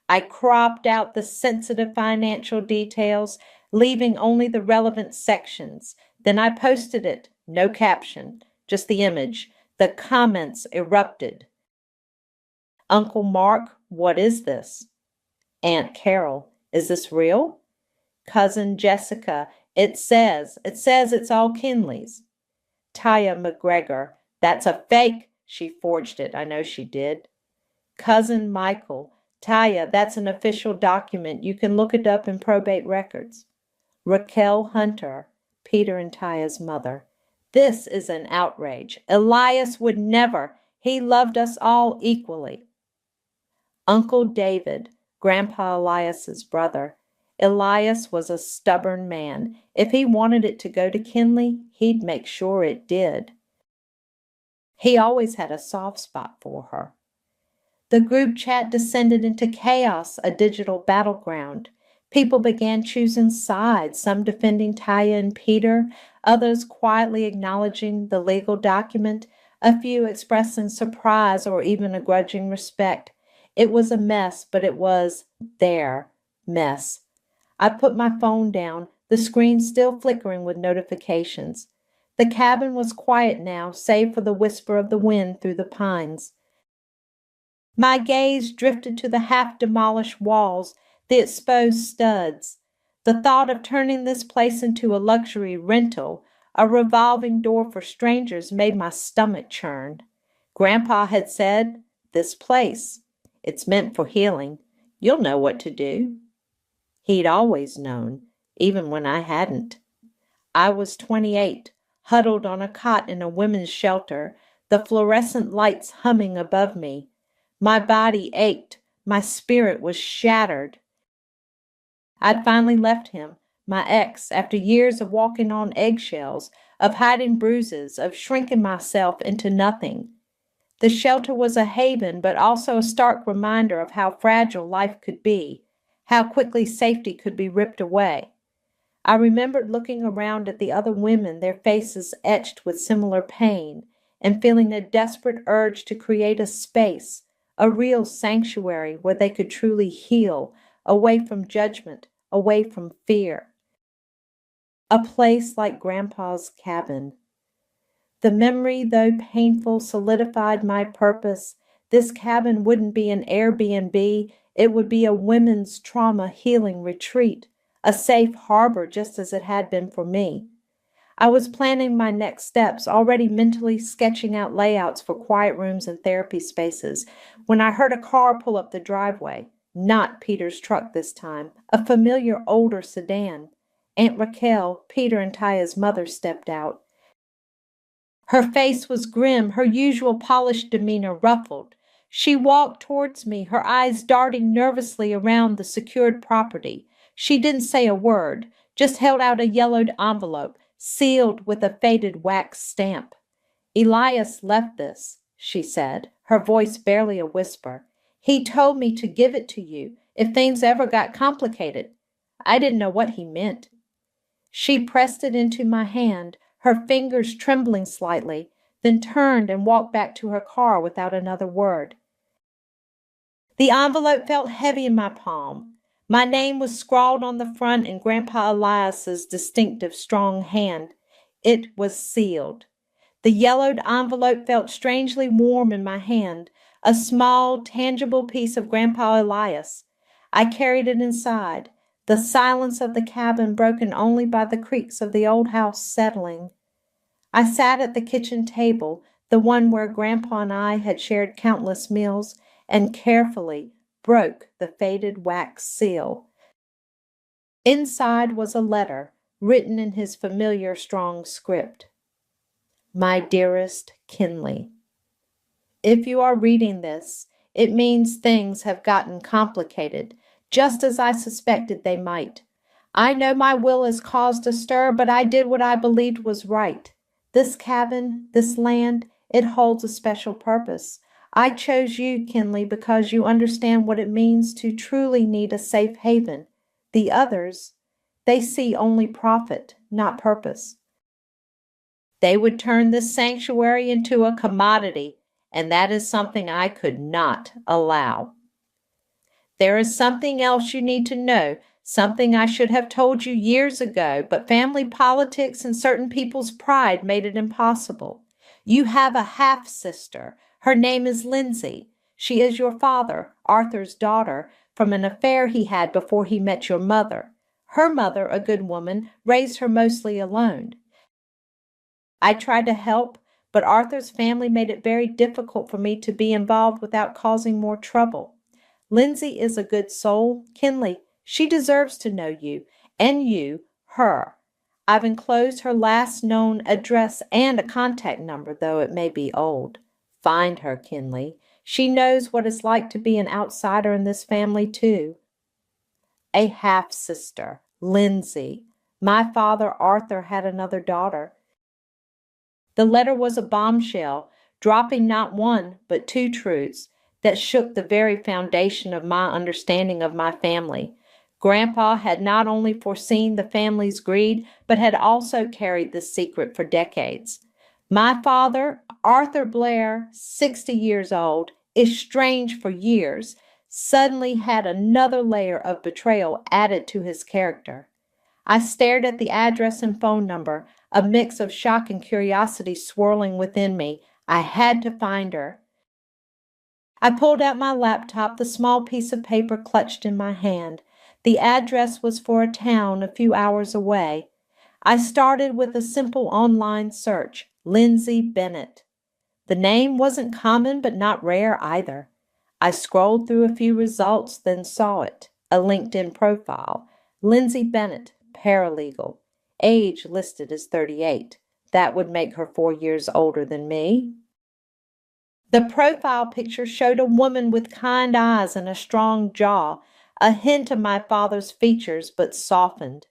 [SPEAKER 3] I cropped out the sensitive financial details, leaving only the relevant sections. Then I posted it, no caption, just the image. The comments erupted. Uncle Mark, what is this? Aunt Carol, is this real? Cousin Jessica, it says it's all Kinley's. Taya McGregor, that's a fake. She forged it, I know she did. Cousin Michael, Taya, that's an official document. You can look it up in probate records. Raquel Hunter, Peter and Taya's mother. This is an outrage. Elias would never. He loved us all equally. Uncle David, Grandpa Elias's brother. Elias was a stubborn man. If he wanted it to go to Kinley, he'd make sure it did. He always had a soft spot for her. The group chat descended into chaos, a digital battleground. People began choosing sides, some defending Taya and Peter, others quietly acknowledging the legal document, a few expressing surprise or even a grudging respect. It was a mess, but it was their mess. I put my phone down, the screen still flickering with notifications. The cabin was quiet now, save for the whisper of the wind through the pines. My gaze drifted to the half-demolished walls, the exposed studs. The thought of turning this place into a luxury rental, a revolving door for strangers, made my stomach churn. Grandpa had said, "This place, it's meant for healing. You'll know what to do." He'd always known, even when I hadn't. I was 28, huddled on a cot in a women's shelter, the fluorescent lights humming above me. My body ached. My spirit was shattered. I'd finally left him, my ex, after years of walking on eggshells, of hiding bruises, of shrinking myself into nothing. The shelter was a haven, but also a stark reminder of how fragile life could be, how quickly safety could be ripped away. I remembered looking around at the other women, their faces etched with similar pain, and feeling a desperate urge to create a space, a real sanctuary where they could truly heal, away from judgment, away from fear. A place like Grandpa's cabin. The memory, though painful, solidified my purpose. This cabin wouldn't be an Airbnb, it would be a women's trauma healing retreat, a safe harbor just as it had been for me. I was planning my next steps, already mentally sketching out layouts for quiet rooms and therapy spaces, when I heard a car pull up the driveway. Not Peter's truck this time, a familiar older sedan. Aunt Raquel, Peter and Taya's mother, stepped out. Her face was grim, her usual polished demeanor ruffled. She walked towards me, her eyes darting nervously around the secured property. She didn't say a word, just held out a yellowed envelope, sealed with a faded wax stamp. "Elias left this," she said, her voice barely a whisper. "He told me to give it to you if things ever got complicated." I didn't know what he meant. She pressed it into my hand, her fingers trembling slightly, then turned and walked back to her car without another word. The envelope felt heavy in my palm. My name was scrawled on the front in Grandpa Elias's distinctive strong hand. It was sealed. The yellowed envelope felt strangely warm in my hand, a small, tangible piece of Grandpa Elias. I carried it inside, the silence of the cabin broken only by the creaks of the old house settling. I sat at the kitchen table, the one where Grandpa and I had shared countless meals, and carefully broke the faded wax seal. Inside was a letter, written in his familiar strong script. "My dearest Kinley, if you are reading this, it means things have gotten complicated, just as I suspected they might. I know my will has caused a stir, but I did what I believed was right. This cabin, this land, it holds a special purpose. I chose you, Kinley, because you understand what it means to truly need a safe haven. The others, they see only profit, not purpose. They would turn this sanctuary into a commodity, and that is something I could not allow. There is something else you need to know, something I should have told you years ago, but family politics and certain people's pride made it impossible. You have a half-sister. Her name is Lindsay. She is your father, Arthur's daughter, from an affair he had before he met your mother. Her mother, a good woman, raised her mostly alone. I tried to help, but Arthur's family made it very difficult for me to be involved without causing more trouble. Lindsay is a good soul, Kinley. She deserves to know you, and you, her. I've enclosed her last known address and a contact number, though it may be old. Find her, Kinley. She knows what it's like to be an outsider in this family, too. A half-sister, Lindsay. My father, Arthur, had another daughter. The letter was a bombshell, dropping not one, but two truths that shook the very foundation of my understanding of my family. Grandpa had not only foreseen the family's greed, but had also carried this secret for decades. My father, Arthur Blair, 60 years old, estranged for years, suddenly had another layer of betrayal added to his character. I stared at the address and phone number, a mix of shock and curiosity swirling within me. I had to find her. I pulled out my laptop, the small piece of paper clutched in my hand. The address was for a town a few hours away. I started with a simple online search, Lindsay Bennett. The name wasn't common, but not rare either. I scrolled through a few results, then saw it. a LinkedIn profile. Lindsay Bennett, paralegal. Age listed as 38. That would make her 4 years older than me. The profile picture showed a woman with kind eyes and a strong jaw, a hint of my father's features, but softened.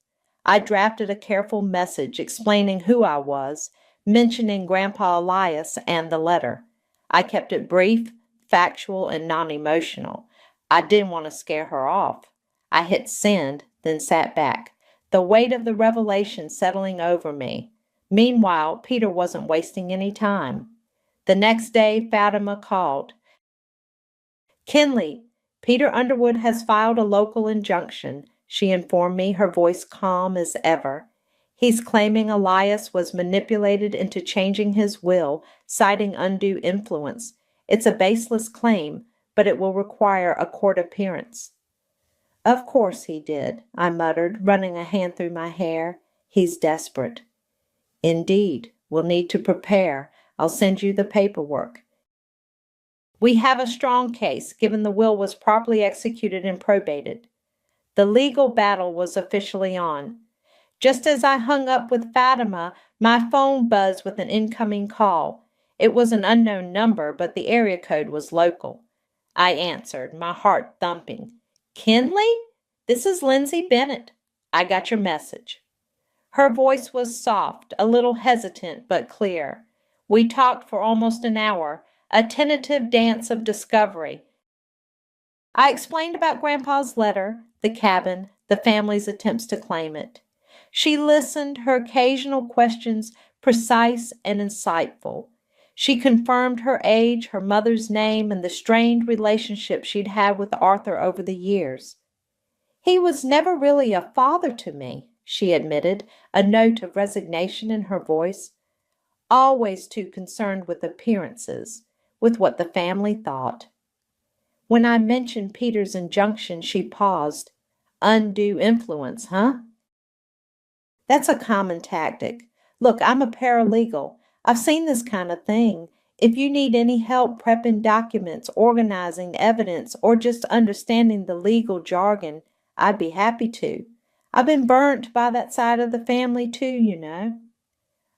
[SPEAKER 3] I drafted a careful message explaining who I was, mentioning Grandpa Elias and the letter. I kept it brief, factual, and non-emotional. I didn't want to scare her off. I hit send, then sat back, the weight of the revelation settling over me. Meanwhile, Peter wasn't wasting any time. The next day, Fatima called. "Kinley, Peter Underwood has filed a local injunction," she informed me, her voice calm as ever. "He's claiming Elias was manipulated into changing his will, citing undue influence. It's a baseless claim, but it will require a court appearance." "Of course he did," I muttered, running a hand through my hair. "He's desperate." "Indeed. We'll need to prepare. I'll send you the paperwork." "We have a strong case, given the will was properly executed and probated." The legal battle was officially on. Just as I hung up with Fatima, my phone buzzed with an incoming call. It was an unknown number, but the area code was local. I answered, my heart thumping. "Kinley? This is Lindsay Bennett. I got your message." Her voice was soft, a little hesitant, but clear. We talked for almost an hour, a tentative dance of discovery. I explained about Grandpa's letter, the cabin, the family's attempts to claim it. She listened, her occasional questions precise and insightful. She confirmed her age, her mother's name, and the strained relationship she'd had with Arthur over the years. "He was never really a father to me," she admitted, a note of resignation in her voice. "Always too concerned with appearances, with what the family thought." When I mentioned Peter's injunction, she paused. "Undue influence, huh?" "That's a common tactic. Look, I'm a paralegal. I've seen this kind of thing. If you need any help prepping documents, organizing evidence, or just understanding the legal jargon, I'd be happy to. I've been burnt by that side of the family too, you know."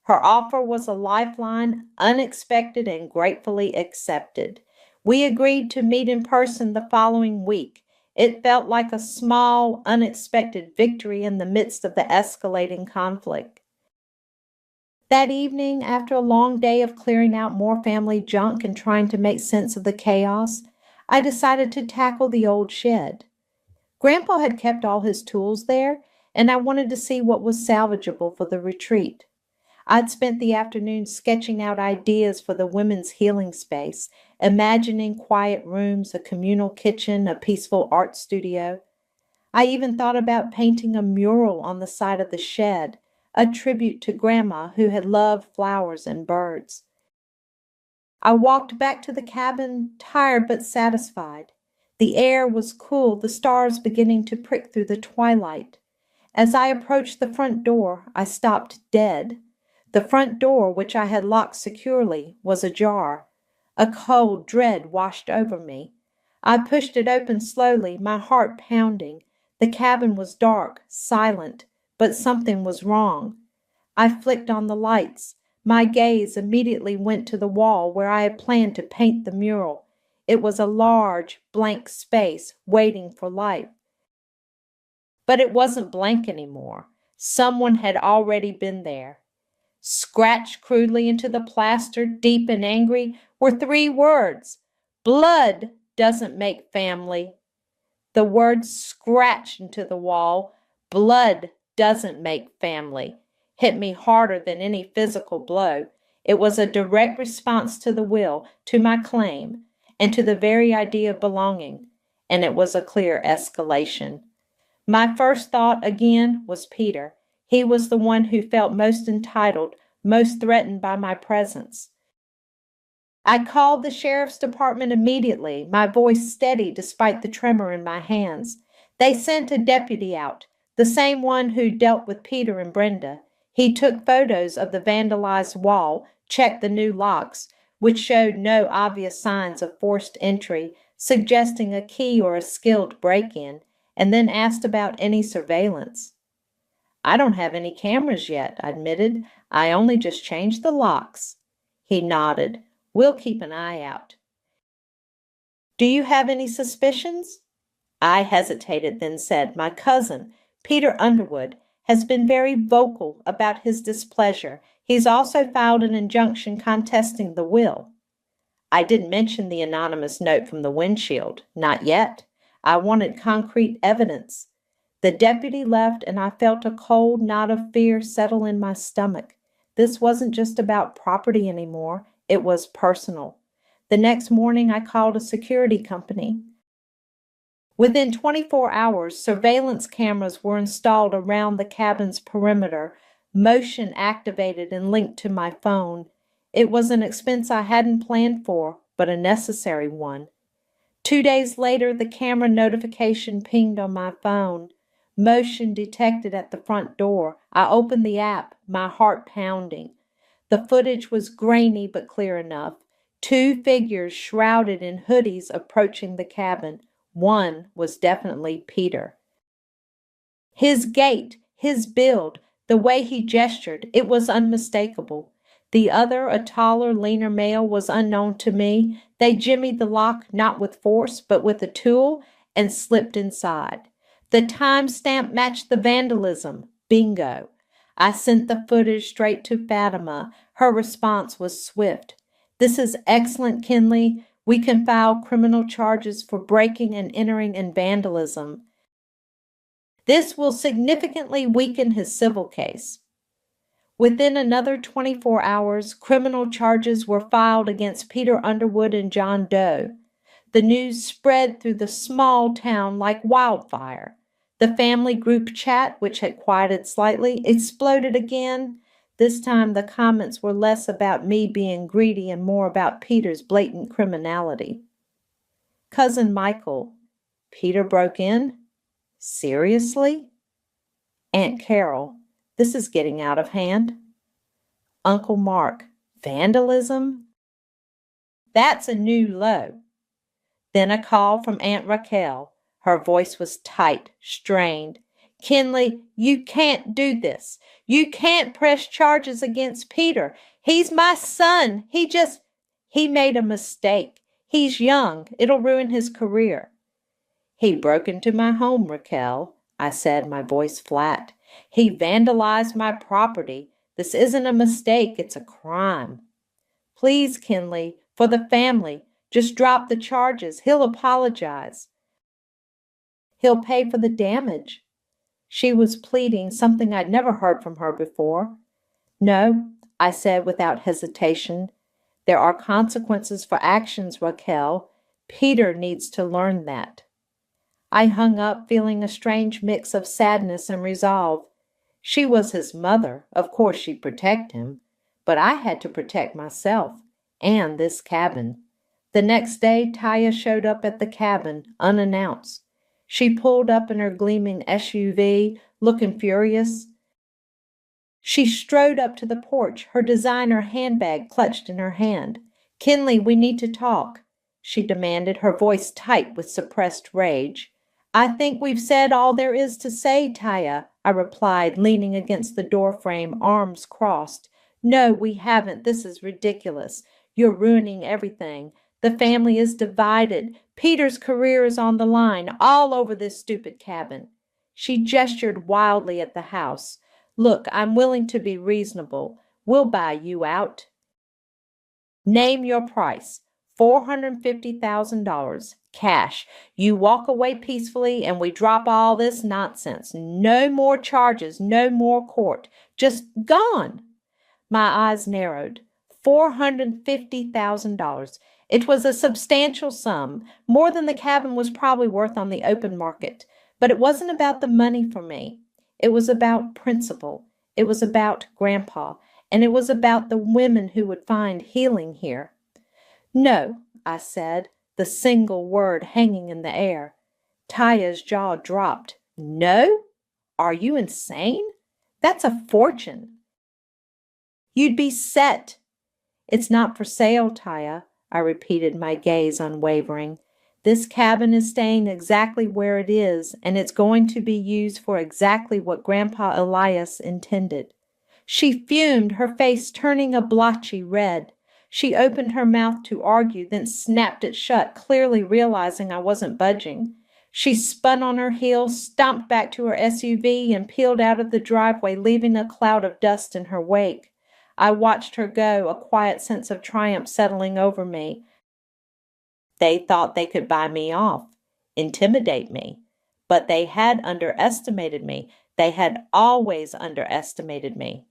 [SPEAKER 3] Her offer was a lifeline, unexpected and gratefully accepted. We agreed to meet in person the following week. It felt like a small, unexpected victory in the midst of the escalating conflict. That evening, after a long day of clearing out more family junk and trying to make sense of the chaos, I decided to tackle the old shed. Grandpa had kept all his tools there, and I wanted to see what was salvageable for the retreat. I'd spent the afternoon sketching out ideas for the women's healing space, imagining quiet rooms, a communal kitchen, a peaceful art studio. I even thought about painting a mural on the side of the shed, a tribute to Grandma who had loved flowers and birds. I walked back to the cabin, tired but satisfied. The air was cool, the stars beginning to prick through the twilight. As I approached the front door, I stopped dead. The front door, which I had locked securely, was ajar. A cold dread washed over me. I pushed it open slowly, my heart pounding. The cabin was dark, silent, but something was wrong. I flicked on the lights. My gaze immediately went to the wall where I had planned to paint the mural. It was a large, blank space waiting for life. But it wasn't blank anymore. Someone had already been there. Scratched crudely into the plaster, deep and angry, were 3 words. "Blood doesn't make family." The words scratched into the wall. "Blood doesn't make family." Hit me harder than any physical blow. It was a direct response to the will, to my claim, and to the very idea of belonging, and it was a clear escalation. My first thought, again, was Peter. He was the one who felt most entitled, most threatened by my presence. I called the sheriff's department immediately, my voice steady despite the tremor in my hands. They sent a deputy out, the same one who dealt with Peter and Brenda. He took photos of the vandalized wall, checked the new locks, which showed no obvious signs of forced entry, suggesting a key or a skilled break-in, and then asked about any surveillance. I don't have any cameras yet, I admitted. I only just changed the locks. He nodded. We'll keep an eye out. Do you have any suspicions? I hesitated, then said, My cousin, Peter Underwood, has been very vocal about his displeasure. He's also filed an injunction contesting the will. I didn't mention the anonymous note from the windshield. Not yet. I wanted concrete evidence. The deputy left, and I felt a cold knot of fear settle in my stomach. This wasn't just about property anymore. It was personal. The next morning, I called a security company. Within 24 hours, surveillance cameras were installed around the cabin's perimeter, motion activated and linked to my phone. It was an expense I hadn't planned for, but a necessary one. 2 days later, the camera notification pinged on my phone. Motion detected at the front door. I opened the app, my heart pounding. The footage was grainy but clear enough. 2 figures shrouded in hoodies approaching the cabin. One was definitely Peter. His gait, his build, the way he gestured, it was unmistakable. The other, a taller, leaner male, was unknown to me. They jimmied the lock not with force, but with a tool, and slipped inside. The timestamp matched the vandalism. Bingo. I sent the footage straight to Fatima. Her response was swift. This is excellent, Kinley. We can file criminal charges for breaking and entering and vandalism. This will significantly weaken his civil case. Within another 24 hours, criminal charges were filed against Peter Underwood and John Doe. The news spread through the small town like wildfire. The family group chat, which had quieted slightly, exploded again. This time the comments were less about me being greedy and more about Peter's blatant criminality. Cousin Michael, Peter broke in? Seriously? Aunt Carol, this is getting out of hand. Uncle Mark, vandalism? That's a new low. Then a call from Aunt Raquel. Her voice was tight, strained. Kinley, you can't do this. You can't press charges against Peter. He's my son. He made a mistake. He's young. It'll ruin his career. He broke into my home, Raquel, I said, my voice flat. He vandalized my property. This isn't a mistake. It's a crime. Please, Kinley, for the family, just drop the charges. He'll apologize. He'll pay for the damage. She was pleading, something I'd never heard from her before. No, I said without hesitation. There are consequences for actions, Raquel. Peter needs to learn that. I hung up, feeling a strange mix of sadness and resolve. She was his mother. Of course she'd protect him. But I had to protect myself and this cabin. The next day, Taya showed up at the cabin, unannounced. She pulled up in her gleaming SUV, looking furious. She strode up to the porch, her designer handbag clutched in her hand. Kinley, we need to talk, she demanded, her voice tight with suppressed rage. I think we've said all there is to say, Taya, I replied, leaning against the doorframe, arms crossed. No, we haven't. This is ridiculous. You're ruining everything. The family is divided. Peter's career is on the line, all over this stupid cabin. She gestured wildly at the house. Look, I'm willing to be reasonable. We'll buy you out. Name your price. $450,000. Cash. You walk away peacefully and we drop all this nonsense. No more charges, no more court. Just gone. My eyes narrowed. $450,000. It was a substantial sum, more than the cabin was probably worth on the open market. But it wasn't about the money for me. It was about principle. It was about Grandpa. And it was about the women who would find healing here. No, I said, the single word hanging in the air. Taya's jaw dropped. No? Are you insane? That's a fortune. You'd be set. It's not for sale, Taya, I repeated, my gaze unwavering. This cabin is staying exactly where it is, and it's going to be used for exactly what Grandpa Elias intended." She fumed, her face turning a blotchy red. She opened her mouth to argue, then snapped it shut, clearly realizing I wasn't budging. She spun on her heels, stomped back to her SUV, and peeled out of the driveway, leaving a cloud of dust in her wake. I watched her go, a quiet sense of triumph settling over me. They thought they could buy me off, intimidate me, but they had underestimated me. They had always underestimated me.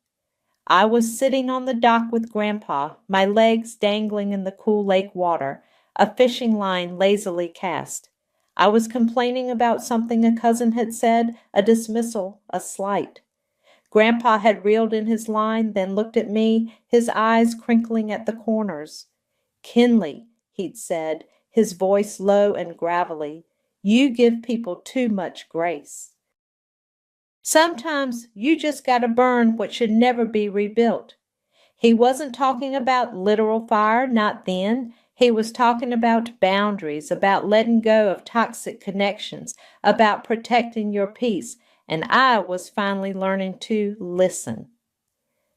[SPEAKER 3] I was sitting on the dock with Grandpa, my legs dangling in the cool lake water, a fishing line lazily cast. I was complaining about something a cousin had said, a dismissal, a slight. Grandpa had reeled in his line, then looked at me, his eyes crinkling at the corners. "Kinley," he'd said, his voice low and gravelly, "you give people too much grace. Sometimes you just gotta burn what should never be rebuilt." He wasn't talking about literal fire, not then. He was talking about boundaries, about letting go of toxic connections, about protecting your peace, and I was finally learning to listen.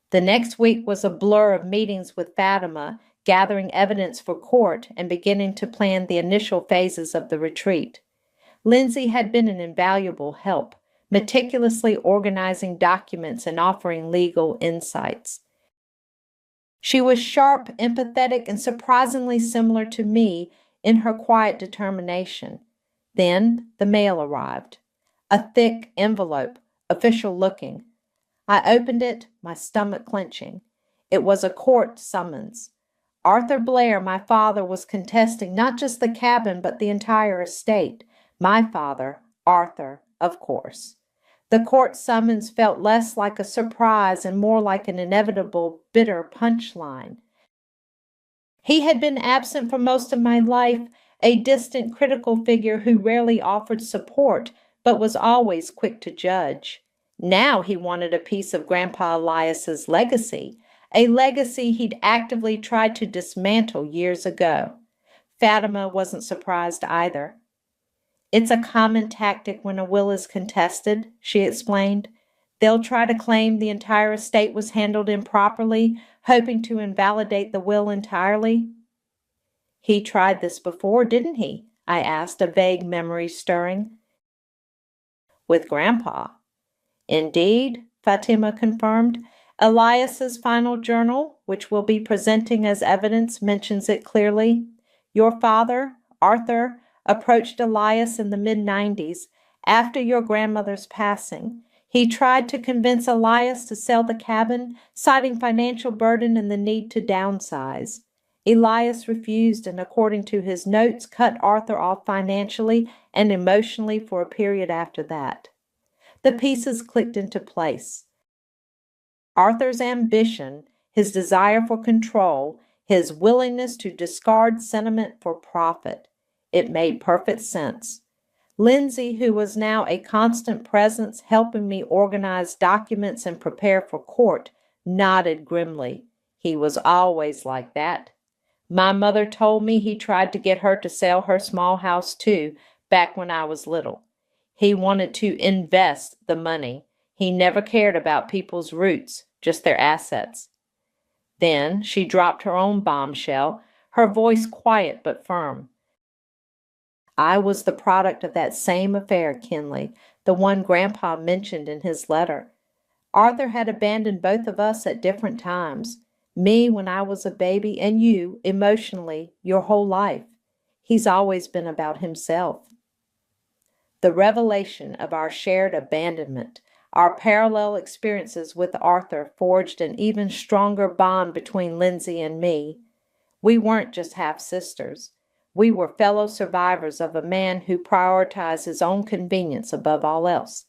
[SPEAKER 3] The next week was a blur of meetings with Fatima, gathering evidence for court and beginning to plan the initial phases of the retreat. Lindsay had been an invaluable help, meticulously organizing documents and offering legal insights. She was sharp, empathetic, and surprisingly similar to me in her quiet determination. Then the mail arrived. A thick envelope, official-looking. I opened it, my stomach clenching. It was a court summons. Arthur Blair, my father, was contesting not just the cabin but the entire estate. My father, Arthur, of course. The court summons felt less like a surprise and more like an inevitable, bitter punchline. He had been absent for most of my life, a distant, critical figure who rarely offered support, but was always quick to judge. Now he wanted a piece of Grandpa Elias's legacy, a legacy he'd actively tried to dismantle years ago. Fatima wasn't surprised either. "It's a common tactic when a will is contested," she explained. "They'll try to claim the entire estate was handled improperly, hoping to invalidate the will entirely." "He tried this before, didn't he?" I asked, a vague memory stirring. "With Grandpa." "Indeed," Fatima confirmed. "Elias's final journal, which we'll be presenting as evidence, mentions it clearly. Your father, Arthur, approached Elias in the mid-90s, after your grandmother's passing. He tried to convince Elias to sell the cabin, citing financial burden and the need to downsize. Elias refused and, according to his notes, cut Arthur off financially and emotionally for a period after that." The pieces clicked into place. Arthur's ambition, his desire for control, his willingness to discard sentiment for profit. It made perfect sense. Lindsay, who was now a constant presence helping me organize documents and prepare for court, nodded grimly. He was always like that. My mother told me he tried to get her to sell her small house too, back when I was little. He wanted to invest the money. He never cared about people's roots, just their assets. Then she dropped her own bombshell, her voice quiet but firm. "I was the product of that same affair, Kinley, the one Grandpa mentioned in his letter. Arthur had abandoned both of us at different times. Me when I was a baby, and you, emotionally, your whole life. He's always been about himself." The revelation of our shared abandonment, our parallel experiences with Arthur, forged an even stronger bond between Lindsay and me. We weren't just half-sisters. We were fellow survivors of a man who prioritized his own convenience above all else.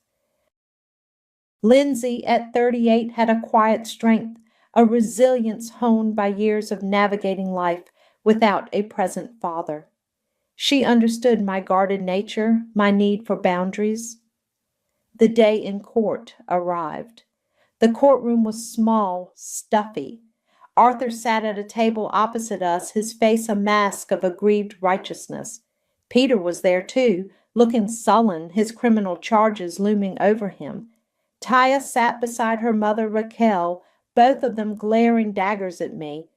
[SPEAKER 3] Lindsay, at 38, had a quiet strength, a resilience honed by years of navigating life without a present father. She understood my guarded nature, my need for boundaries. The day in court arrived. The courtroom was small, stuffy. Arthur sat at a table opposite us, his face a mask of aggrieved righteousness. Peter was there too, looking sullen, his criminal charges looming over him. Taya sat beside her mother Raquel, both of them glaring daggers at me.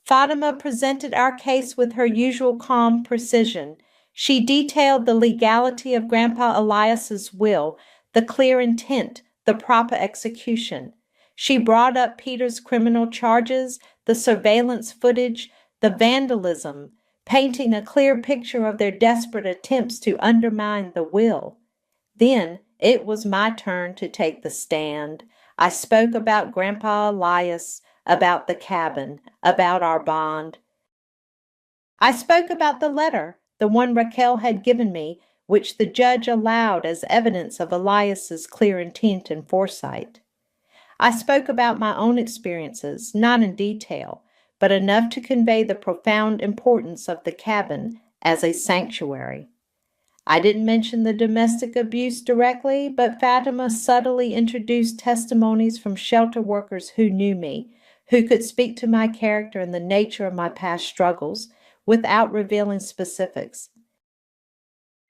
[SPEAKER 3] Fatima presented our case with her usual calm precision. She detailed the legality of Grandpa Elias's will, the clear intent, the proper execution. She brought up Peter's criminal charges, the surveillance footage, the vandalism, painting a clear picture of their desperate attempts to undermine the will. Then it was my turn to take the stand. I spoke about Grandpa Elias, about the cabin, about our bond. I spoke about the letter, the one Raquel had given me, which the judge allowed as evidence of Elias's clear intent and foresight. I spoke about my own experiences, not in detail, but enough to convey the profound importance of the cabin as a sanctuary. I didn't mention the domestic abuse directly, but Fatima subtly introduced testimonies from shelter workers who knew me, who could speak to my character and the nature of my past struggles without revealing specifics.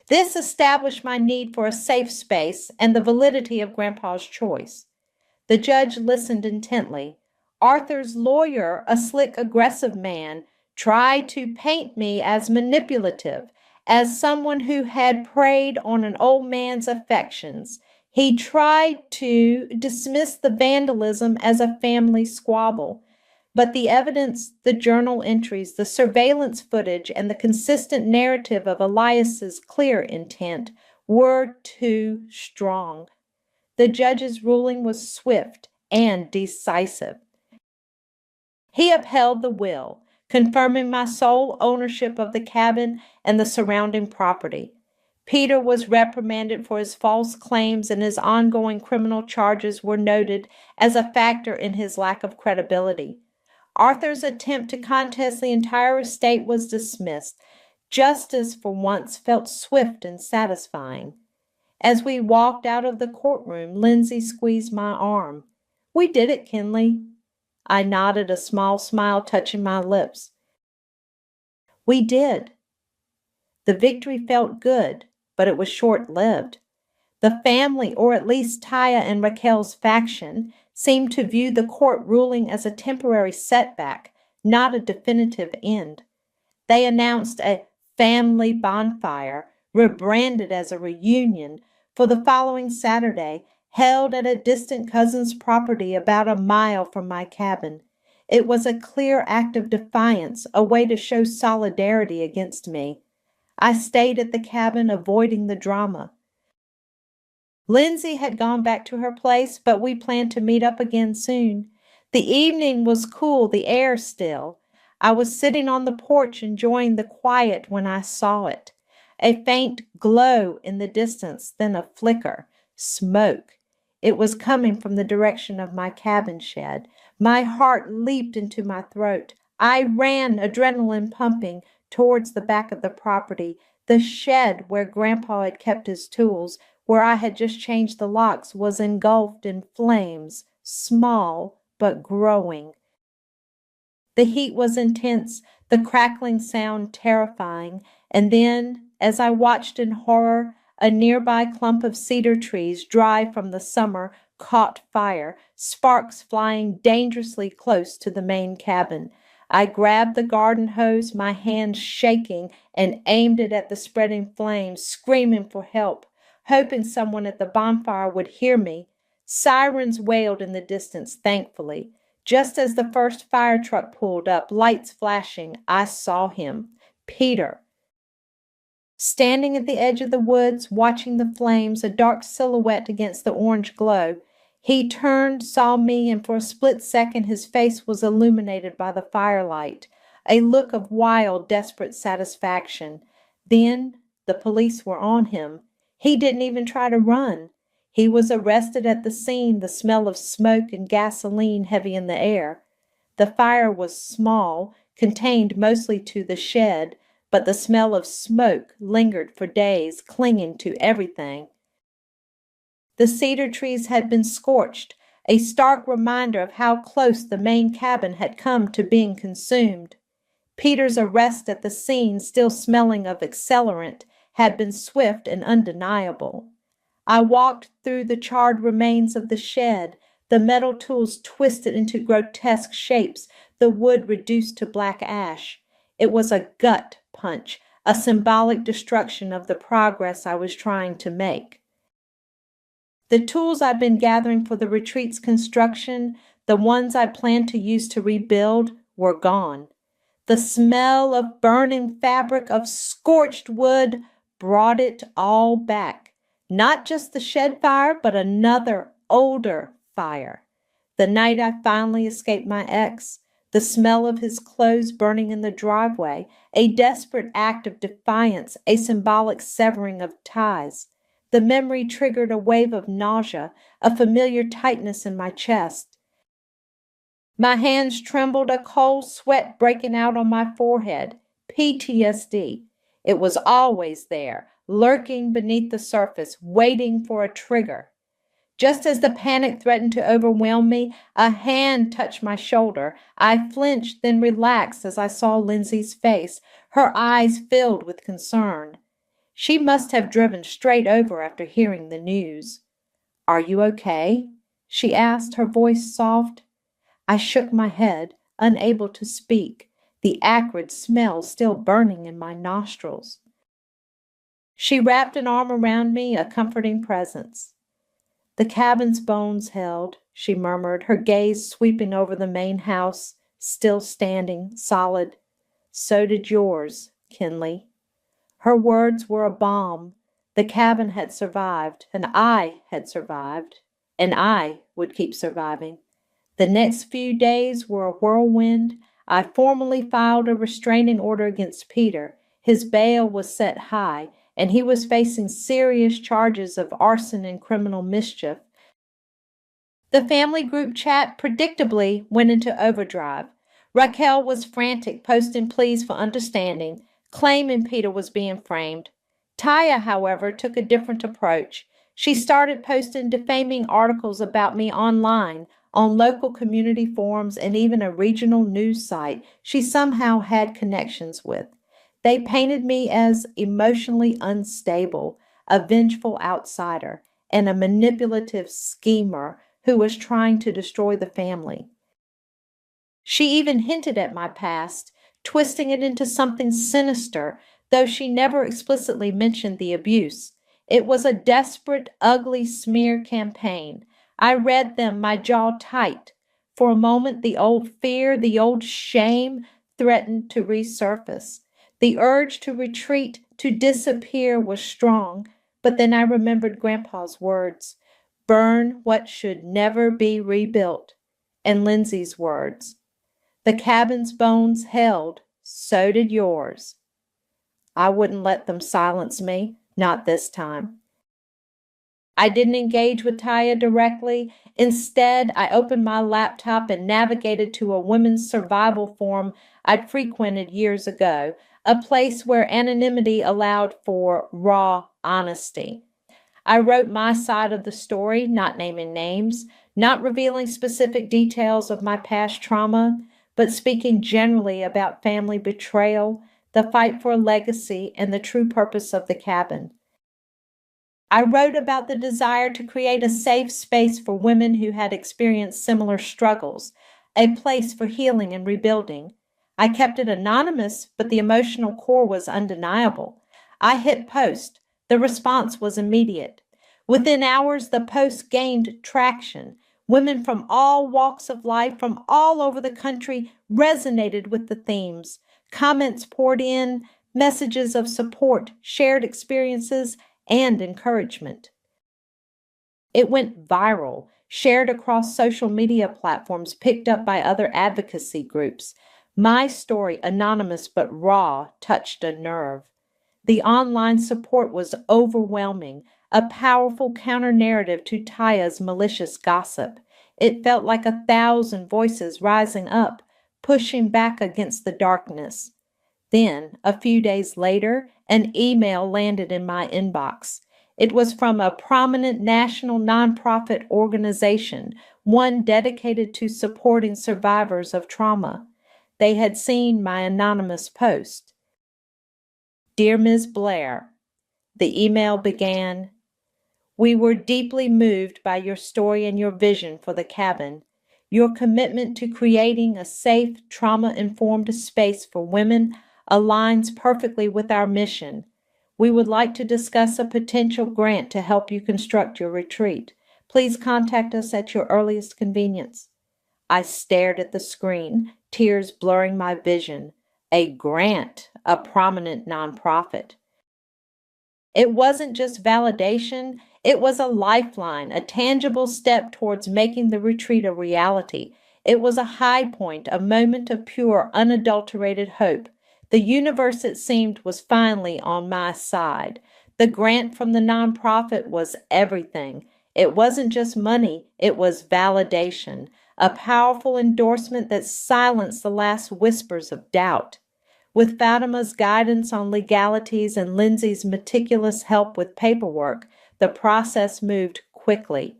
[SPEAKER 3] This established my need for a safe space and the validity of Grandpa's choice. The judge listened intently. Arthur's lawyer, a slick, aggressive man, tried to paint me as manipulative, as someone who had preyed on an old man's affections. He tried to dismiss the vandalism as a family squabble. But the evidence, the journal entries, the surveillance footage, and the consistent narrative of Elias's clear intent were too strong. The judge's ruling was swift and decisive. He upheld the will, confirming my sole ownership of the cabin and the surrounding property. Peter was reprimanded for his false claims, and his ongoing criminal charges were noted as a factor in his lack of credibility. Arthur's attempt to contest the entire estate was dismissed. Justice, for once, felt swift and satisfying. As we walked out of the courtroom, Lindsay squeezed my arm. "We did it, Kinley." I nodded, a small smile touching my lips. We did. The victory felt good, but it was short-lived. The family, or at least Taya and Raquel's faction, seemed to view the court ruling as a temporary setback, not a definitive end. They announced a family bonfire, rebranded as a reunion, for the following Saturday, held at a distant cousin's property about a mile from my cabin. It was a clear act of defiance, a way to show solidarity against me. I stayed at the cabin, avoiding the drama. Lindsay had gone back to her place, but we planned to meet up again soon. The evening was cool, the air still. I was sitting on the porch enjoying the quiet when I saw it. A faint glow in the distance, then a flicker, smoke. It was coming from the direction of my cabin shed. My heart leaped into my throat. I ran, adrenaline pumping, towards the back of the property, the shed where Grandpa had kept his tools, where I had just changed the locks, was engulfed in flames, small but growing. The heat was intense, the crackling sound terrifying, and then, as I watched in horror, a nearby clump of cedar trees, dry from the summer, caught fire, sparks flying dangerously close to the main cabin. I grabbed the garden hose, my hands shaking, and aimed it at the spreading flames, screaming for help, hoping someone at the bonfire would hear me. Sirens wailed in the distance, thankfully. Just as the first fire truck pulled up, lights flashing, I saw him, Peter. Standing at the edge of the woods, watching the flames, a dark silhouette against the orange glow. He turned, saw me, and for a split second his face was illuminated by the firelight, a look of wild, desperate satisfaction. Then the police were on him. He didn't even try to run. He was arrested at the scene, the smell of smoke and gasoline heavy in the air. The fire was small, contained mostly to the shed, but the smell of smoke lingered for days, clinging to everything. The cedar trees had been scorched, a stark reminder of how close the main cabin had come to being consumed. Peter's arrest at the scene, still smelling of accelerant, had been swift and undeniable. I walked through the charred remains of the shed, the metal tools twisted into grotesque shapes, the wood reduced to black ash. It was a gut punch, a symbolic destruction of the progress I was trying to make. The tools I'd been gathering for the retreat's construction, the ones I planned to use to rebuild, were gone. The smell of burning fabric, of scorched wood, brought it all back. Not just the shed fire, but another, older fire. The night I finally escaped my ex, the smell of his clothes burning in the driveway, a desperate act of defiance, a symbolic severing of ties. The memory triggered a wave of nausea, a familiar tightness in my chest. My hands trembled, a cold sweat breaking out on my forehead. PTSD. It was always there, lurking beneath the surface, waiting for a trigger. Just as the panic threatened to overwhelm me, a hand touched my shoulder. I flinched, then relaxed as I saw Lindsay's face, her eyes filled with concern. She must have driven straight over after hearing the news. "Are you okay?" she asked, her voice soft. I shook my head, unable to speak, the acrid smell still burning in my nostrils. She wrapped an arm around me, a comforting presence. "The cabin's bones held," she murmured, her gaze sweeping over the main house, still standing, solid. "So did yours, Kinley." Her words were a balm. The cabin had survived, and I had survived, and I would keep surviving. The next few days were a whirlwind. I formally filed a restraining order against Peter. His bail was set high, and he was facing serious charges of arson and criminal mischief. The family group chat predictably went into overdrive. Raquel was frantic, posting pleas for understanding, claiming Peter was being framed. Taya, however, took a different approach. She started posting defaming articles about me online, on local community forums, and even a regional news site she somehow had connections with. They painted me as emotionally unstable, a vengeful outsider, and a manipulative schemer who was trying to destroy the family. She even hinted at my past, twisting it into something sinister, though she never explicitly mentioned the abuse. It was a desperate, ugly smear campaign. I read them, my jaw tight. For a moment, the old fear, the old shame threatened to resurface. The urge to retreat, to disappear was strong, but then I remembered Grandpa's words, "Burn what should never be rebuilt," and Lindsay's words, "The cabin's bones held, so did yours." I wouldn't let them silence me, not this time. I didn't engage with Taya directly. Instead, I opened my laptop and navigated to a women's survival forum I'd frequented years ago, a place where anonymity allowed for raw honesty. I wrote my side of the story, not naming names, not revealing specific details of my past trauma, but speaking generally about family betrayal, the fight for a legacy, and the true purpose of the cabin. I wrote about the desire to create a safe space for women who had experienced similar struggles, a place for healing and rebuilding. I kept it anonymous, but the emotional core was undeniable. I hit post. The response was immediate. Within hours, the post gained traction. Women from all walks of life, from all over the country, resonated with the themes. Comments poured in, messages of support, shared experiences, and encouragement. It went viral, shared across social media platforms, picked up by other advocacy groups. My story, anonymous but raw, touched a nerve. The online support was overwhelming, a powerful counter-narrative to Taya's malicious gossip. It felt like 1,000 voices rising up, pushing back against the darkness. Then, a few days later, an email landed in my inbox. It was from a prominent national nonprofit organization, one dedicated to supporting survivors of trauma. They had seen my anonymous post. Dear Ms. Blair, the email began, we were deeply moved by your story and your vision for the cabin. Your commitment to creating a safe, trauma-informed space for women aligns perfectly with our mission. We would like to discuss a potential grant to help you construct your retreat. Please contact us at your earliest convenience. I stared at the screen, tears blurring my vision. A grant, a prominent nonprofit. It wasn't just validation, it was a lifeline, a tangible step towards making the retreat a reality. It was a high point, a moment of pure, unadulterated hope. The universe, it seemed, was finally on my side. The grant from the nonprofit was everything. It wasn't just money, it was validation, a powerful endorsement that silenced the last whispers of doubt. With Fatima's guidance on legalities and Lindsay's meticulous help with paperwork, the process moved quickly.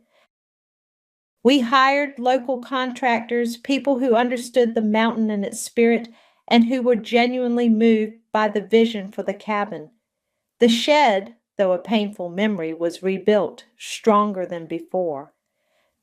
[SPEAKER 3] We hired local contractors, people who understood the mountain and its spirit, and who were genuinely moved by the vision for the cabin. The shed, though a painful memory, was rebuilt, stronger than before.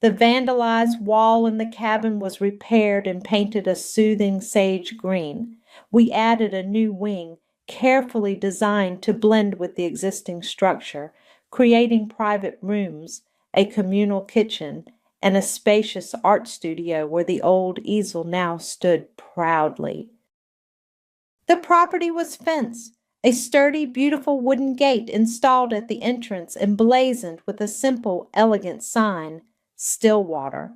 [SPEAKER 3] The vandalized wall in the cabin was repaired and painted a soothing sage green. We added a new wing, carefully designed to blend with the existing structure, creating private rooms, a communal kitchen, and a spacious art studio where the old easel now stood proudly. The property was fenced, a sturdy, beautiful wooden gate installed at the entrance emblazoned with a simple, elegant sign, Stillwater.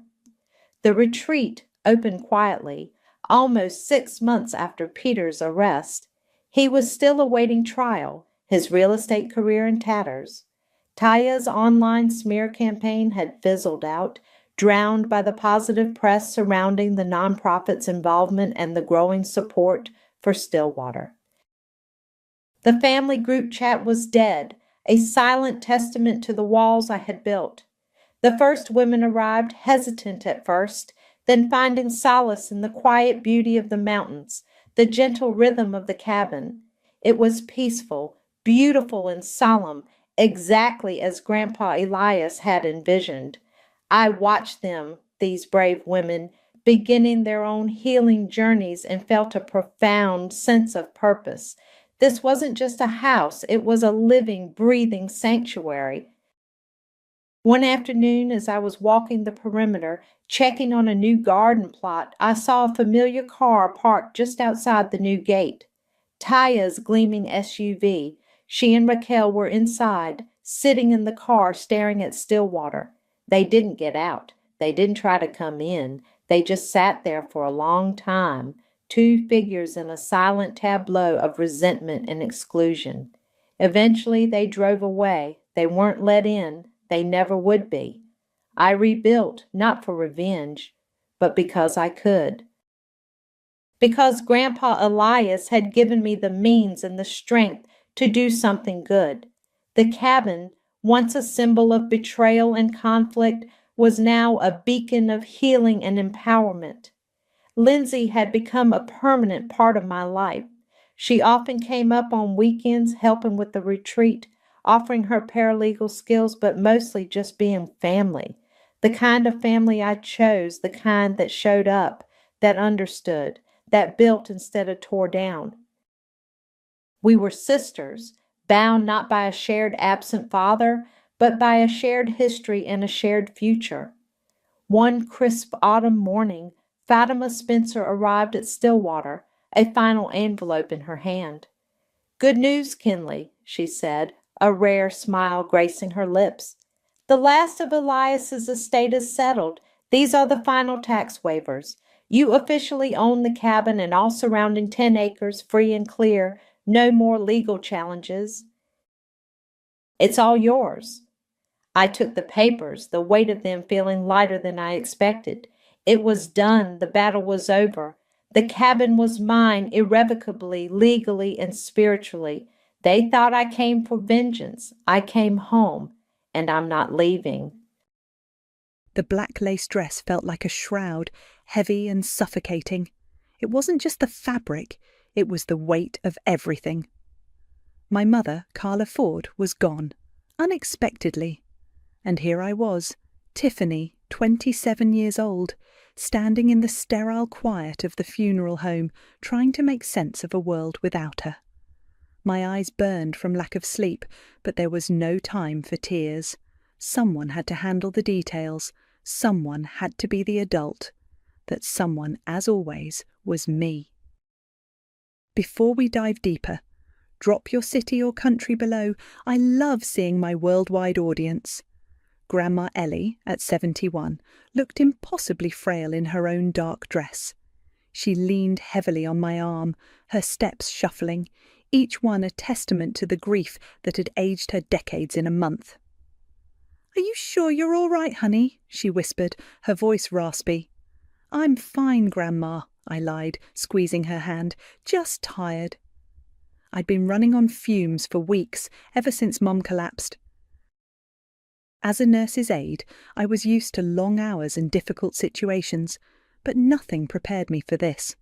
[SPEAKER 3] The retreat opened quietly, almost 6 months after Peter's arrest. He was still awaiting trial, his real estate career in tatters. Taya's online smear campaign had fizzled out, drowned by the positive press surrounding the nonprofit's involvement and the growing support for Stillwater. The family group chat was dead, a silent testament to the walls I had built. The first women arrived, hesitant at first, then finding solace in the quiet beauty of the mountains, the gentle rhythm of the cabin. It was peaceful, beautiful, and solemn, exactly as Grandpa Elias had envisioned. I watched them, these brave women, beginning their own healing journeys and felt a profound sense of purpose. This wasn't just a house, it was a living, breathing sanctuary. One afternoon, as I was walking the perimeter, checking on a new garden plot, I saw a familiar car parked just outside the new gate. Taya's gleaming SUV. She and Raquel were inside, sitting in the car staring at Stillwater. They didn't get out. They didn't try to come in. They just sat there for a long time, two figures in a silent tableau of resentment and exclusion. Eventually, they drove away. They weren't let in. They never would be. I rebuilt, not for revenge, but because I could. Because Grandpa Elias had given me the means and the strength to do something good. The cabin, once a symbol of betrayal and conflict, was now a beacon of healing and empowerment. Lindsay had become a permanent part of my life. She often came up on weekends helping with the retreat, offering her paralegal skills, but mostly just being family. The kind of family I chose, the kind that showed up, that understood, that built instead of tore down. We were sisters, bound not by a shared absent father, but by a shared history and a shared future. One crisp autumn morning, Fatima Spencer arrived at Stillwater, a final envelope in her hand. "Good news, Kinley," she said, a rare smile gracing her lips. "The last of Elias's estate is settled. These are the final tax waivers. You officially own the cabin and all surrounding 10 acres, free and clear. No more legal challenges. It's all yours." I took the papers, the weight of them feeling lighter than I expected. It was done. The battle was over. The cabin was mine irrevocably, legally, and spiritually. They thought I came for vengeance. I came home, and I'm not leaving.
[SPEAKER 4] The black lace dress felt like a shroud, heavy and suffocating. It wasn't just the fabric, it was the weight of everything. My mother, Carla Ford, was gone, unexpectedly. And here I was, Tiffany, 27 years old, standing in the sterile quiet of the funeral home, trying to make sense of a world without her. My eyes burned from lack of sleep, but there was no time for tears. Someone had to handle the details. Someone had to be the adult. That someone, as always, was me. Before we dive deeper, drop your city or country below. I love seeing my worldwide audience. Grandma Ellie, at 71, looked impossibly frail in her own dark dress. She leaned heavily on my arm, her steps shuffling, each one a testament to the grief that had aged her decades in a month. "Are you sure you're all right, honey?" she whispered, her voice raspy. "I'm fine, Grandma," I lied, squeezing her hand. "Just tired." I'd been running on fumes for weeks, ever since Mum collapsed. As a nurse's aide, I was used to long hours and difficult situations, but nothing prepared me for this.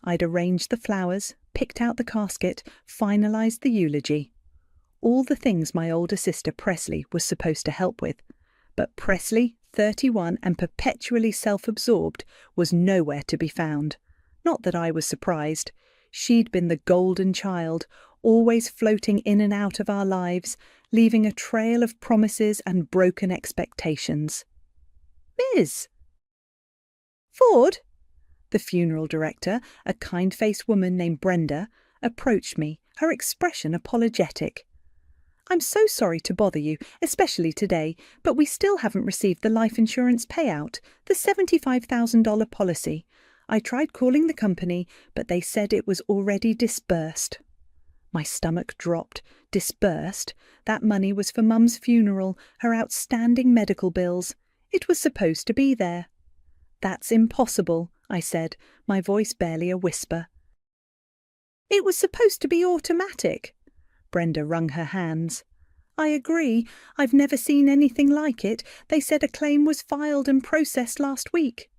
[SPEAKER 4] I'd arranged the flowers, picked out the casket, finalised the eulogy. All the things my older sister Presley was supposed to help with. But Presley, 31 and perpetually self-absorbed, was nowhere to be found. Not that I was surprised. She'd been the golden child, always floating in and out of our lives, leaving a trail of promises and broken expectations. "Ms. Ford?" The funeral director, a kind-faced woman named Brenda, approached me, her expression apologetic. "I'm so sorry to bother you, especially today, but we still haven't received the life insurance payout, the $75,000 policy. I tried calling the company, but they said it was already disbursed." My stomach dropped. Disbursed? That money was for Mum's funeral, her outstanding medical bills. It was supposed to be there. "That's impossible," I said, my voice barely a whisper. "It was supposed to be automatic." Brenda wrung her hands. "I agree. I've never seen anything like it. They said a claim was filed and processed last week."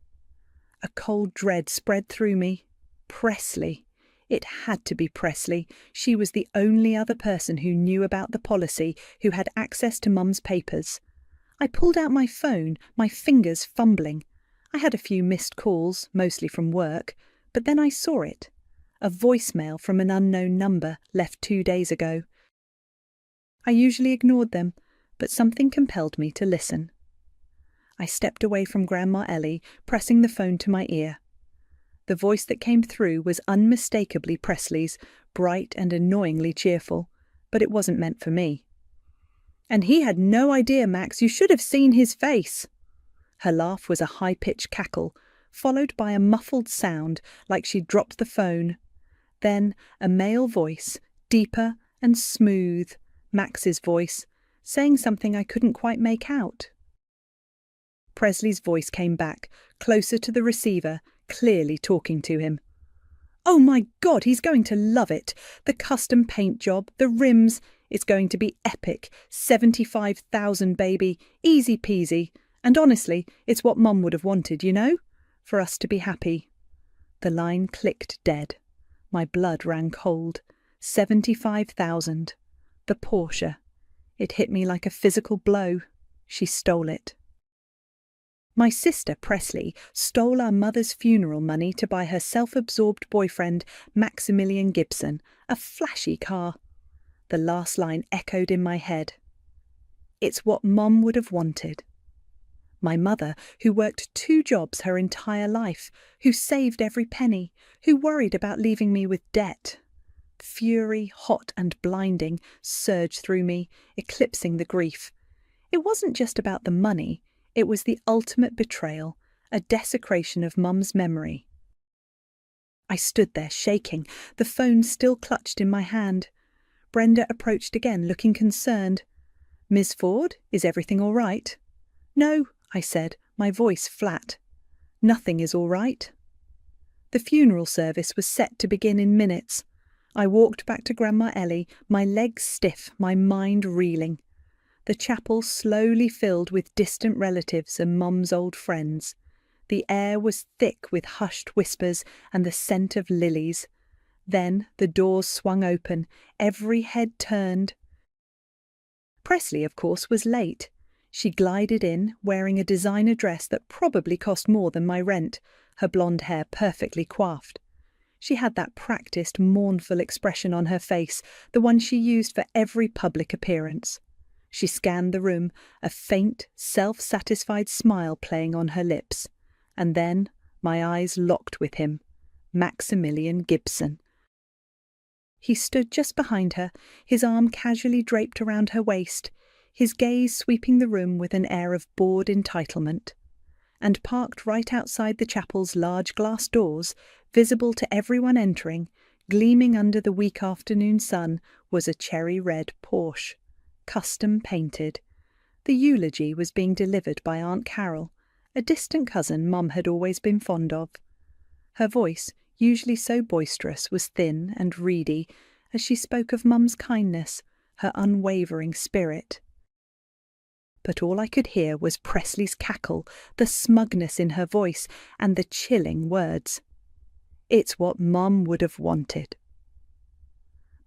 [SPEAKER 4] A cold dread spread through me. Presley. It had to be Presley. She was the only other person who knew about the policy, who had access to Mum's papers. I pulled out my phone, my fingers fumbling. I had a few missed calls, mostly from work, but then I saw it. A voicemail from an unknown number left 2 days ago. I usually ignored them, but something compelled me to listen. I stepped away from Grandma Ellie, pressing the phone to my ear. The voice that came through was unmistakably Presley's, bright and annoyingly cheerful, but it wasn't meant for me. "And he had no idea, Max. You should have seen his face." Her laugh was a high-pitched cackle, followed by a muffled sound like she'd dropped the phone. Then a male voice, deeper and smooth, Max's voice, saying something I couldn't quite make out. Presley's voice came back, closer to the receiver, clearly talking to him. "Oh my God, he's going to love it. The custom paint job, the rims, it's going to be epic. 75,000, baby, easy peasy. And honestly, it's what Mum would have wanted, you know? For us to be happy." The line clicked dead. My blood ran cold. 75,000. The Porsche. It hit me like a physical blow. She stole it. My sister, Presley, stole our mother's funeral money to buy her self-absorbed boyfriend, Maximilian Gibson, a flashy car. The last line echoed in my head. It's what Mum would have wanted. My mother, who worked 2 jobs her entire life, who saved every penny, who worried about leaving me with debt. Fury, hot and blinding, surged through me, eclipsing the grief. It wasn't just about the money. It was the ultimate betrayal, a desecration of Mum's memory. I stood there, shaking, the phone still clutched in my hand. Brenda approached again, looking concerned. "Miss Ford, is everything all right?" "No," I said, my voice flat. "Nothing is all right." The funeral service was set to begin in minutes. I walked back to Grandma Ellie, my legs stiff, my mind reeling. The chapel slowly filled with distant relatives and Mum's old friends. The air was thick with hushed whispers and the scent of lilies. Then the doors swung open, every head turned. Presley, of course, was late. She glided in, wearing a designer dress that probably cost more than my rent, her blonde hair perfectly coiffed. She had that practiced, mournful expression on her face, the one she used for every public appearance. She scanned the room, a faint, self-satisfied smile playing on her lips. And then my eyes locked with him, Maximilian Gibson. He stood just behind her, his arm casually draped around her waist, his gaze sweeping the room with an air of bored entitlement. And parked right outside the chapel's large glass doors, visible to everyone entering, gleaming under the weak afternoon sun, was a cherry-red Porsche, custom painted. The eulogy was being delivered by Aunt Carol, a distant cousin Mum had always been fond of. Her voice, usually so boisterous, was thin and reedy as she spoke of Mum's kindness, her unwavering spirit. But all I could hear was Presley's cackle, the smugness in her voice, and the chilling words. "It's what Mum would have wanted."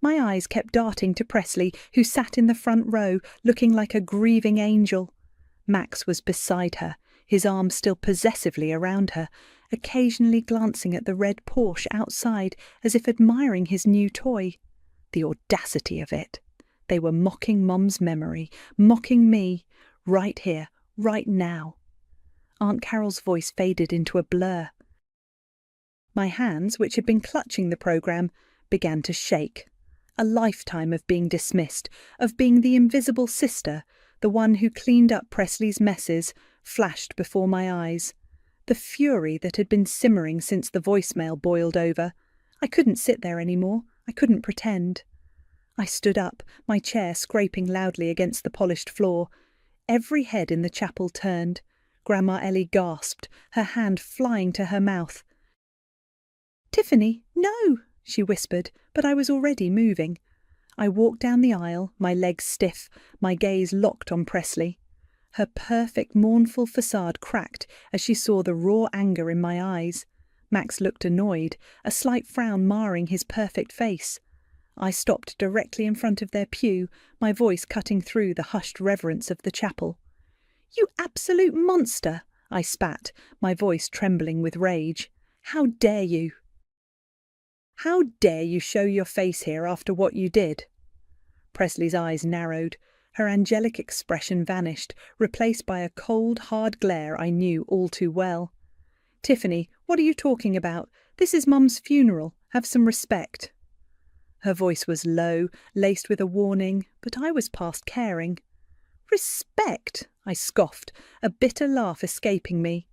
[SPEAKER 4] My eyes kept darting to Presley, who sat in the front row, looking like a grieving angel. Max was beside her, his arm still possessively around her, occasionally glancing at the red Porsche outside as if admiring his new toy. The audacity of it! They were mocking Mum's memory, mocking me, right here, right now. Aunt Carol's voice faded into a blur. My hands, which had been clutching the programme, began to shake. A lifetime of being dismissed, of being the invisible sister, the one who cleaned up Presley's messes, flashed before my eyes. The fury that had been simmering since the voicemail boiled over. I couldn't sit there anymore. I couldn't pretend. I stood up, my chair scraping loudly against the polished floor. Every head in the chapel turned. Grandma Ellie gasped, her hand flying to her mouth. "Tiffany, no!" she whispered, but I was already moving. I walked down the aisle, my legs stiff, my gaze locked on Presley. Her perfect, mournful facade cracked as she saw the raw anger in my eyes. Max looked annoyed, a slight frown marring his perfect face. I stopped directly in front of their pew, my voice cutting through the hushed reverence of the chapel. "You absolute monster!" I spat, my voice trembling with rage. "How dare you?" "How dare you show your face here after what you did?" Presley's eyes narrowed. Her angelic expression vanished, replaced by a cold, hard glare I knew all too well. "Tiffany, what are you talking about? This is Mum's funeral. Have some respect." Her voice was low, laced with a warning, but I was past caring. "Respect?" I scoffed, a bitter laugh escaping me.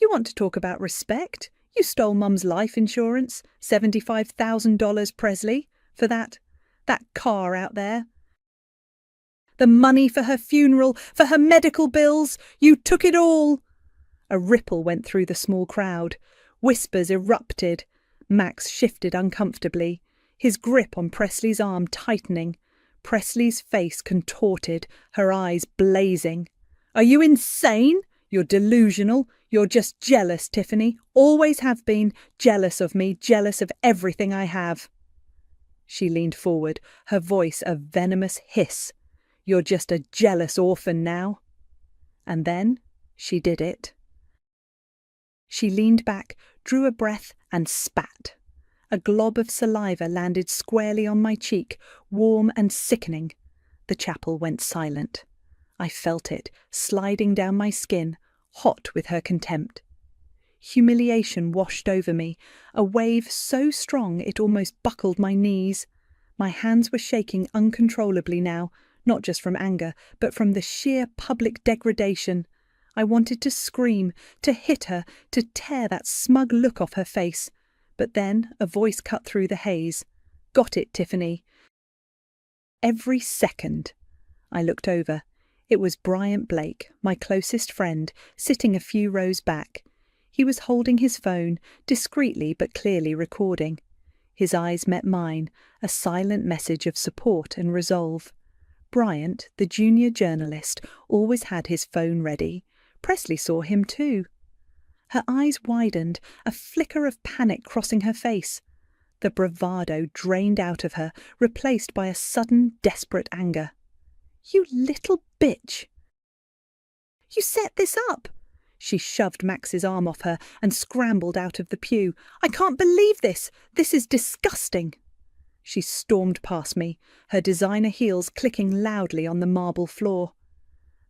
[SPEAKER 4] "You want to talk about respect? You stole Mum's life insurance, $75,000, Presley, for that car out there. The money for her funeral, for her medical bills, you took it all." A ripple went through the small crowd. Whispers erupted. Max shifted uncomfortably, his grip on Presley's arm tightening. Presley's face contorted, her eyes blazing. "Are you insane? You're delusional. You're just jealous, Tiffany. Always have been. Jealous of me, jealous of everything I have." She leaned forward, her voice a venomous hiss. "You're just a jealous orphan now." And then she did it. She leaned back, drew a breath, and spat. A glob of saliva landed squarely on my cheek, warm and sickening. The chapel went silent. I felt it, sliding down my skin, hot with her contempt. Humiliation washed over me, a wave so strong it almost buckled my knees. My hands were shaking uncontrollably now, not just from anger, but from the sheer public degradation. I wanted to scream, to hit her, to tear that smug look off her face. But then a voice cut through the haze. "Got it, Tiffany." Every second. I looked over. It was Bryant Blake, my closest friend, sitting a few rows back. He was holding his phone, discreetly but clearly recording. His eyes met mine, a silent message of support and resolve. Bryant, the junior journalist, always had his phone ready. Presley saw him too. Her eyes widened, a flicker of panic crossing her face. The bravado drained out of her, replaced by a sudden, desperate anger. "You little bitch! You set this up!" She shoved Max's arm off her and scrambled out of the pew. "I can't believe this! This is disgusting!" She stormed past me, her designer heels clicking loudly on the marble floor.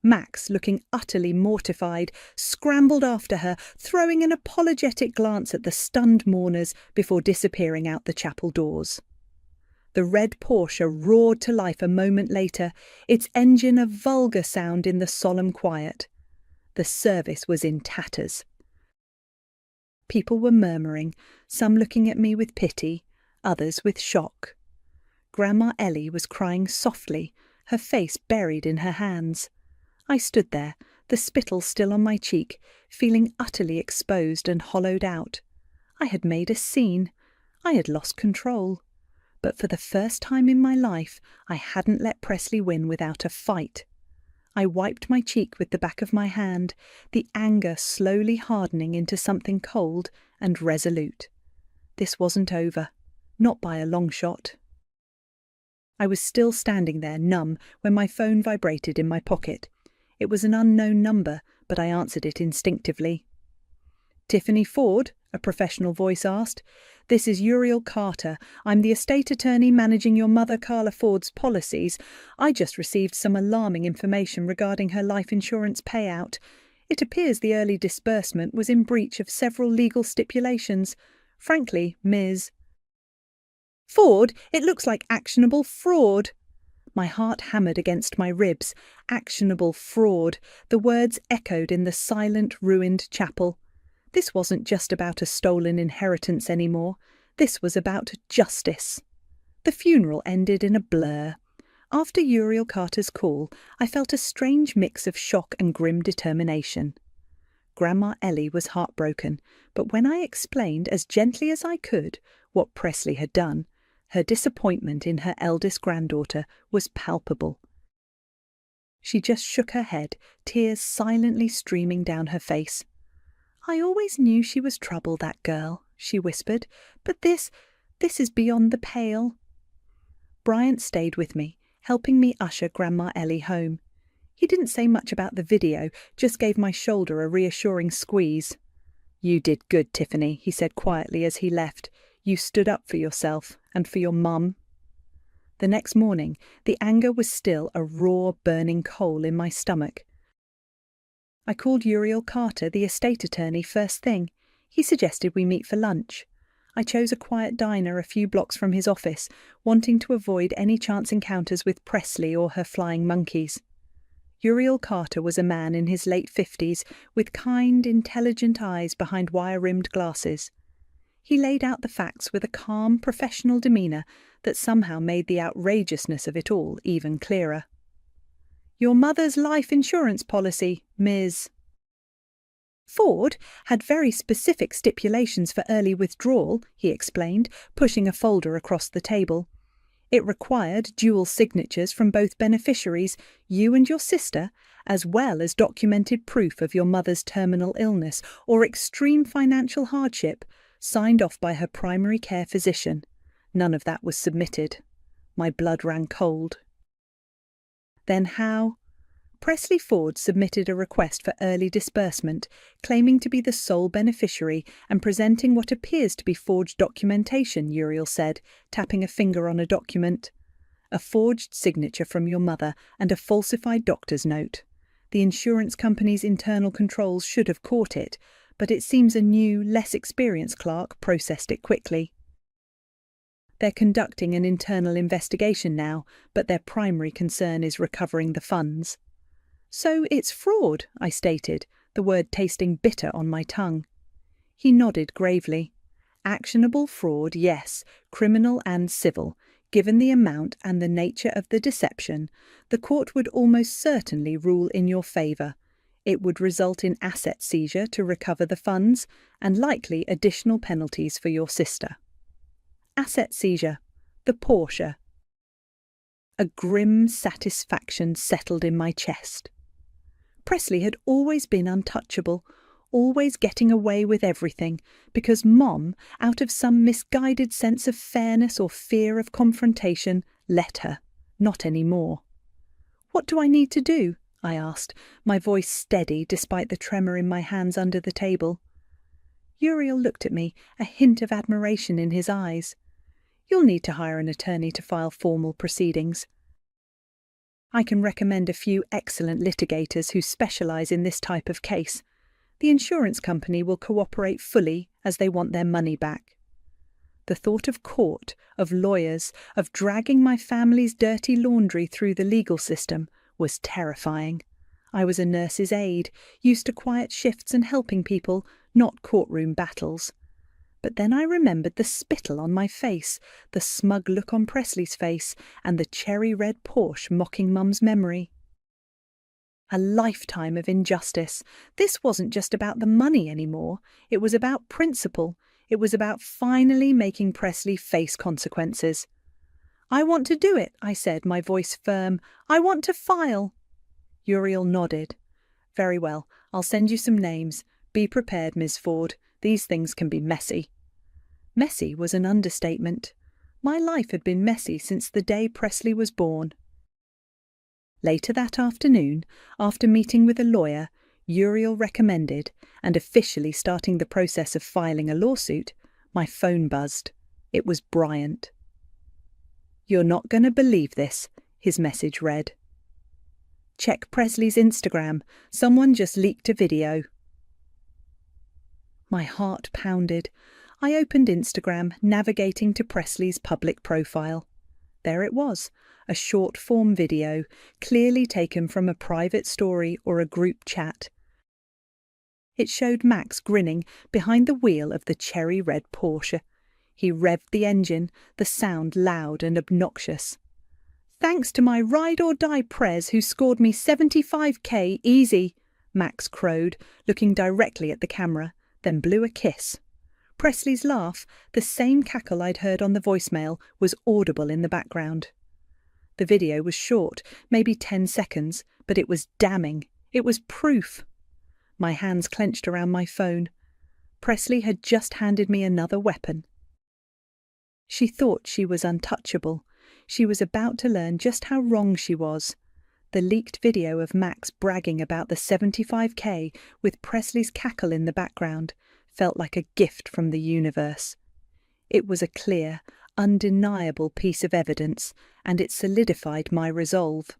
[SPEAKER 4] Max, looking utterly mortified, scrambled after her, throwing an apologetic glance at the stunned mourners before disappearing out the chapel doors. The red Porsche roared to life a moment later, its engine a vulgar sound in the solemn quiet. The service was in tatters. People were murmuring, some looking at me with pity, others with shock. Grandma Ellie was crying softly, her face buried in her hands. I stood there, the spittle still on my cheek, feeling utterly exposed and hollowed out. I had made a scene. I had lost control. But for the first time in my life, I hadn't let Presley win without a fight. I wiped my cheek with the back of my hand, the anger slowly hardening into something cold and resolute. This wasn't over, not by a long shot. I was still standing there, numb, when my phone vibrated in my pocket. It was an unknown number, but I answered it instinctively. "Tiffany Ford?" a professional voice asked. "This is Uriel Carter. I'm the estate attorney managing your mother Carla Ford's policies. I just received some alarming information regarding her life insurance payout. It appears the early disbursement was in breach of several legal stipulations. Frankly, Ms. Ford, it looks like actionable fraud." My heart hammered against my ribs. Actionable fraud. The words echoed in the silent, ruined chapel. This wasn't just about a stolen inheritance anymore. This was about justice. The funeral ended in a blur. After Uriel Carter's call, I felt a strange mix of shock and grim determination. Grandma Ellie was heartbroken, but when I explained as gently as I could what Presley had done, her disappointment in her eldest granddaughter was palpable. She just shook her head, tears silently streaming down her face. "I always knew she was trouble, that girl," she whispered, "but this is beyond the pale." Bryant stayed with me, helping me usher Grandma Ellie home. He didn't say much about the video, just gave my shoulder a reassuring squeeze. "You did good, Tiffany," he said quietly as he left. "You stood up for yourself and for your mum." The next morning, the anger was still a raw, burning coal in my stomach. I called Uriel Carter, the estate attorney, first thing. He suggested we meet for lunch. I chose a quiet diner a few blocks from his office, wanting to avoid any chance encounters with Presley or her flying monkeys. Uriel Carter was a man in his late 50s, with kind, intelligent eyes behind wire-rimmed glasses. He laid out the facts with a calm, professional demeanour that somehow made the outrageousness of it all even clearer. "Your mother's life insurance policy, Ms. Ford, had very specific stipulations for early withdrawal," he explained, pushing a folder across the table. "It required dual signatures from both beneficiaries, you and your sister, as well as documented proof of your mother's terminal illness or extreme financial hardship, signed off by her primary care physician. None of that was submitted." My blood ran cold. Then how? Presley Ford submitted a request for early disbursement, claiming to be the sole beneficiary and presenting what appears to be forged documentation, Uriel said, tapping a finger on a document. "A forged signature from your mother and a falsified doctor's note. The insurance company's internal controls should have caught it, but it seems a new, less experienced clerk processed it quickly. They're conducting an internal investigation now, but their primary concern is recovering the funds." "So it's fraud," I stated, the word tasting bitter on my tongue. He nodded gravely. "Actionable fraud, yes, criminal and civil. Given the amount and the nature of the deception, the court would almost certainly rule in your favour. It would result in asset seizure to recover the funds and likely additional penalties for your sister." Asset seizure. The Porsche. A grim satisfaction settled in my chest. Presley had always been untouchable, always getting away with everything because Mom, out of some misguided sense of fairness or fear of confrontation, let her. Not anymore. "What do I need to do?" I asked, my voice steady despite the tremor in my hands under the table. Uriel looked at me, a hint of admiration in his eyes. "You'll need to hire an attorney to file formal proceedings. I can recommend a few excellent litigators who specialize in this type of case. The insurance company will cooperate fully as they want their money back." The thought of court, of lawyers, of dragging my family's dirty laundry through the legal system was terrifying. I was a nurse's aide, used to quiet shifts and helping people, not courtroom battles. But then I remembered the spittle on my face, the smug look on Presley's face, and the cherry-red Porsche mocking Mum's memory. A lifetime of injustice. This wasn't just about the money anymore. It was about principle. It was about finally making Presley face consequences. "I want to do it," I said, my voice firm. "I want to file." Uriel nodded. "Very well, I'll send you some names. Be prepared, Ms. Ford. These things can be messy." Messy was an understatement. My life had been messy since the day Presley was born. Later that afternoon, after meeting with a lawyer, Uriel recommended, and officially starting the process of filing a lawsuit, my phone buzzed. It was Bryant. "You're not going to believe this," his message read. "Check Presley's Instagram. Someone just leaked a video." My heart pounded. I opened Instagram, navigating to Presley's public profile. There it was, a short-form video, clearly taken from a private story or a group chat. It showed Max grinning behind the wheel of the cherry-red Porsche. He revved the engine, the sound loud and obnoxious. "Thanks to my ride-or-die Prez who scored me 75k easy," Max crowed, looking directly at the camera, then blew a kiss. Presley's laugh, the same cackle I'd heard on the voicemail, was audible in the background. The video was short, maybe 10 seconds, but it was damning. It was proof. My hands clenched around my phone. Presley had just handed me another weapon. She thought she was untouchable. She was about to learn just how wrong she was. The leaked video of Max bragging about the 75k with Presley's cackle in the background felt like a gift from the universe. It was a clear, undeniable piece of evidence, and it solidified my resolve.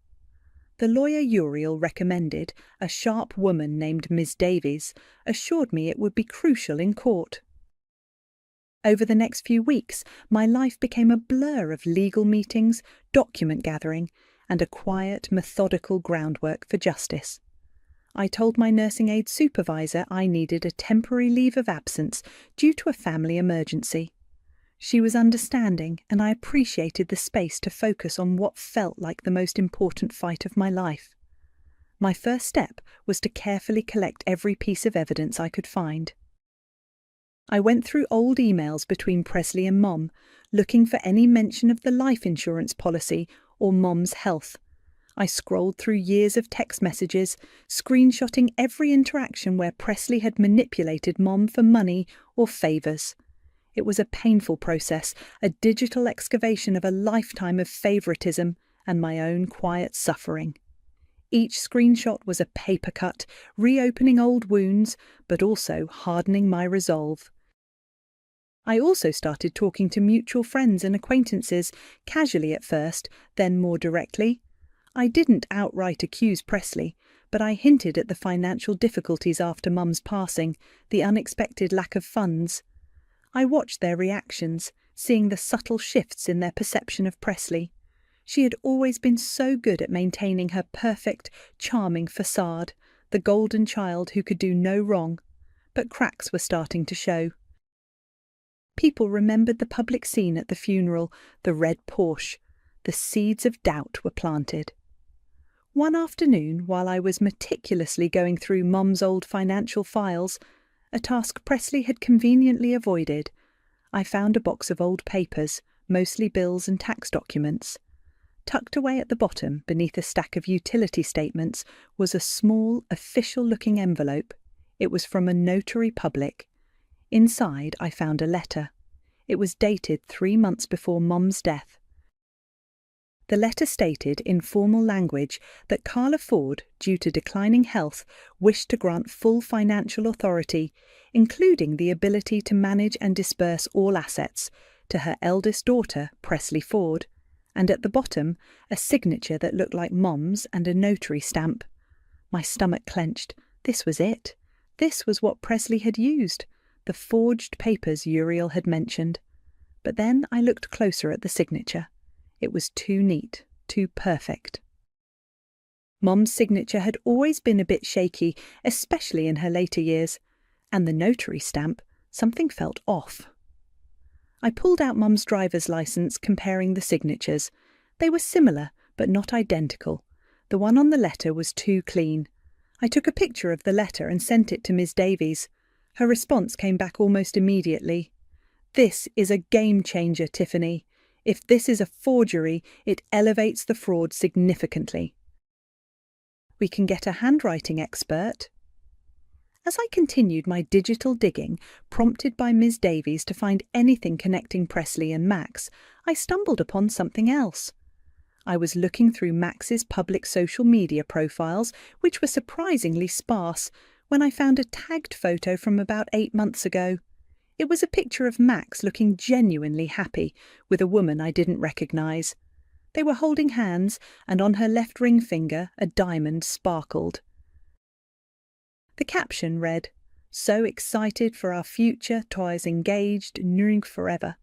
[SPEAKER 4] The lawyer Uriel recommended, a sharp woman named Ms. Davies, assured me it would be crucial in court. Over the next few weeks, my life became a blur of legal meetings, document gathering, and a quiet, methodical groundwork for justice. I told my nursing aide supervisor I needed a temporary leave of absence due to a family emergency. She was understanding, and I appreciated the space to focus on what felt like the most important fight of my life. My first step was to carefully collect every piece of evidence I could find. I went through old emails between Presley and Mom, looking for any mention of the life insurance policy or Mom's health. I scrolled through years of text messages, screenshotting every interaction where Presley had manipulated Mom for money or favours. It was a painful process, a digital excavation of a lifetime of favouritism and my own quiet suffering. Each screenshot was a paper cut, reopening old wounds, but also hardening my resolve. I also started talking to mutual friends and acquaintances, casually at first, then more directly. I didn't outright accuse Presley, but I hinted at the financial difficulties after Mum's passing, the unexpected lack of funds. I watched their reactions, seeing the subtle shifts in their perception of Presley. She had always been so good at maintaining her perfect, charming facade, the golden child who could do no wrong, but cracks were starting to show. People remembered the public scene at the funeral, the red Porsche. The seeds of doubt were planted. One afternoon, while I was meticulously going through Mum's old financial files, a task Presley had conveniently avoided, I found a box of old papers, mostly bills and tax documents. Tucked away at the bottom, beneath a stack of utility statements, was a small, official-looking envelope. It was from a notary public. Inside, I found a letter. It was dated 3 months before Mum's death. The letter stated in formal language that Carla Ford, due to declining health, wished to grant full financial authority, including the ability to manage and disburse all assets, to her eldest daughter, Presley Ford, and at the bottom, a signature that looked like Mum's and a notary stamp. My stomach clenched. This was it. This was what Presley had used, the forged papers Uriel had mentioned. But then I looked closer at the signature. It was too neat, too perfect. Mum's signature had always been a bit shaky, especially in her later years, and the notary stamp, something felt off. I pulled out Mum's driver's licence, comparing the signatures. They were similar, but not identical. The one on the letter was too clean. I took a picture of the letter and sent it to Ms. Davies. Her response came back almost immediately. "This is a game changer, Tiffany. If this is a forgery, it elevates the fraud significantly. We can get a handwriting expert." As I continued my digital digging, prompted by Ms. Davies to find anything connecting Presley and Max, I stumbled upon something else. I was looking through Max's public social media profiles, which were surprisingly sparse, when I found a tagged photo from about 8 months ago. It was a picture of Max looking genuinely happy, with a woman I didn't recognise. They were holding hands, and on her left ring finger a diamond sparkled. The caption read, "So excited for our future, twice engaged, knowing forever."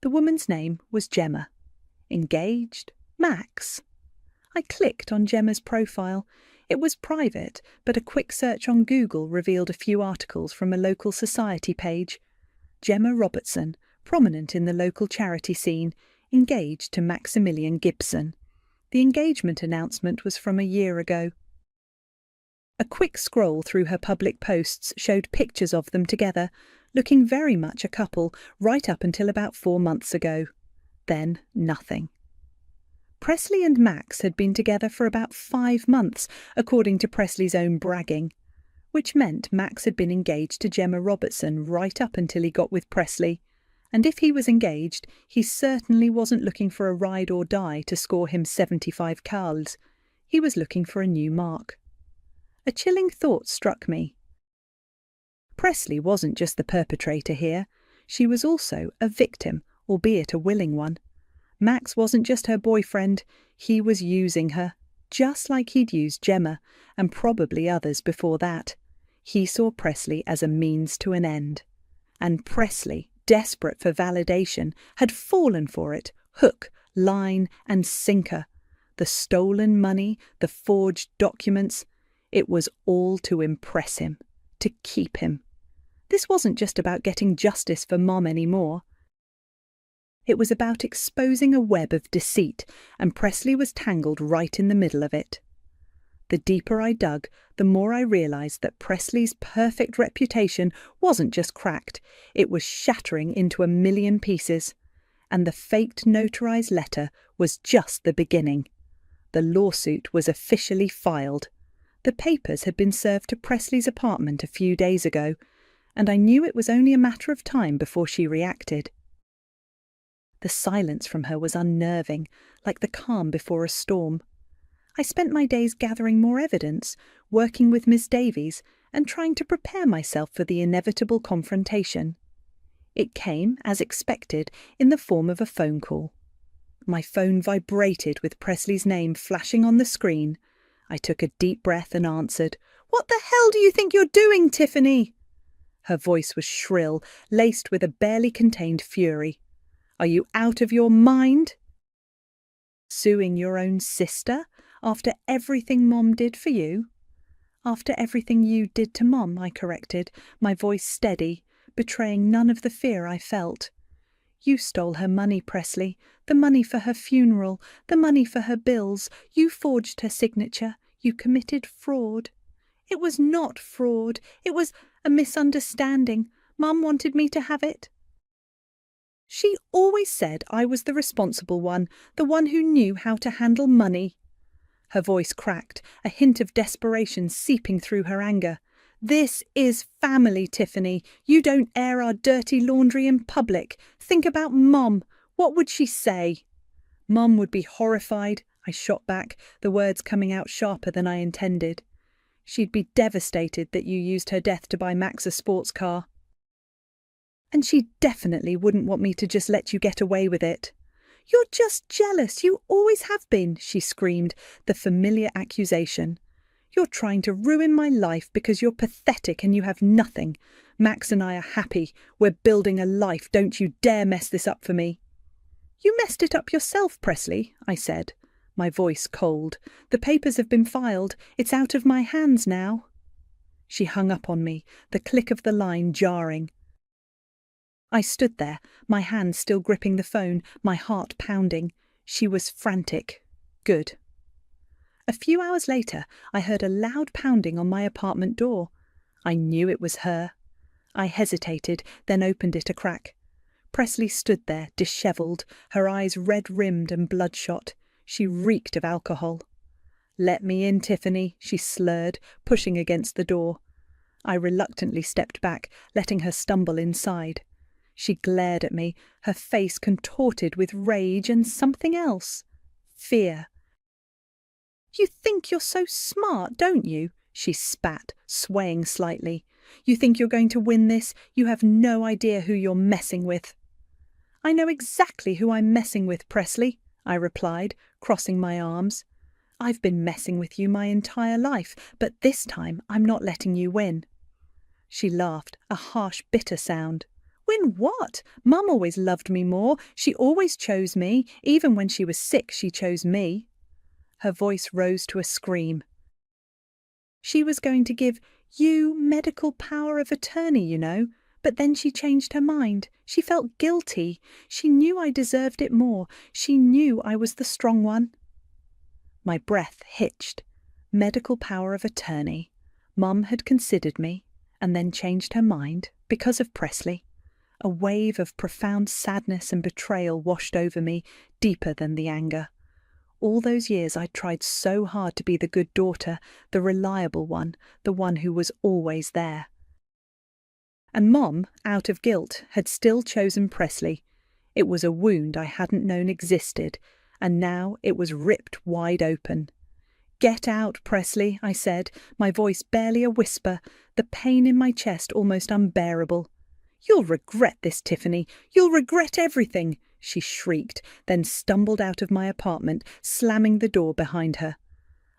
[SPEAKER 4] The woman's name was Gemma. Engaged? Max? I clicked on Gemma's profile. It was private, but a quick search on Google revealed a few articles from a local society page. Gemma Robertson, prominent in the local charity scene, engaged to Maximilian Gibson. The engagement announcement was from a year ago. A quick scroll through her public posts showed pictures of them together, looking very much a couple, right up until about 4 months ago. Then nothing. Presley and Max had been together for about 5 months, according to Presley's own bragging, which meant Max had been engaged to Gemma Robertson right up until he got with Presley. And if he was engaged, he certainly wasn't looking for a ride or die to score him 75 carls. He was looking for a new mark. A chilling thought struck me. Presley wasn't just the perpetrator here. She was also a victim, albeit a willing one. Max wasn't just her boyfriend. He was using her, just like he'd used Gemma, and probably others before that. He saw Presley as a means to an end. And Presley, desperate for validation, had fallen for it, hook, line, and sinker. The stolen money, the forged documents, it was all to impress him, to keep him. This wasn't just about getting justice for Mom anymore. It was about exposing a web of deceit, and Presley was tangled right in the middle of it. The deeper I dug, the more I realised that Presley's perfect reputation wasn't just cracked, it was shattering into a million pieces. And the faked notarized letter was just the beginning. The lawsuit was officially filed. The papers had been served to Presley's apartment a few days ago, and I knew it was only a matter of time before she reacted. The silence from her was unnerving, like the calm before a storm. I spent my days gathering more evidence, working with Miss Davies, and trying to prepare myself for the inevitable confrontation. It came, as expected, in the form of a phone call. My phone vibrated with Presley's name flashing on the screen. I took a deep breath and answered. "What the hell do you think you're doing, Tiffany?" Her voice was shrill, laced with a barely contained fury. "Are you out of your mind? Suing your own sister after everything Mom did for you?" "After everything you did to Mom," I corrected, my voice steady, betraying none of the fear I felt. "You stole her money, Presley, the money for her funeral, the money for her bills. You forged her signature. You committed fraud." "It was not fraud. It was a misunderstanding. Mum wanted me to have it." "She always said I was the responsible one, the one who knew how to handle money." Her voice cracked, a hint of desperation seeping through her anger. This is family, Tiffany. You don't air our dirty laundry in public. Think about Mom. What would she say? Mom would be horrified, I shot back, the words coming out sharper than I intended. She'd be devastated that you used her death to buy Max a sports car. And she definitely wouldn't want me to just let you get away with it. You're just jealous. You always have been, she screamed, the familiar accusation. You're trying to ruin my life because you're pathetic and you have nothing. Max and I are happy. We're building a life. Don't you dare mess this up for me. You messed it up yourself, Presley, I said, my voice cold. The papers have been filed. It's out of my hands now. She hung up on me, the click of the line jarring. I stood there, my hand still gripping the phone, my heart pounding. She was frantic. Good. A few hours later, I heard a loud pounding on my apartment door. I knew it was her. I hesitated, then opened it a crack. Presley stood there, dishevelled, her eyes red-rimmed and bloodshot. She reeked of alcohol. "Let me in, Tiffany," she slurred, pushing against the door. I reluctantly stepped back, letting her stumble inside. She glared at me, her face contorted with rage and something else. Fear. "You think you're so smart, don't you?" she spat, swaying slightly. "You think you're going to win this? You have no idea who you're messing with." "I know exactly who I'm messing with, Presley," I replied, crossing my arms. "I've been messing with you my entire life, but this time I'm not letting you win." She laughed, a harsh, bitter sound. "Win what? Mum always loved me more. She always chose me. Even when she was sick, she chose me." Her voice rose to a scream. "She was going to give you medical power of attorney, you know. But then she changed her mind. She felt guilty. She knew I deserved it more. She knew I was the strong one." My breath hitched. Medical power of attorney. Mum had considered me, and then changed her mind because of Presley. A wave of profound sadness and betrayal washed over me, deeper than the anger. All those years I'd tried so hard to be the good daughter, the reliable one, the one who was always there. And Mom, out of guilt, had still chosen Presley. It was a wound I hadn't known existed, and now it was ripped wide open. "Get out, Presley," I said, my voice barely a whisper, the pain in my chest almost unbearable. "You'll regret this, Tiffany. You'll regret everything," she shrieked, then stumbled out of my apartment, slamming the door behind her.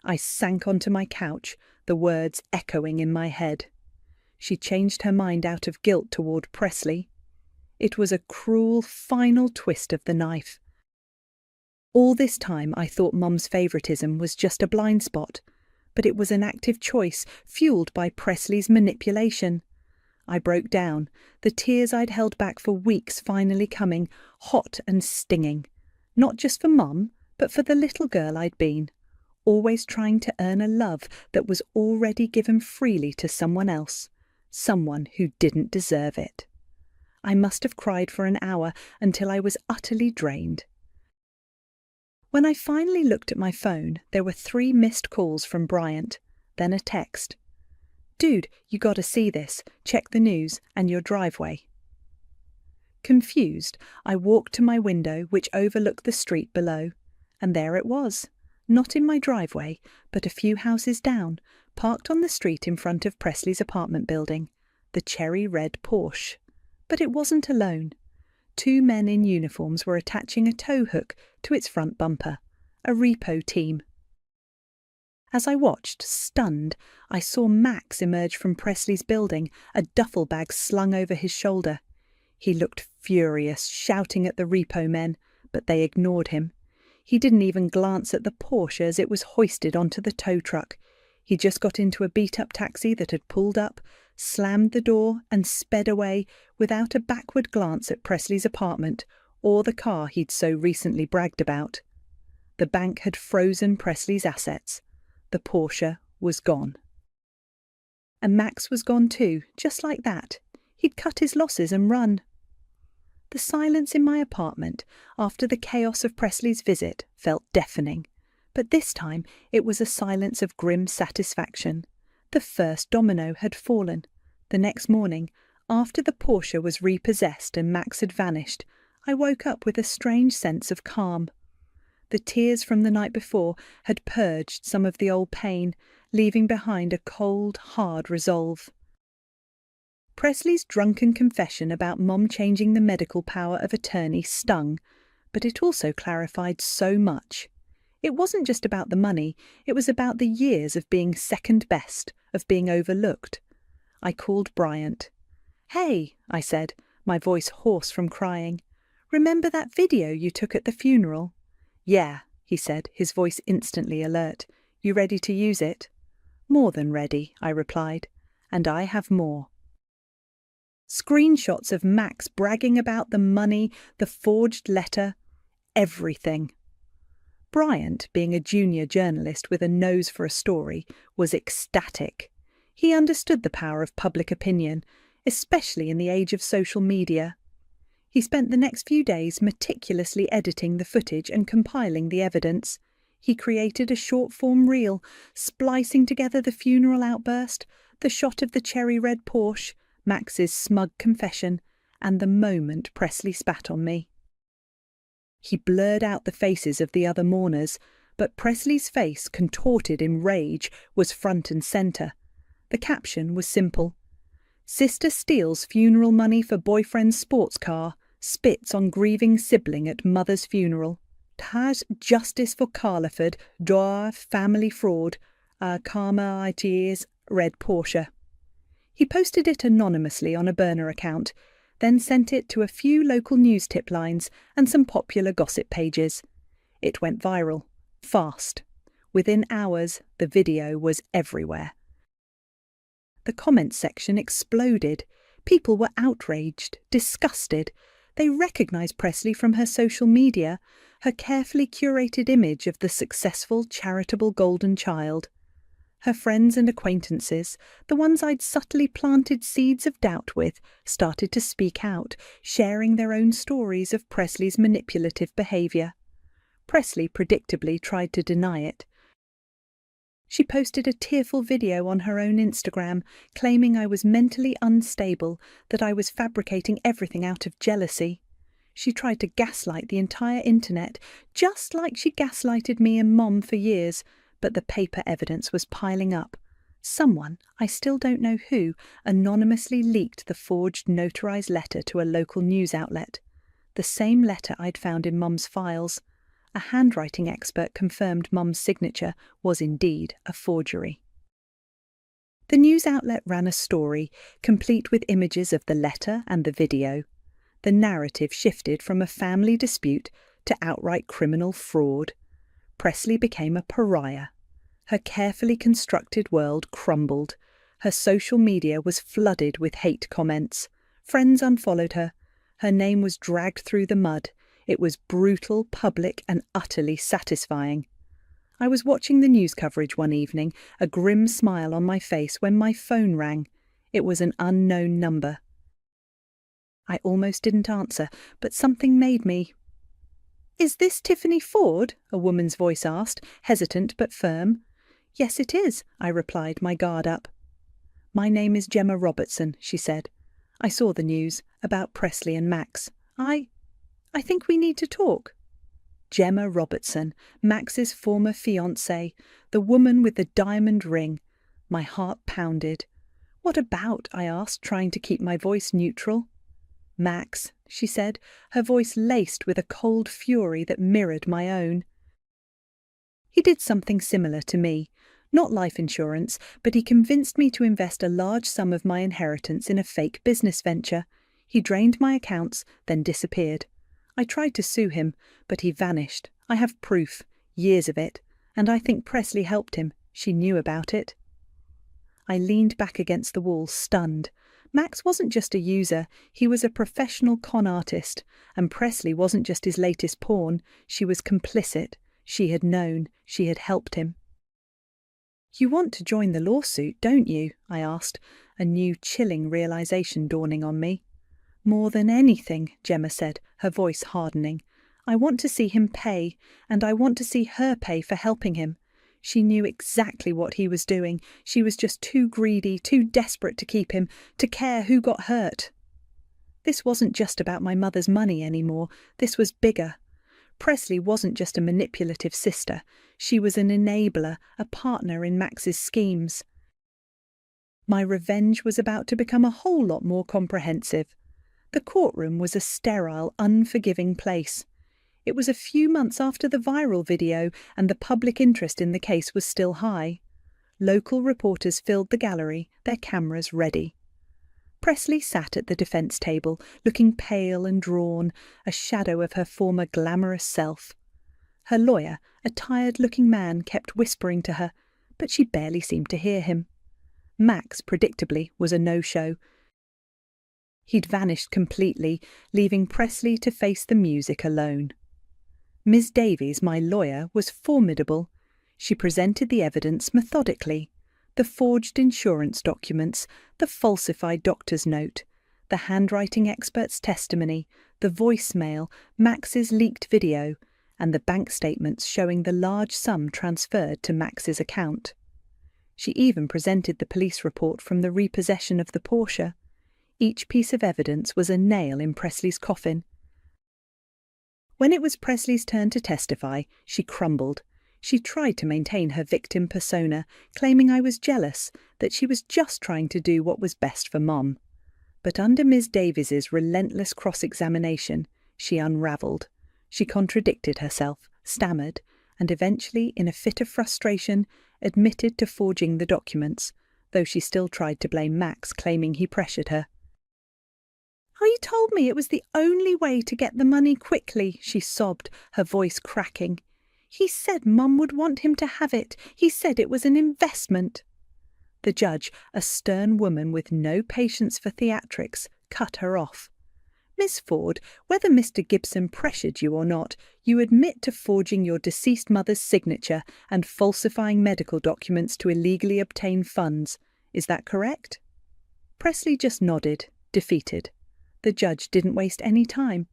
[SPEAKER 4] I sank onto my couch, the words echoing in my head. She changed her mind out of guilt toward Presley. It was a cruel, final twist of the knife. All this time I thought Mum's favouritism was just a blind spot, but it was an active choice fuelled by Presley's manipulation. I broke down, the tears I'd held back for weeks finally coming, hot and stinging. Not just for Mum, but for the little girl I'd been, always trying to earn a love that was already given freely to someone else, someone who didn't deserve it. I must have cried for an hour until I was utterly drained. When I finally looked at my phone, there were 3 missed calls from Bryant, then a text. "Dude, you gotta see this. Check the news and your driveway." Confused, I walked to my window, which overlooked the street below, and there it was. Not in my driveway, but a few houses down, parked on the street in front of Presley's apartment building, the cherry red Porsche. But it wasn't alone. 2 men in uniforms were attaching a tow hook to its front bumper, a repo team. As I watched, stunned, I saw Max emerge from Presley's building, a duffel bag slung over his shoulder. He looked furious, shouting at the repo men, but they ignored him. He didn't even glance at the Porsche as it was hoisted onto the tow truck. He just got into a beat-up taxi that had pulled up, slammed the door and sped away without a backward glance at Presley's apartment or the car he'd so recently bragged about. The bank had frozen Presley's assets. The Porsche was gone. And Max was gone too, just like that. He'd cut his losses and run. The silence in my apartment, after the chaos of Presley's visit, felt deafening. But this time it was a silence of grim satisfaction. The first domino had fallen. The next morning, after the Porsche was repossessed and Max had vanished, I woke up with a strange sense of calm. The tears from the night before had purged some of the old pain, leaving behind a cold, hard resolve. Presley's drunken confession about Mom changing the medical power of attorney stung, but it also clarified so much. It wasn't just about the money, it was about the years of being second best, of being overlooked. I called Bryant. "Hey," I said, my voice hoarse from crying. "Remember that video you took at the funeral?" "Yeah," he said, his voice instantly alert. "You ready to use it?" "More than ready," I replied. "And I have more." Screenshots of Max bragging about the money, the forged letter, everything. Bryant, being a junior journalist with a nose for a story, was ecstatic. He understood the power of public opinion, especially in the age of social media. He spent the next few days meticulously editing the footage and compiling the evidence. He created a short-form reel, splicing together the funeral outburst, the shot of the cherry-red Porsche, Max's smug confession, and the moment Presley spat on me. He blurred out the faces of the other mourners, but Presley's face, contorted in rage, was front and centre. The caption was simple. "Sister steals funeral money for boyfriend's sports car, spits on grieving sibling at mother's funeral. Has justice for Carliford, Doir family fraud, karma IT's red Porsche." He posted it anonymously on a burner account, then sent it to a few local news tip lines and some popular gossip pages. It went viral, fast. Within hours, the video was everywhere. The comments section exploded. People were outraged, disgusted. They recognised Presley from her social media, her carefully curated image of the successful, charitable golden child. Her friends and acquaintances, the ones I'd subtly planted seeds of doubt with, started to speak out, sharing their own stories of Presley's manipulative behaviour. Presley predictably tried to deny it. She posted a tearful video on her own Instagram, claiming I was mentally unstable, that I was fabricating everything out of jealousy. She tried to gaslight the entire internet, just like she gaslighted me and Mom for years, but the paper evidence was piling up. Someone, I still don't know who, anonymously leaked the forged notarized letter to a local news outlet. The same letter I'd found in Mum's files. A handwriting expert confirmed Mum's signature was indeed a forgery. The news outlet ran a story, complete with images of the letter and the video. The narrative shifted from a family dispute to outright criminal fraud. Presley became a pariah. Her carefully constructed world crumbled. Her social media was flooded with hate comments. Friends unfollowed her. Her name was dragged through the mud. It was brutal, public, and utterly satisfying. I was watching the news coverage one evening, a grim smile on my face, when my phone rang. It was an unknown number. I almost didn't answer, but something made me. "Is this Tiffany Ford?" a woman's voice asked, hesitant but firm. "Yes, it is," I replied, my guard up. "My name is Gemma Robertson," she said. "I saw the news about Presley and Max. I think we need to talk." Gemma Robertson, Max's former fiancée, the woman with the diamond ring. My heart pounded. "What about?" I asked, trying to keep my voice neutral. "Max," she said, her voice laced with a cold fury that mirrored my own. He did something similar to me. Not life insurance, but he convinced me to invest a large sum of my inheritance in a fake business venture. He drained my accounts, then disappeared. I tried to sue him, but he vanished. I have proof, years of it, and I think Presley helped him. She knew about it. I leaned back against the wall, stunned. Max wasn't just a user, he was a professional con artist, and Presley wasn't just his latest pawn, she was complicit. She had known, she had helped him. "You want to join the lawsuit, don't you?" I asked, a new chilling realization dawning on me. "More than anything," Gemma said, her voice hardening. "I want to see him pay, and I want to see her pay for helping him. She knew exactly what he was doing. She was just too greedy, too desperate to keep him, to care who got hurt. This wasn't just about my mother's money anymore. This was bigger. Presley wasn't just a manipulative sister. She was an enabler, a partner in Max's schemes. My revenge was about to become a whole lot more comprehensive. The courtroom was a sterile, unforgiving place. It was a few months after the viral video, and the public interest in the case was still high. Local reporters filled the gallery, their cameras ready. Presley sat at the defence table, looking pale and drawn, a shadow of her former glamorous self. Her lawyer, a tired-looking man, kept whispering to her, but she barely seemed to hear him. Max, predictably, was a no-show. He'd vanished completely, leaving Presley to face the music alone. Ms. Davies, my lawyer, was formidable. She presented the evidence methodically. The forged insurance documents, the falsified doctor's note, the handwriting expert's testimony, the voicemail, Max's leaked video, and the bank statements showing the large sum transferred to Max's account. She even presented the police report from the repossession of the Porsche. Each piece of evidence was a nail in Presley's coffin. When it was Presley's turn to testify, she crumbled. She tried to maintain her victim persona, claiming I was jealous, that she was just trying to do what was best for Mom. But under Ms. Davies's relentless cross-examination, she unravelled. She contradicted herself, stammered, and eventually, in a fit of frustration, admitted to forging the documents, though she still tried to blame Max, claiming he pressured her. "Oh, you told me it was the only way to get the money quickly," she sobbed, her voice cracking. "He said Mum would want him to have it. He said it was an investment." The judge, a stern woman with no patience for theatrics, cut her off. "Miss Ford, whether Mr. Gibson pressured you or not, you admit to forging your deceased mother's signature and falsifying medical documents to illegally obtain funds. Is that correct?" Presley just nodded, defeated. The judge didn't waste any time.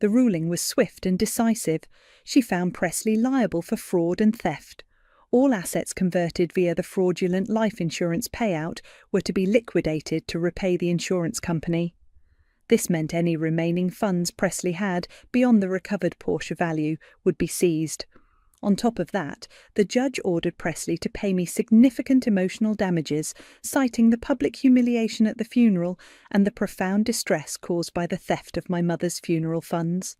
[SPEAKER 4] The ruling was swift and decisive. She found Presley liable for fraud and theft. All assets converted via the fraudulent life insurance payout were to be liquidated to repay the insurance company. This meant any remaining funds Presley had, beyond the recovered Porsche value, would be seized. On top of that, the judge ordered Presley to pay me significant emotional damages, citing the public humiliation at the funeral and the profound distress caused by the theft of my mother's funeral funds.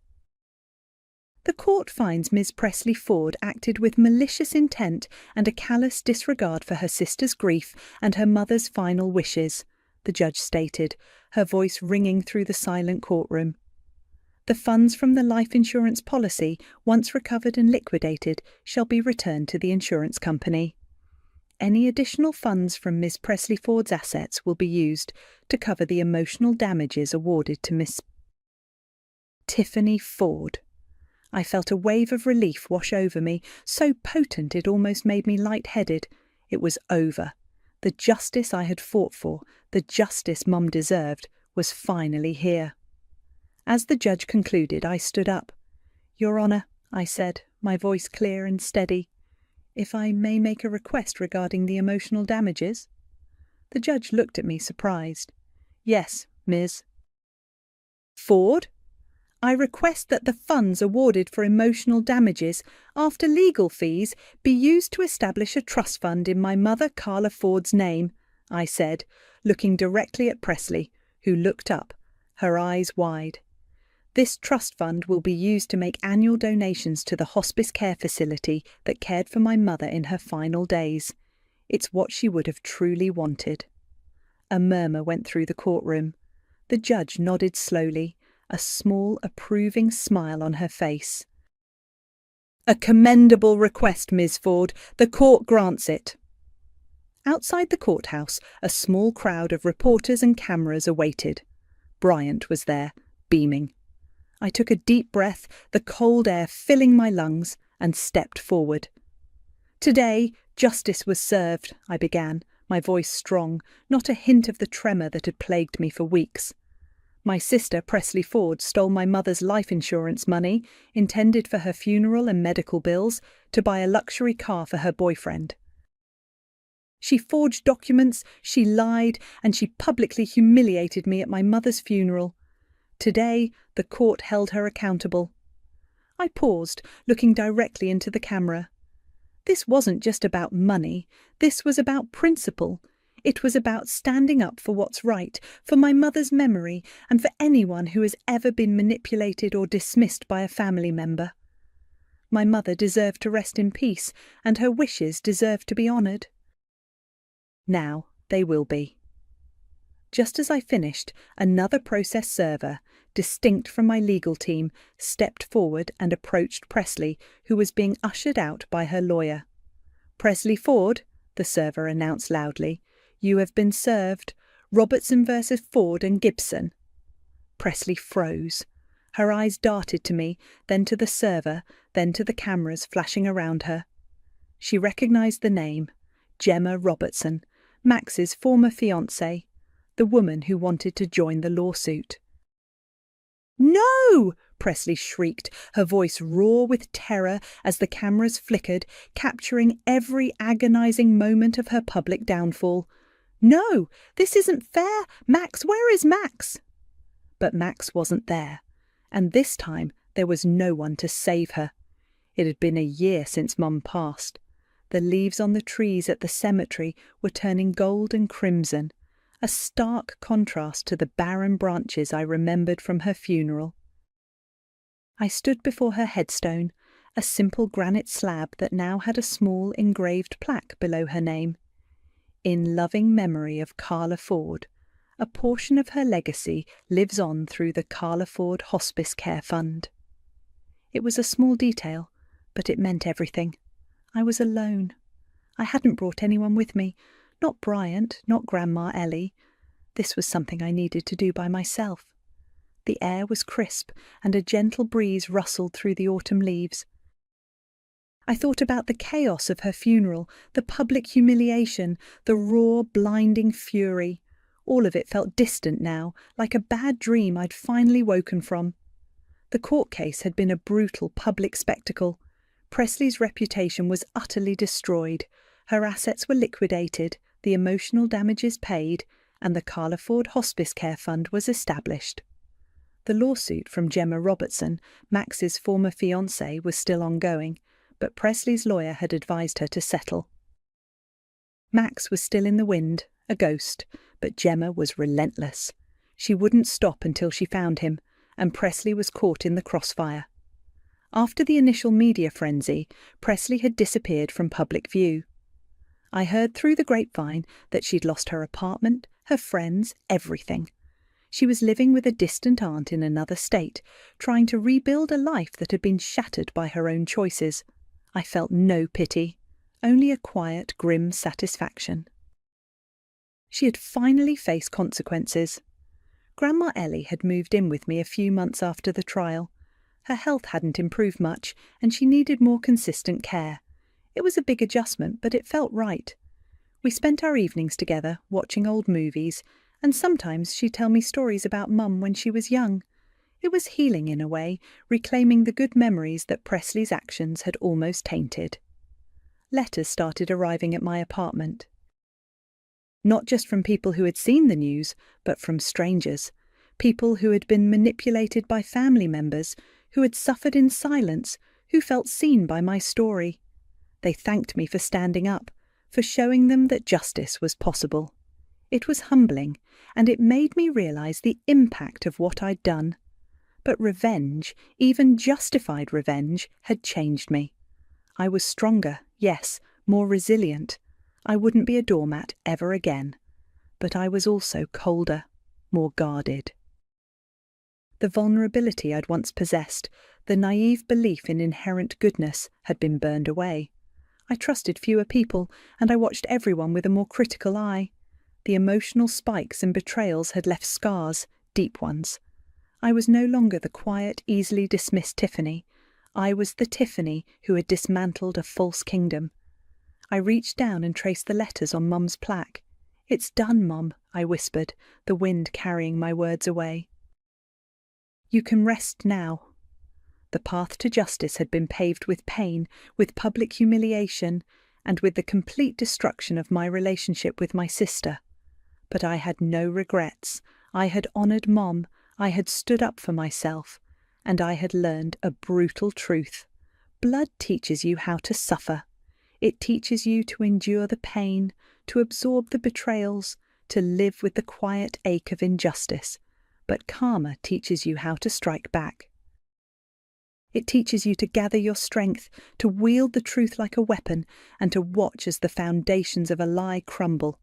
[SPEAKER 4] The court finds Ms. Presley Ford acted with malicious intent and a callous disregard for her sister's grief and her mother's final wishes, the judge stated, her voice ringing through the silent courtroom. The funds from the life insurance policy, once recovered and liquidated, shall be returned to the insurance company. Any additional funds from Miss Presley Ford's assets will be used to cover the emotional damages awarded to Miss Tiffany Ford. I felt a wave of relief wash over me, so potent it almost made me light-headed. It was over. The justice I had fought for, the justice Mum deserved, was finally here. As the judge concluded, I stood up. "Your Honour," I said, my voice clear and steady, "if I may make a request regarding the emotional damages?" The judge looked at me surprised. "Yes, Ms. Ford? I request that the funds awarded for emotional damages, after legal fees, be used to establish a trust fund in my mother Carla Ford's name," I said, looking directly at Presley, who looked up, her eyes wide. "This trust fund will be used to make annual donations to the hospice care facility that cared for my mother in her final days. It's what she would have truly wanted." A murmur went through the courtroom. The judge nodded slowly, a small, approving smile on her face. "A commendable request, Ms. Ford. The court grants it." Outside the courthouse, a small crowd of reporters and cameras awaited. Bryant was there, beaming. I took a deep breath, the cold air filling my lungs, and stepped forward. "Today, justice was served," I began, my voice strong, not a hint of the tremor that had plagued me for weeks. My sister, Presley Ford, stole my mother's life insurance money, intended for her funeral and medical bills, to buy a luxury car for her boyfriend. She forged documents, she lied, and she publicly humiliated me at my mother's funeral. Today, the court held her accountable. I paused, looking directly into the camera. This wasn't just about money, this was about principle. It was about standing up for what's right, for my mother's memory, and for anyone who has ever been manipulated or dismissed by a family member. My mother deserved to rest in peace, and her wishes deserved to be honoured. Now they will be. Just as I finished, another process server, distinct from my legal team, stepped forward and approached Presley, who was being ushered out by her lawyer. "Presley Ford," the server announced loudly, "you have been served. Robertson versus Ford and Gibson." Presley froze. Her eyes darted to me, then to the server, then to the cameras flashing around her. She recognised the name, Gemma Robertson, Max's former fiancée, the woman who wanted to join the lawsuit. "No!" Presley shrieked, her voice raw with terror as the cameras flickered, capturing every agonising moment of her public downfall. "No, this isn't fair! Max, where is Max?" But Max wasn't there, and this time there was no one to save her. It had been a year since Mum passed. The leaves on the trees at the cemetery were turning gold and crimson, a stark contrast to the barren branches I remembered from her funeral. I stood before her headstone, a simple granite slab that now had a small engraved plaque below her name. "In loving memory of Carla Ford, a portion of her legacy lives on through the Carla Ford Hospice Care Fund." It was a small detail, but it meant everything. I was alone. I hadn't brought anyone with me, not Bryant, not Grandma Ellie. This was something I needed to do by myself. The air was crisp, and a gentle breeze rustled through the autumn leaves. I thought about the chaos of her funeral, the public humiliation, the raw, blinding fury. All of it felt distant now, like a bad dream I'd finally woken from. The court case had been a brutal public spectacle. Presley's reputation was utterly destroyed. Her assets were liquidated, the emotional damages paid, and the Carla Ford Hospice Care Fund was established. The lawsuit from Gemma Robertson, Max's former fiancée, was still ongoing, but Presley's lawyer had advised her to settle. Max was still in the wind, a ghost, but Gemma was relentless. She wouldn't stop until she found him, and Presley was caught in the crossfire. After the initial media frenzy, Presley had disappeared from public view. I heard through the grapevine that she'd lost her apartment, her friends, everything. She was living with a distant aunt in another state, trying to rebuild a life that had been shattered by her own choices. I felt no pity, only a quiet, grim satisfaction. She had finally faced consequences. Grandma Ellie had moved in with me a few months after the trial. Her health hadn't improved much, and she needed more consistent care. It was a big adjustment, but it felt right. We spent our evenings together, watching old movies, and sometimes she'd tell me stories about Mum when she was young. It was healing in a way, reclaiming the good memories that Presley's actions had almost tainted. Letters started arriving at my apartment. Not just from people who had seen the news, but from strangers. People who had been manipulated by family members, who had suffered in silence, who felt seen by my story. They thanked me for standing up, for showing them that justice was possible. It was humbling, and it made me realise the impact of what I'd done. But revenge, even justified revenge, had changed me. I was stronger, yes, more resilient. I wouldn't be a doormat ever again. But I was also colder, more guarded. The vulnerability I'd once possessed, the naive belief in inherent goodness, had been burned away. I trusted fewer people, and I watched everyone with a more critical eye. The emotional spikes and betrayals had left scars, deep ones. I was no longer the quiet, easily dismissed Tiffany. I was the Tiffany who had dismantled a false kingdom. I reached down and traced the letters on Mum's plaque. "It's done, Mum," I whispered, the wind carrying my words away. You can rest now. The path to justice had been paved with pain, with public humiliation, and with the complete destruction of my relationship with my sister. But I had no regrets. I had honoured Mom, I had stood up for myself, and I had learned a brutal truth. Blood teaches you how to suffer. It teaches you to endure the pain, to absorb the betrayals, to live with the quiet ache of injustice. But karma teaches you how to strike back. It teaches you to gather your strength, to wield the truth like a weapon, and to watch as the foundations of a lie crumble.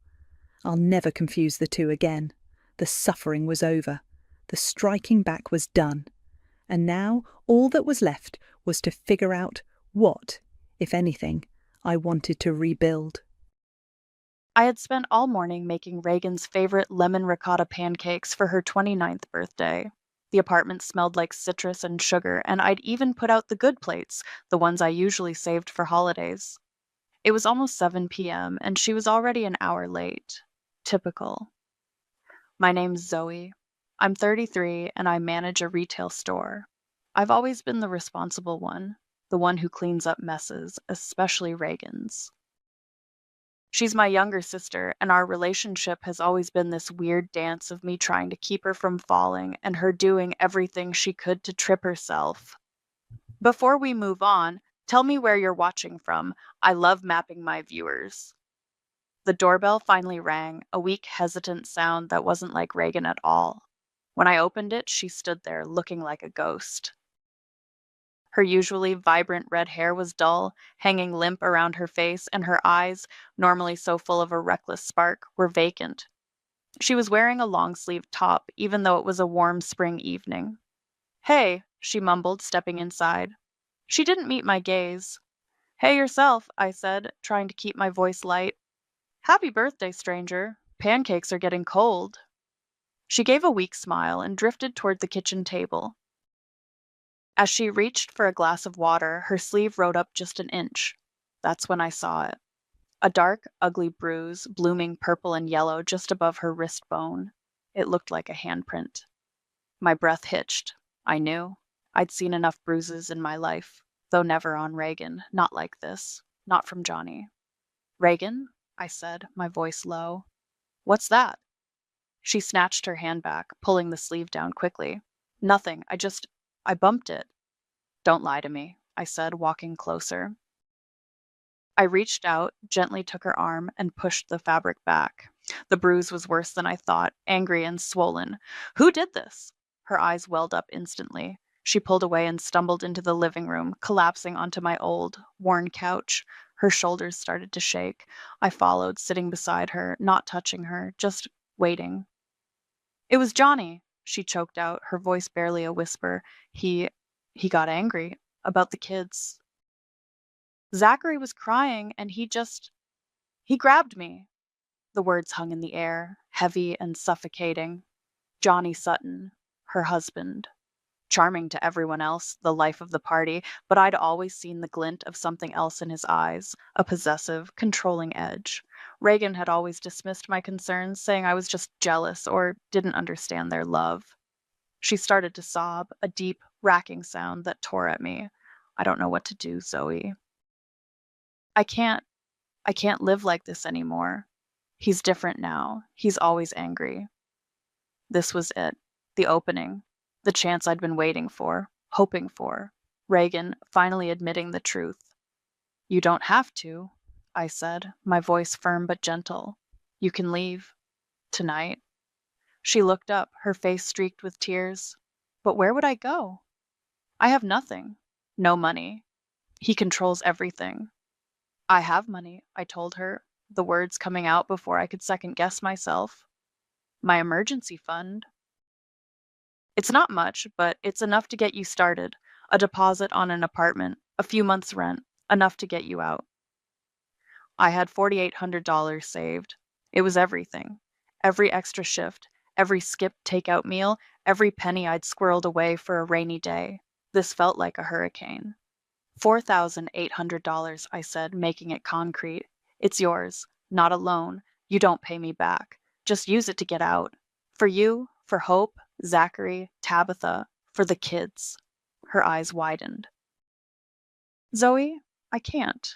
[SPEAKER 4] I'll never confuse the two again. The suffering was over. The striking back was done. And now all that was left was to figure out what, if anything, I wanted to rebuild.
[SPEAKER 5] I had spent all morning making Reagan's favorite lemon ricotta pancakes for her 29th birthday. The apartment smelled like citrus and sugar, and I'd even put out the good plates, the ones I usually saved for holidays. It was almost 7 p.m., and she was already an hour late. Typical. My name's Zoe. I'm 33, and I manage a retail store. I've always been the responsible one, the one who cleans up messes, especially Reagan's. She's my younger sister, and our relationship has always been this weird dance of me trying to keep her from falling and her doing everything she could to trip herself. Before we move on, tell me where you're watching from. I love mapping my viewers. The doorbell finally rang, a weak, hesitant sound that wasn't like Reagan at all. When I opened it, she stood there, looking like a ghost. Her usually vibrant red hair was dull, hanging limp around her face, and her eyes, normally so full of a reckless spark, were vacant. She was wearing a long-sleeved top, even though it was a warm spring evening. "Hey," she mumbled, stepping inside. She didn't meet my gaze. "Hey yourself," I said, trying to keep my voice light. "Happy birthday, stranger. Pancakes are getting cold." She gave a weak smile and drifted toward the kitchen table. As she reached for a glass of water, her sleeve rode up just an inch. That's when I saw it. A dark, ugly bruise, blooming purple and yellow just above her wrist bone. It looked like a handprint. My breath hitched. I knew. I'd seen enough bruises in my life, though never on Reagan, not like this, not from Johnny. "Reagan?" I said, my voice low. "What's that?" She snatched her hand back, pulling the sleeve down quickly. "Nothing. I bumped it." "Don't lie to me," I said, walking closer. I reached out, gently took her arm, and pushed the fabric back. The bruise was worse than I thought, angry and swollen. "Who did this?" Her eyes welled up instantly. She pulled away and stumbled into the living room, collapsing onto my old, worn couch. Her shoulders started to shake. I followed, sitting beside her, not touching her, just waiting. "It was Johnny," she choked out, her voice barely a whisper. He got angry about the kids. Zachary was crying, and he grabbed me." The words hung in the air, heavy and suffocating. Johnny Sutton, her husband. Charming to everyone else, the life of the party, but I'd always seen the glint of something else in his eyes, a possessive, controlling edge. Reagan had always dismissed my concerns, saying I was just jealous or didn't understand their love. She started to sob, a deep, racking sound that tore at me. "I don't know what to do, Zoe. I can't live like this anymore. He's different now. He's always angry." This was it. The opening. The chance I'd been waiting for, hoping for. Reagan finally admitting the truth. "You don't have to," I said, my voice firm but gentle. "You can leave. Tonight." She looked up, her face streaked with tears. "But where would I go? I have nothing. No money. He controls everything." "I have money," I told her, the words coming out before I could second-guess myself. "My emergency fund. It's not much, but it's enough to get you started. A deposit on an apartment, a few months' rent, enough to get you out." I had $4,800 saved. It was everything. Every extra shift, every skipped takeout meal, every penny I'd squirreled away for a rainy day. This felt like a hurricane. $4,800, I said, making it concrete. "It's yours. Not a loan. You don't pay me back. Just use it to get out. For you, for Hope, Zachary, Tabitha, For the kids. Her eyes widened. Zoe, I can't.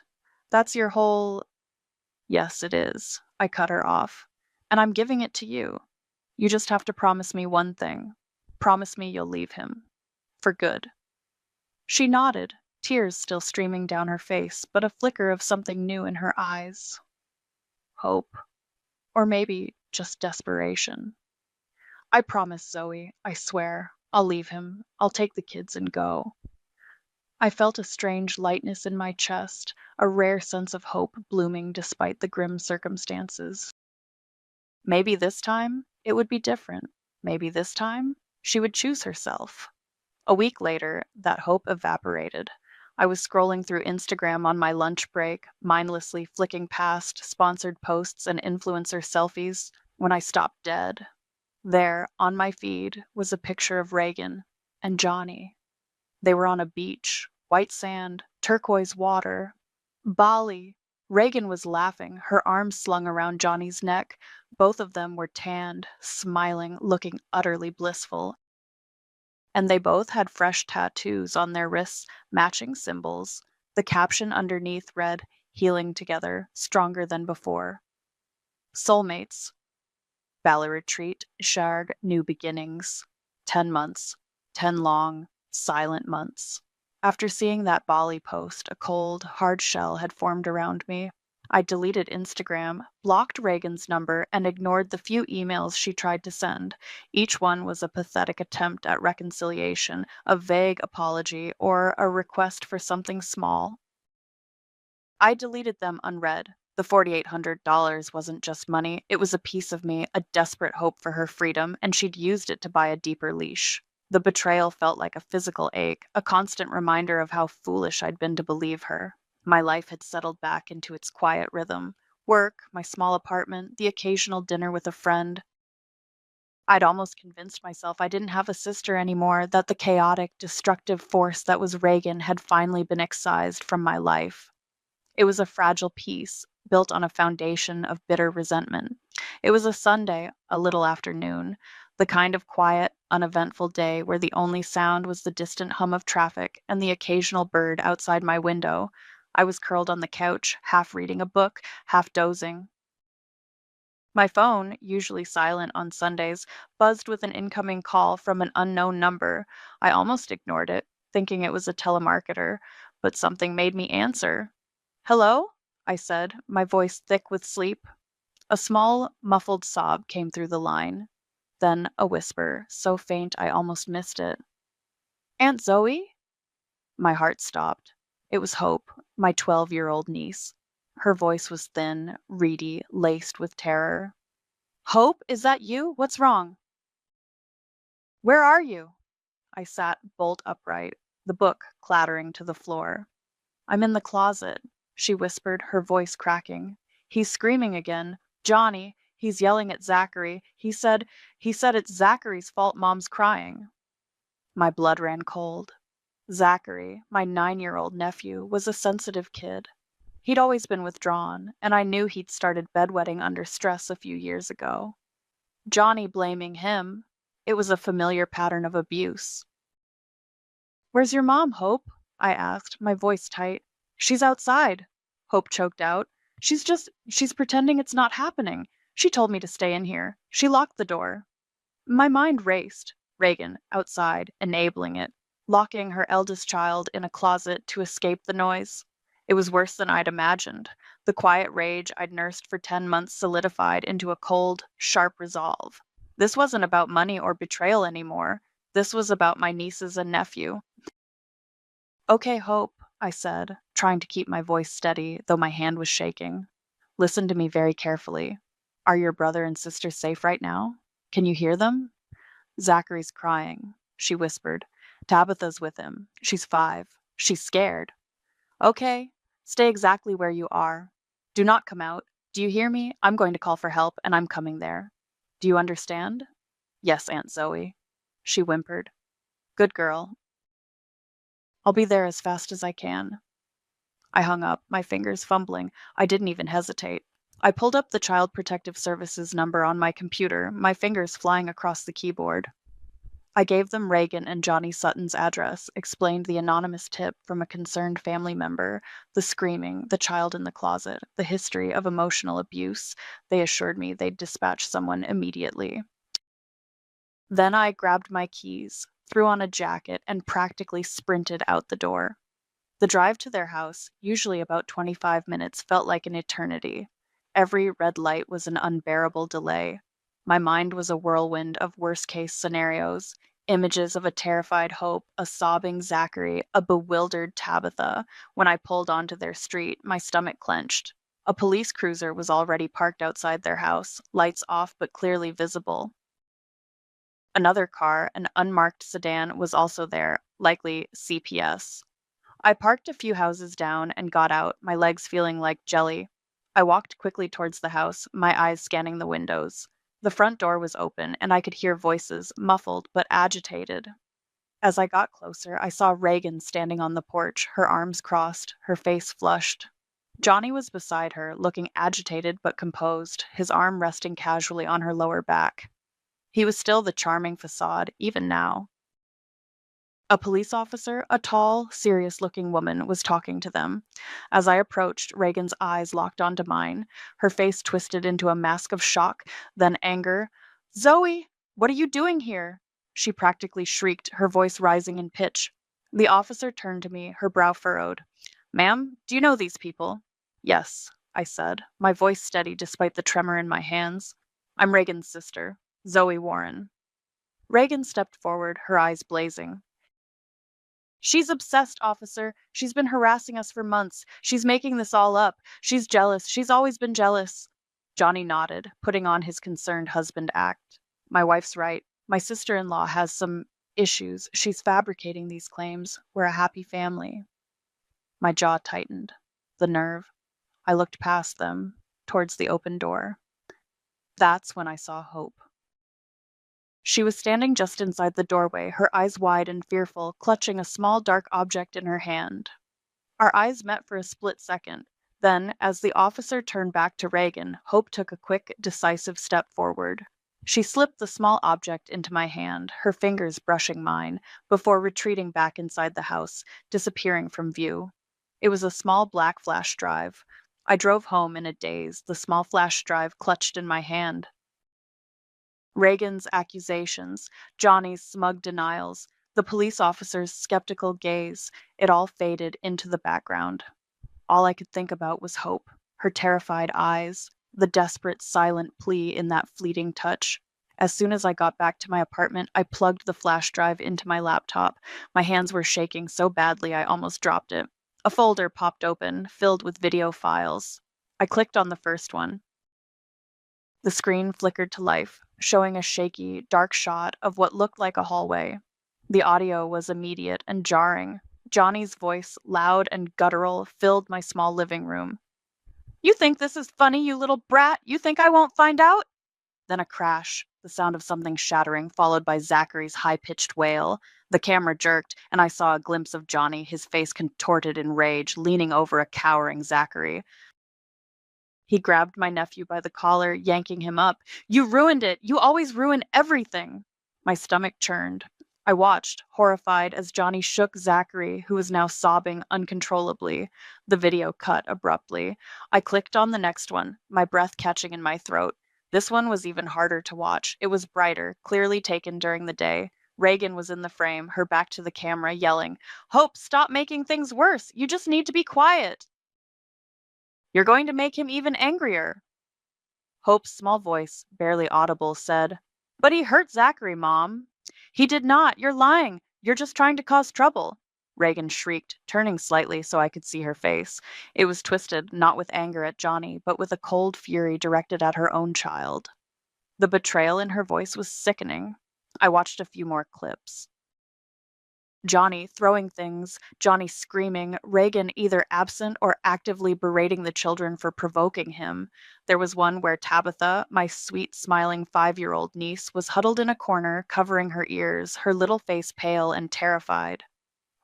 [SPEAKER 5] That's your whole... Yes, it is. I cut her off. And I'm giving it to you. You just have to promise me one thing. Promise me you'll leave him. For good. She nodded, tears still streaming down her face, but a flicker of something new in her eyes. Hope. Or maybe just desperation. I promise, Zoe, I swear. I'll leave him. I'll take the kids and go. I felt a strange lightness in my chest, a rare sense of hope blooming despite the grim circumstances. Maybe this time it would be different. Maybe this time she would choose herself. A week later, that hope evaporated. I was scrolling through Instagram on my lunch break, mindlessly flicking past sponsored posts and influencer selfies, when I stopped dead. There, on my feed, was a picture of Reagan and Johnny. They were on a beach, white sand, turquoise water. Bali. Reagan was laughing, her arms slung around Johnny's neck. Both of them were tanned, smiling, looking utterly blissful. And they both had fresh tattoos on their wrists, matching symbols. The caption underneath read, "Healing together, stronger than before." Soulmates. Bali retreat, shared new beginnings. 10 months. 10 long, silent months. After seeing that Bali post, a cold, hard shell had formed around me. I deleted Instagram, blocked Reagan's number, and ignored the few emails she tried to send. Each one was a pathetic attempt at reconciliation, a vague apology, or a request for something small. I deleted them unread. The $4,800 wasn't just money, it was a piece of me, a desperate hope for her freedom, and she'd used it to buy a deeper leash. The betrayal felt like a physical ache, a constant reminder of how foolish I'd been to believe her. My life had settled back into its quiet rhythm. Work, my small apartment, the occasional dinner with a friend. I'd almost convinced myself I didn't have a sister anymore, that the chaotic, destructive force that was Reagan had finally been excised from my life. It was a fragile peace, built on a foundation of bitter resentment. It was a Sunday, a little after noon, the kind of quiet, uneventful day where the only sound was the distant hum of traffic and the occasional bird outside my window. I was curled on the couch, half reading a book, half dozing. My phone, usually silent on Sundays, buzzed with an incoming call from an unknown number. I almost ignored it, thinking it was a telemarketer, but something made me answer. "Hello?" I said, my voice thick with sleep. A small, muffled sob came through the line. Then a whisper, so faint I almost missed it. "Aunt Zoe?" My heart stopped. It was Hope, my 12-year-old niece. Her voice was thin, reedy, laced with terror. "Hope, is that you? What's wrong?" "Where are you?" I sat bolt upright, the book clattering to the floor. "I'm in the closet," she whispered, her voice cracking. "He's screaming again. Johnny, he's yelling at Zachary. He said it's Zachary's fault Mom's crying." My blood ran cold. Zachary, my 9-year-old nephew, was a sensitive kid. He'd always been withdrawn, and I knew he'd started bedwetting under stress a few years ago. Johnny blaming him, it was a familiar pattern of abuse. "Where's your mom, Hope?" I asked, my voice tight. "She's outside," Hope choked out. She's pretending it's not happening. She told me to stay in here. She locked the door." My mind raced. Reagan, outside, enabling it, locking her eldest child in a closet to escape the noise. It was worse than I'd imagined. The quiet rage I'd nursed for 10 months solidified into a cold, sharp resolve. This wasn't about money or betrayal anymore. This was about my nieces and nephew. "Okay, Hope," I said, trying to keep my voice steady, though my hand was shaking. "Listen to me very carefully. Are your brother and sister safe right now? Can you hear them?" "Zachary's crying," she whispered. "Tabitha's with him. She's 5. She's scared." "Okay, stay exactly where you are. Do not come out. Do you hear me? I'm going to call for help, and I'm coming there. Do you understand?" "Yes, Aunt Zoe," she whimpered. "Good girl. I'll be there as fast as I can." I hung up, my fingers fumbling. I didn't even hesitate. I pulled up the Child Protective Services number on my computer, my fingers flying across the keyboard. I gave them Reagan and Johnny Sutton's address, explained the anonymous tip from a concerned family member, the screaming, the child in the closet, the history of emotional abuse. They assured me they'd dispatch someone immediately. Then I grabbed my keys, threw on a jacket, and practically sprinted out the door. The drive to their house, usually about 25 minutes, felt like an eternity. Every red light was an unbearable delay. My mind was a whirlwind of worst-case scenarios, images of a terrified Hope, a sobbing Zachary, a bewildered Tabitha. When I pulled onto their street, my stomach clenched. A police cruiser was already parked outside their house, lights off but clearly visible. Another car, an unmarked sedan, was also there, likely CPS. I parked a few houses down and got out, my legs feeling like jelly. I walked quickly towards the house, my eyes scanning the windows. The front door was open, and I could hear voices, muffled but agitated. As I got closer, I saw Reagan standing on the porch, her arms crossed, her face flushed. Johnny was beside her, looking agitated but composed, his arm resting casually on her lower back. He was still the charming facade, even now. A police officer, a tall, serious-looking woman, was talking to them. As I approached, Reagan's eyes locked onto mine, her face twisted into a mask of shock, then anger. "Zoe, what are you doing here?" She practically shrieked, her voice rising in pitch. The officer turned to me, her brow furrowed. "Ma'am, do you know these people?" "Yes," I said, my voice steady despite the tremor in my hands. "I'm Reagan's sister, Zoe Warren." Reagan stepped forward, her eyes blazing. "She's obsessed, officer. She's been harassing us for months. She's making this all up. She's jealous. She's always been jealous." Johnny nodded, putting on his concerned husband act. "My wife's right. My sister-in-law has some issues. She's fabricating these claims. We're a happy family." My jaw tightened. The nerve. I looked past them, towards the open door. That's when I saw Hope. She was standing just inside the doorway, her eyes wide and fearful, clutching a small dark object in her hand. Our eyes met for a split second. Then, as the officer turned back to Reagan, Hope took a quick, decisive step forward. She slipped the small object into my hand, her fingers brushing mine, before retreating back inside the house, disappearing from view. It was a small black flash drive. I drove home in a daze, the small flash drive clutched in my hand. Reagan's accusations, Johnny's smug denials, the police officer's skeptical gaze, it all faded into the background. All I could think about was Hope, her terrified eyes, the desperate, silent plea in that fleeting touch. As soon as I got back to my apartment, I plugged the flash drive into my laptop. My hands were shaking so badly I almost dropped it. A folder popped open, filled with video files. I clicked on the first one. The screen flickered to life, showing a shaky, dark shot of what looked like a hallway. The audio was immediate and jarring. Johnny's voice, loud and guttural, filled my small living room. "You think this is funny, you little brat? You think I won't find out?" Then a crash, the sound of something shattering, followed by Zachary's high-pitched wail. The camera jerked, and I saw a glimpse of Johnny, his face contorted in rage, leaning over a cowering Zachary. He grabbed my nephew by the collar, yanking him up. "You ruined it! You always ruin everything!" My stomach churned. I watched, horrified, as Johnny shook Zachary, who was now sobbing uncontrollably. The video cut abruptly. I clicked on the next one, my breath catching in my throat. This one was even harder to watch. It was brighter, clearly taken during the day. Reagan was in the frame, her back to the camera, yelling, "Hope, stop making things worse! You just need to be quiet!" "You're going to make him even angrier." Hope's small voice, barely audible, said, "But he hurt Zachary, Mom." "He did not. You're lying. You're just trying to cause trouble." Reagan shrieked, turning slightly so I could see her face. It was twisted, not with anger at Johnny, but with a cold fury directed at her own child. The betrayal in her voice was sickening. I watched a few more clips. Johnny throwing things, Johnny screaming, Reagan either absent or actively berating the children for provoking him. There was one where Tabitha, my sweet, smiling 5-year-old niece, was huddled in a corner, covering her ears, her little face pale and terrified.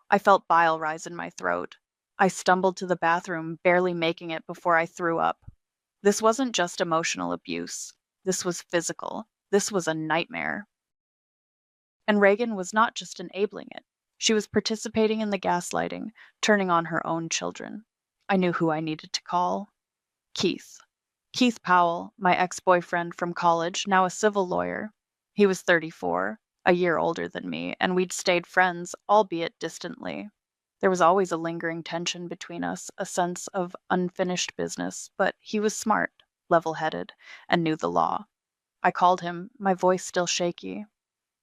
[SPEAKER 5] I felt bile rise in my throat. I stumbled to the bathroom, barely making it before I threw up. This wasn't just emotional abuse. This was physical. This was a nightmare. And Reagan was not just enabling it. She was participating in the gaslighting, turning on her own children. I knew who I needed to call. Keith. Keith Powell, my ex-boyfriend from college, now a civil lawyer. He was 34, a year older than me, and we'd stayed friends, albeit distantly. There was always a lingering tension between us, a sense of unfinished business, but he was smart, level-headed, and knew the law. I called him, my voice still shaky.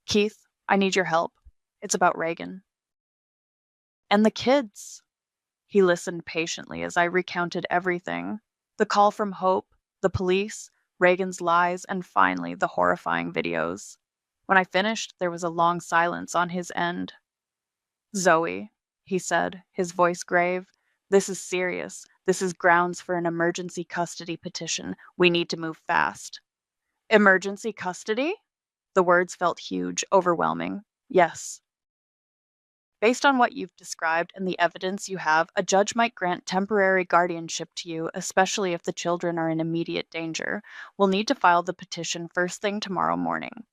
[SPEAKER 5] Keith, I need your help. It's about Reagan. And the kids. He listened patiently as I recounted everything. The call from Hope, the police, Reagan's lies, and finally the horrifying videos. When I finished, there was a long silence on his end. Zoe, he said, his voice grave, this is serious. This is grounds for an emergency custody petition. We need to move fast. Emergency custody? The words felt huge, overwhelming. Yes. Based on what you've described and the evidence you have, a judge might grant temporary guardianship to you, especially if the children are in immediate danger. We'll need to file the petition first thing tomorrow morning.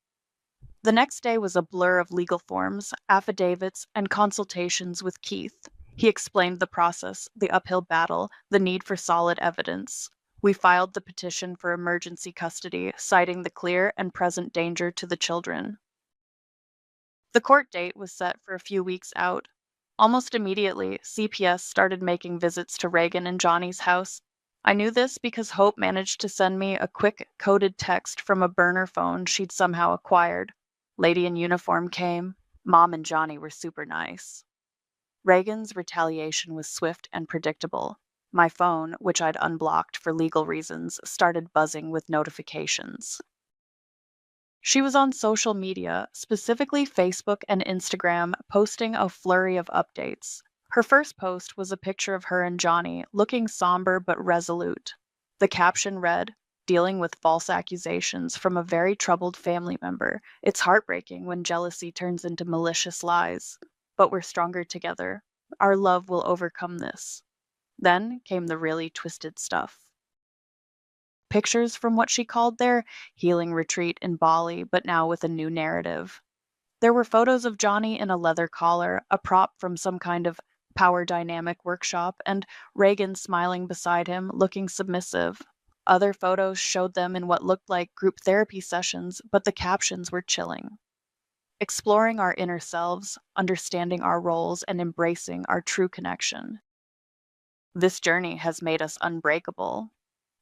[SPEAKER 5] The next day was a blur of legal forms, affidavits, and consultations with Keith. He explained the process, the uphill battle, the need for solid evidence. We filed the petition for emergency custody, citing the clear and present danger to the children. The court date was set for a few weeks out. Almost immediately, CPS started making visits to Reagan and Johnny's house. I knew this because Hope managed to send me a quick, coded text from a burner phone she'd somehow acquired. Lady in uniform came. Mom and Johnny were super nice. Reagan's retaliation was swift and predictable. My phone, which I'd unblocked for legal reasons, started buzzing with notifications. She was on social media, specifically Facebook and Instagram, posting a flurry of updates. Her first post was a picture of her and Johnny, looking somber but resolute. The caption read, "Dealing with false accusations from a very troubled family member. It's heartbreaking when jealousy turns into malicious lies. But we're stronger together. Our love will overcome this." Then came the really twisted stuff. Pictures from what she called their healing retreat in Bali, but now with a new narrative. There were photos of Johnny in a leather collar, a prop from some kind of power dynamic workshop, and Reagan smiling beside him, looking submissive. Other photos showed them in what looked like group therapy sessions, but the captions were chilling. Exploring our inner selves, understanding our roles, and embracing our true connection. This journey has made us unbreakable.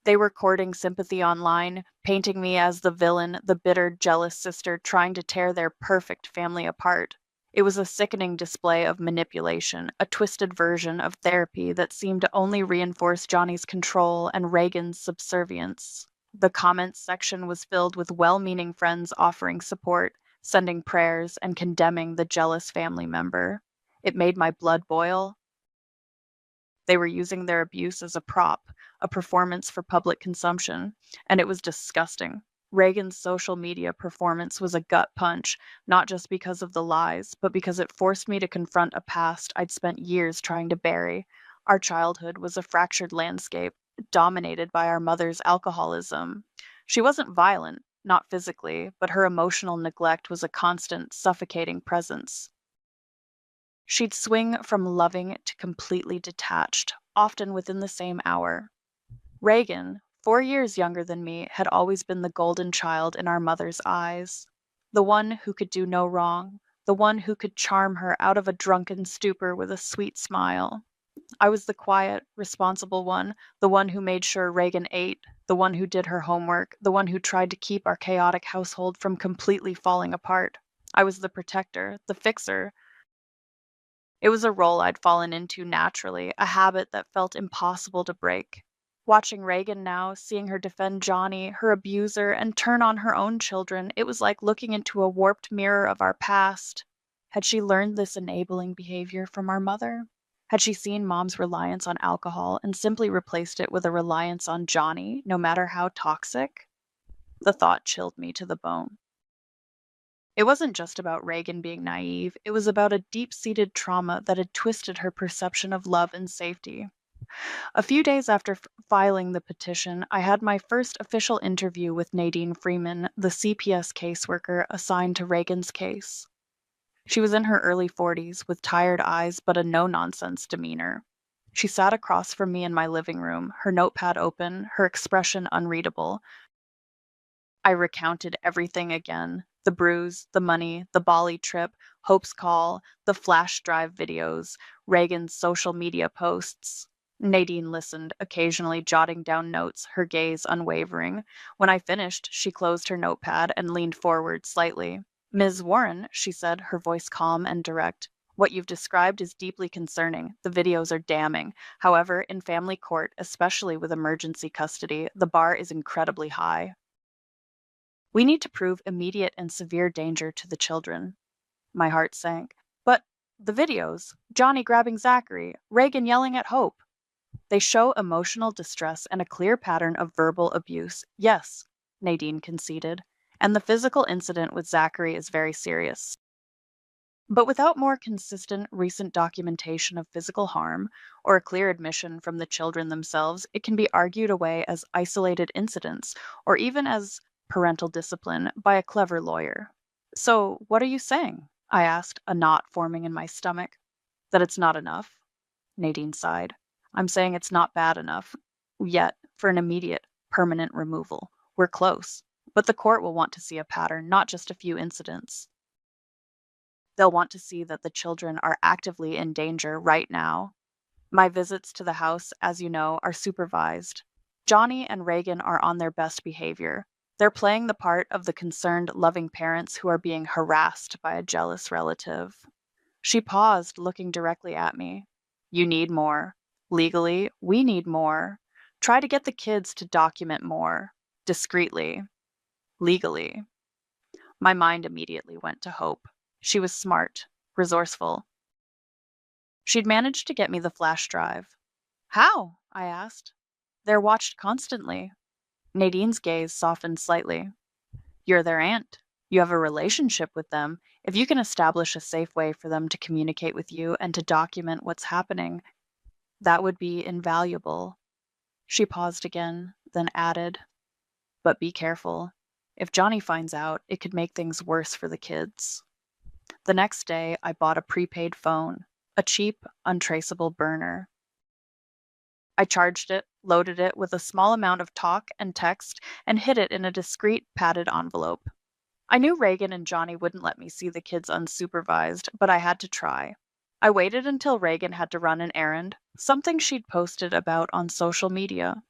[SPEAKER 5] They were courting sympathy online, painting me as the villain, the bitter, jealous sister trying to tear their perfect family apart. It was a sickening display of manipulation, a twisted version of therapy that seemed to only reinforce Johnny's control and Reagan's subservience. The comments section was filled with well-meaning friends offering support, sending prayers, and condemning the jealous family member. It made my blood boil. They were using their abuse as a prop, a performance for public consumption, and it was disgusting. Reagan's social media performance was a gut punch, not just because of the lies, but because it forced me to confront a past I'd spent years trying to bury. Our childhood was a fractured landscape, dominated by our mother's alcoholism. She wasn't violent, not physically, but her emotional neglect was a constant, suffocating presence. She'd swing from loving to completely detached, often within the same hour. Reagan, 4 years younger than me, had always been the golden child in our mother's eyes. The one who could do no wrong, the one who could charm her out of a drunken stupor with a sweet smile. I was the quiet, responsible one, the one who made sure Reagan ate, the one who did her homework, the one who tried to keep our chaotic household from completely falling apart. I was the protector, the fixer. It was a role I'd fallen into naturally, a habit that felt impossible to break. Watching Reagan now, seeing her defend Johnny, her abuser, and turn on her own children, it was like looking into a warped mirror of our past. Had she learned this enabling behavior from our mother? Had she seen Mom's reliance on alcohol and simply replaced it with a reliance on Johnny, no matter how toxic? The thought chilled me to the bone. It wasn't just about Reagan being naive, it was about a deep-seated trauma that had twisted her perception of love and safety. A few days after filing the petition, I had my first official interview with Nadine Freeman, the CPS caseworker assigned to Reagan's case. She was in her early 40s, with tired eyes but a no-nonsense demeanor. She sat across from me in my living room, her notepad open, her expression unreadable. I recounted everything again: the bruise, the money, the Bali trip, Hope's call, the flash drive videos, Reagan's social media posts. Nadine listened, occasionally jotting down notes, her gaze unwavering. When I finished, she closed her notepad and leaned forward slightly. "Ms. Warren," she said, her voice calm and direct, "what you've described is deeply concerning. The videos are damning. However, in family court, especially with emergency custody, the bar is incredibly high. We need to prove immediate and severe danger to the children." My heart sank. "But the videos, Johnny grabbing Zachary, Reagan yelling at Hope, they show emotional distress and a clear pattern of verbal abuse." "Yes," Nadine conceded, "and the physical incident with Zachary is very serious. But without more consistent recent documentation of physical harm, or a clear admission from the children themselves, it can be argued away as isolated incidents, or even as parental discipline by a clever lawyer." "So, what are you saying?" I asked, a knot forming in my stomach. "That it's not enough," Nadine sighed. "I'm saying it's not bad enough yet for an immediate, permanent removal. We're close, but the court will want to see a pattern, not just a few incidents. They'll want to see that the children are actively in danger right now. My visits to the house, as you know, are supervised. Johnny and Reagan are on their best behavior. They're playing the part of the concerned, loving parents who are being harassed by a jealous relative." She paused, looking directly at me. "You need more. Legally, we need more. Try to get the kids to document more. Discreetly. Legally." My mind immediately went to Hope. She was smart, resourceful. She'd managed to get me the flash drive. "How?" I asked. "They're watched constantly." Nadine's gaze softened slightly. "You're their aunt. You have a relationship with them. If you can establish a safe way for them to communicate with you and to document what's happening, that would be invaluable." She paused again, then added, "But be careful. If Johnny finds out, it could make things worse for the kids." The next day, I bought a prepaid phone, a cheap, untraceable burner. I charged it, loaded it with a small amount of talk and text, and hid it in a discreet, padded envelope. I knew Reagan and Johnny wouldn't let me see the kids unsupervised, but I had to try. I waited until Reagan had to run an errand, something she'd posted about on social media.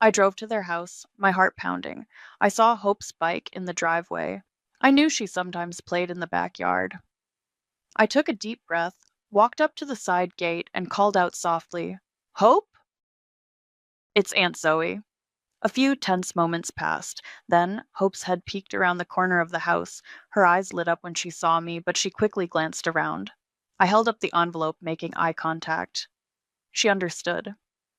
[SPEAKER 5] I drove to their house, my heart pounding. I saw Hope's bike in the driveway. I knew she sometimes played in the backyard. I took a deep breath, walked up to the side gate, and called out softly, "Hope?" "It's Aunt Zoe." A few tense moments passed. Then Hope's head peeked around the corner of the house. Her eyes lit up when she saw me, but she quickly glanced around. I held up the envelope, making eye contact. She understood.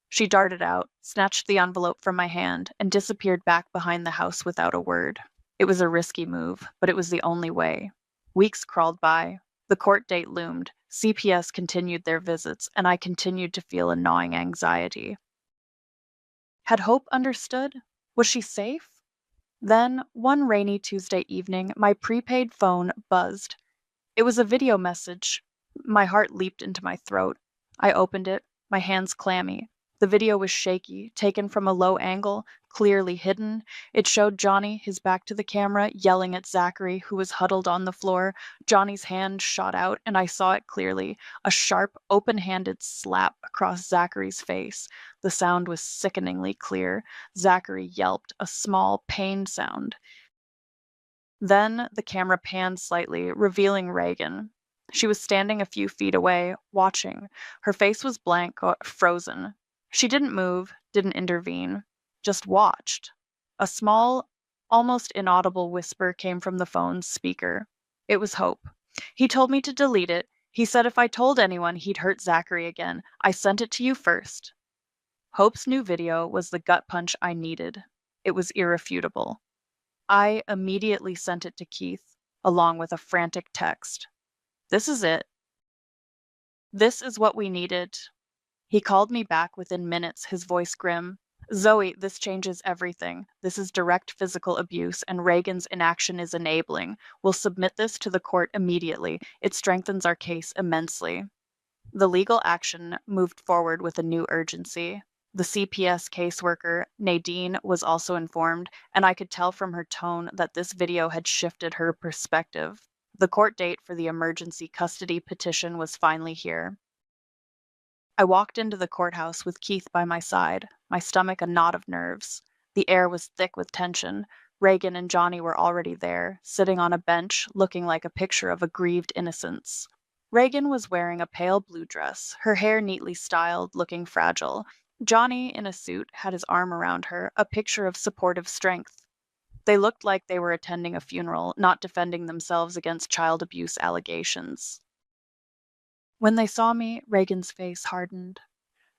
[SPEAKER 5] She darted out, snatched the envelope from my hand, and disappeared back behind the house without a word. It was a risky move, but it was the only way. Weeks crawled by. The court date loomed. CPS continued their visits, and I continued to feel a gnawing anxiety. Had Hope understood? Was she safe? Then, one rainy Tuesday evening, my prepaid phone buzzed. It was a video message. My heart leaped into my throat. I opened it, my hands clammy. The video was shaky, taken from a low angle, clearly hidden. It showed Johnny, his back to the camera, yelling at Zachary, who was huddled on the floor. Johnny's hand shot out, and I saw it clearly, a sharp, open-handed slap across Zachary's face. The sound was sickeningly clear. Zachary yelped, a small, pained sound. Then the camera panned slightly, revealing Reagan. She was standing a few feet away, watching. Her face was blank, frozen. She didn't move, didn't intervene, just watched. A small, almost inaudible whisper came from the phone's speaker. It was Hope. "He told me to delete it. He said if I told anyone, he'd hurt Zachary again. I sent it to you first." Hope's new video was the gut punch I needed. It was irrefutable. I immediately sent it to Keith, along with a frantic text. "This is it. This is what we needed." He called me back within minutes, his voice grim. Zoe, this changes everything. This is direct physical abuse, and Reagan's inaction is enabling. We'll submit this to the court immediately. It strengthens our case immensely. The legal action moved forward with a new urgency. The CPS caseworker, Nadine, was also informed, and I could tell from her tone that this video had shifted her perspective. The court date for the emergency custody petition was finally here. I walked into the courthouse with Keith by my side, my stomach a knot of nerves. The air was thick with tension. Reagan and Johnny were already there, sitting on a bench, looking like a picture of aggrieved innocence. Reagan was wearing a pale blue dress, her hair neatly styled, looking fragile. Johnny, in a suit, had his arm around her, a picture of supportive strength. They looked like they were attending a funeral, not defending themselves against child abuse allegations. When they saw me, Reagan's face hardened.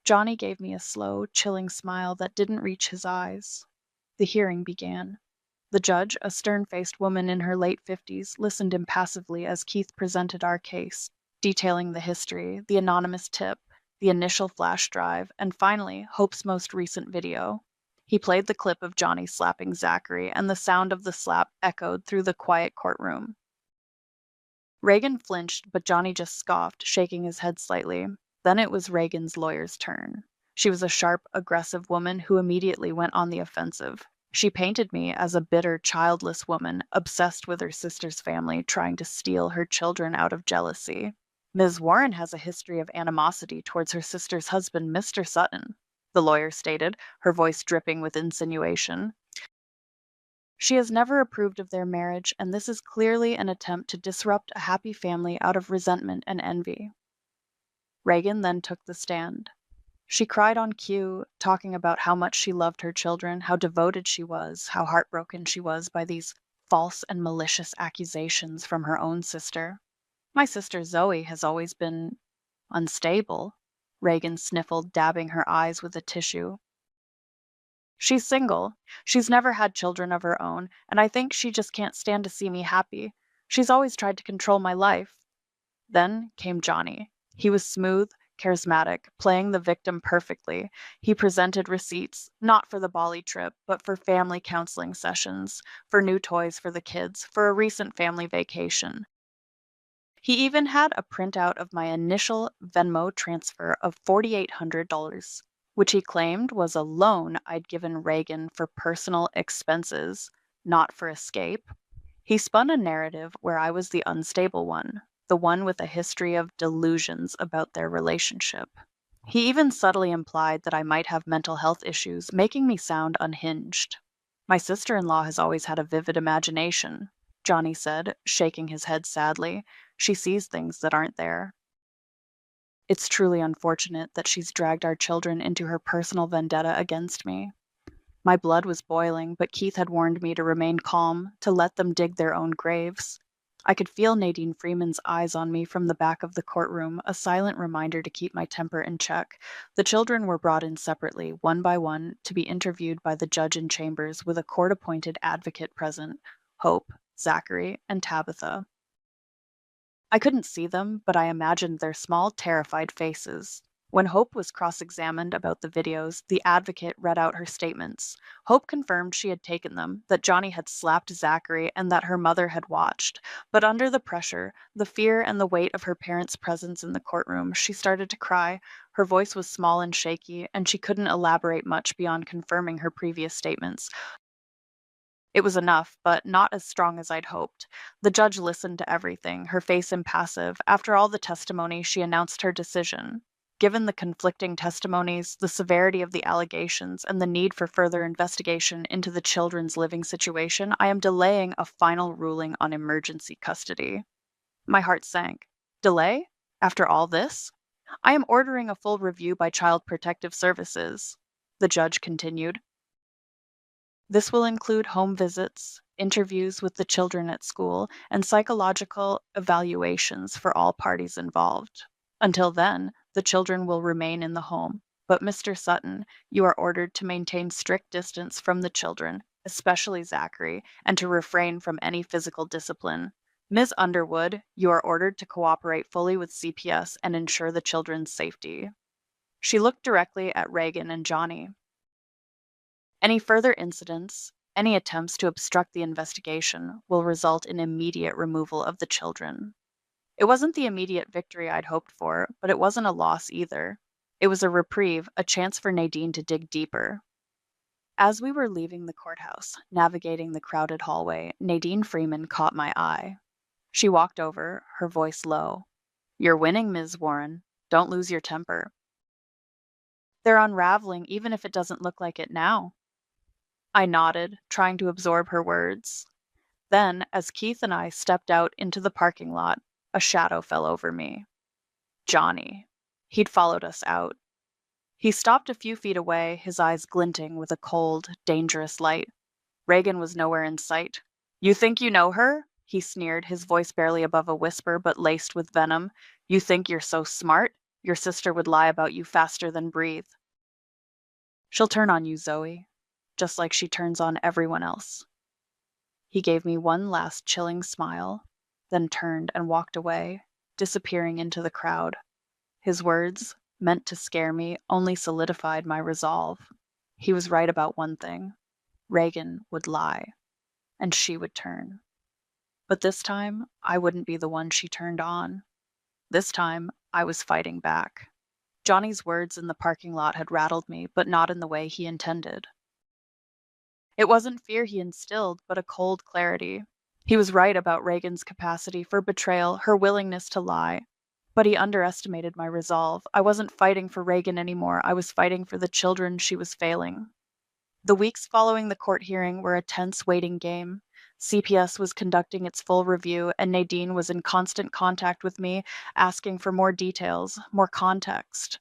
[SPEAKER 5] Johnny gave me a slow, chilling smile that didn't reach his eyes. The hearing began. The judge, a stern-faced woman in her late 50s, listened impassively as Keith presented our case, detailing the history, the anonymous tip, the initial flash drive, and finally, Hope's most recent video. He played the clip of Johnny slapping Zachary, and the sound of the slap echoed through the quiet courtroom. Reagan flinched, but Johnny just scoffed, shaking his head slightly. Then it was Reagan's lawyer's turn. She was a sharp, aggressive woman who immediately went on the offensive. She painted me as a bitter, childless woman, obsessed with her sister's family, trying to steal her children out of jealousy. Ms. Warren has a history of animosity towards her sister's husband, Mr. Sutton, the lawyer stated, her voice dripping with insinuation. She has never approved of their marriage, and this is clearly an attempt to disrupt a happy family out of resentment and envy. Reagan then took the stand. She cried on cue, talking about how much she loved her children, how devoted she was, how heartbroken she was by these false and malicious accusations from her own sister. My sister Zoe has always been unstable, Reagan sniffled, dabbing her eyes with a tissue. She's single. She's never had children of her own, and I think she just can't stand to see me happy. She's always tried to control my life. Then came Johnny. He was smooth, charismatic, playing the victim perfectly. He presented receipts, not for the Bali trip, but for family counseling sessions, for new toys for the kids, for a recent family vacation. He even had a printout of my initial Venmo transfer of $4,800. Which he claimed was a loan I'd given Reagan for personal expenses, not for escape. He spun a narrative where I was the unstable one, the one with a history of delusions about their relationship. He even subtly implied that I might have mental health issues, making me sound unhinged. My sister-in-law has always had a vivid imagination, Johnny said, shaking his head sadly. She sees things that aren't there. It's truly unfortunate that she's dragged our children into her personal vendetta against me. My blood was boiling, but Keith had warned me to remain calm, to let them dig their own graves. I could feel Nadine Freeman's eyes on me from the back of the courtroom, a silent reminder to keep my temper in check. The children were brought in separately, one by one, to be interviewed by the judge in chambers with a court-appointed advocate present, Hope, Zachary, and Tabitha. I couldn't see them, but I imagined their small, terrified faces. When Hope was cross-examined about the videos, the advocate read out her statements. Hope confirmed she had taken them, that Johnny had slapped Zachary, and that her mother had watched. But under the pressure, the fear and the weight of her parents' presence in the courtroom, she started to cry. Her voice was small and shaky, and she couldn't elaborate much beyond confirming her previous statements. It was enough, but not as strong as I'd hoped. The judge listened to everything, her face impassive. After all the testimony, she announced her decision. Given the conflicting testimonies, the severity of the allegations, and the need for further investigation into the children's living situation, I am delaying a final ruling on emergency custody. My heart sank. Delay? After all this? I am ordering a full review by Child Protective Services, the judge continued. This will include home visits, interviews with the children at school, and psychological evaluations for all parties involved. Until then, the children will remain in the home. But Mr. Sutton, you are ordered to maintain strict distance from the children, especially Zachary, and to refrain from any physical discipline. Ms. Underwood, you are ordered to cooperate fully with CPS and ensure the children's safety. She looked directly at Reagan and Johnny. Any further incidents, any attempts to obstruct the investigation will result in immediate removal of the children. It wasn't the immediate victory I'd hoped for, but it wasn't a loss either. It was a reprieve, a chance for Nadine to dig deeper. As we were leaving the courthouse, navigating the crowded hallway, Nadine Freeman caught my eye. She walked over, her voice low. "You're winning, Ms. Warren. Don't lose your temper." "They're unraveling, even if it doesn't look like it now." I nodded, trying to absorb her words. Then, as Keith and I stepped out into the parking lot, a shadow fell over me. Johnny. He'd followed us out. He stopped a few feet away, his eyes glinting with a cold, dangerous light. Reagan was nowhere in sight. "You think you know her?" he sneered, his voice barely above a whisper but laced with venom. "You think you're so smart? Your sister would lie about you faster than breathe." "She'll turn on you, Zoe, just like she turns on everyone else." He gave me one last chilling smile, then turned and walked away, disappearing into the crowd. His words, meant to scare me, only solidified my resolve. He was right about one thing. Reagan would lie, and she would turn. But this time, I wouldn't be the one she turned on. This time, I was fighting back. Johnny's words in the parking lot had rattled me, but not in the way he intended. It wasn't fear he instilled, but a cold clarity. He was right about Reagan's capacity for betrayal, her willingness to lie. But he underestimated my resolve. I wasn't fighting for Reagan anymore. I was fighting for the children she was failing. The weeks following the court hearing were a tense waiting game. CPS was conducting its full review, and Nadine was in constant contact with me, asking for more details, more context.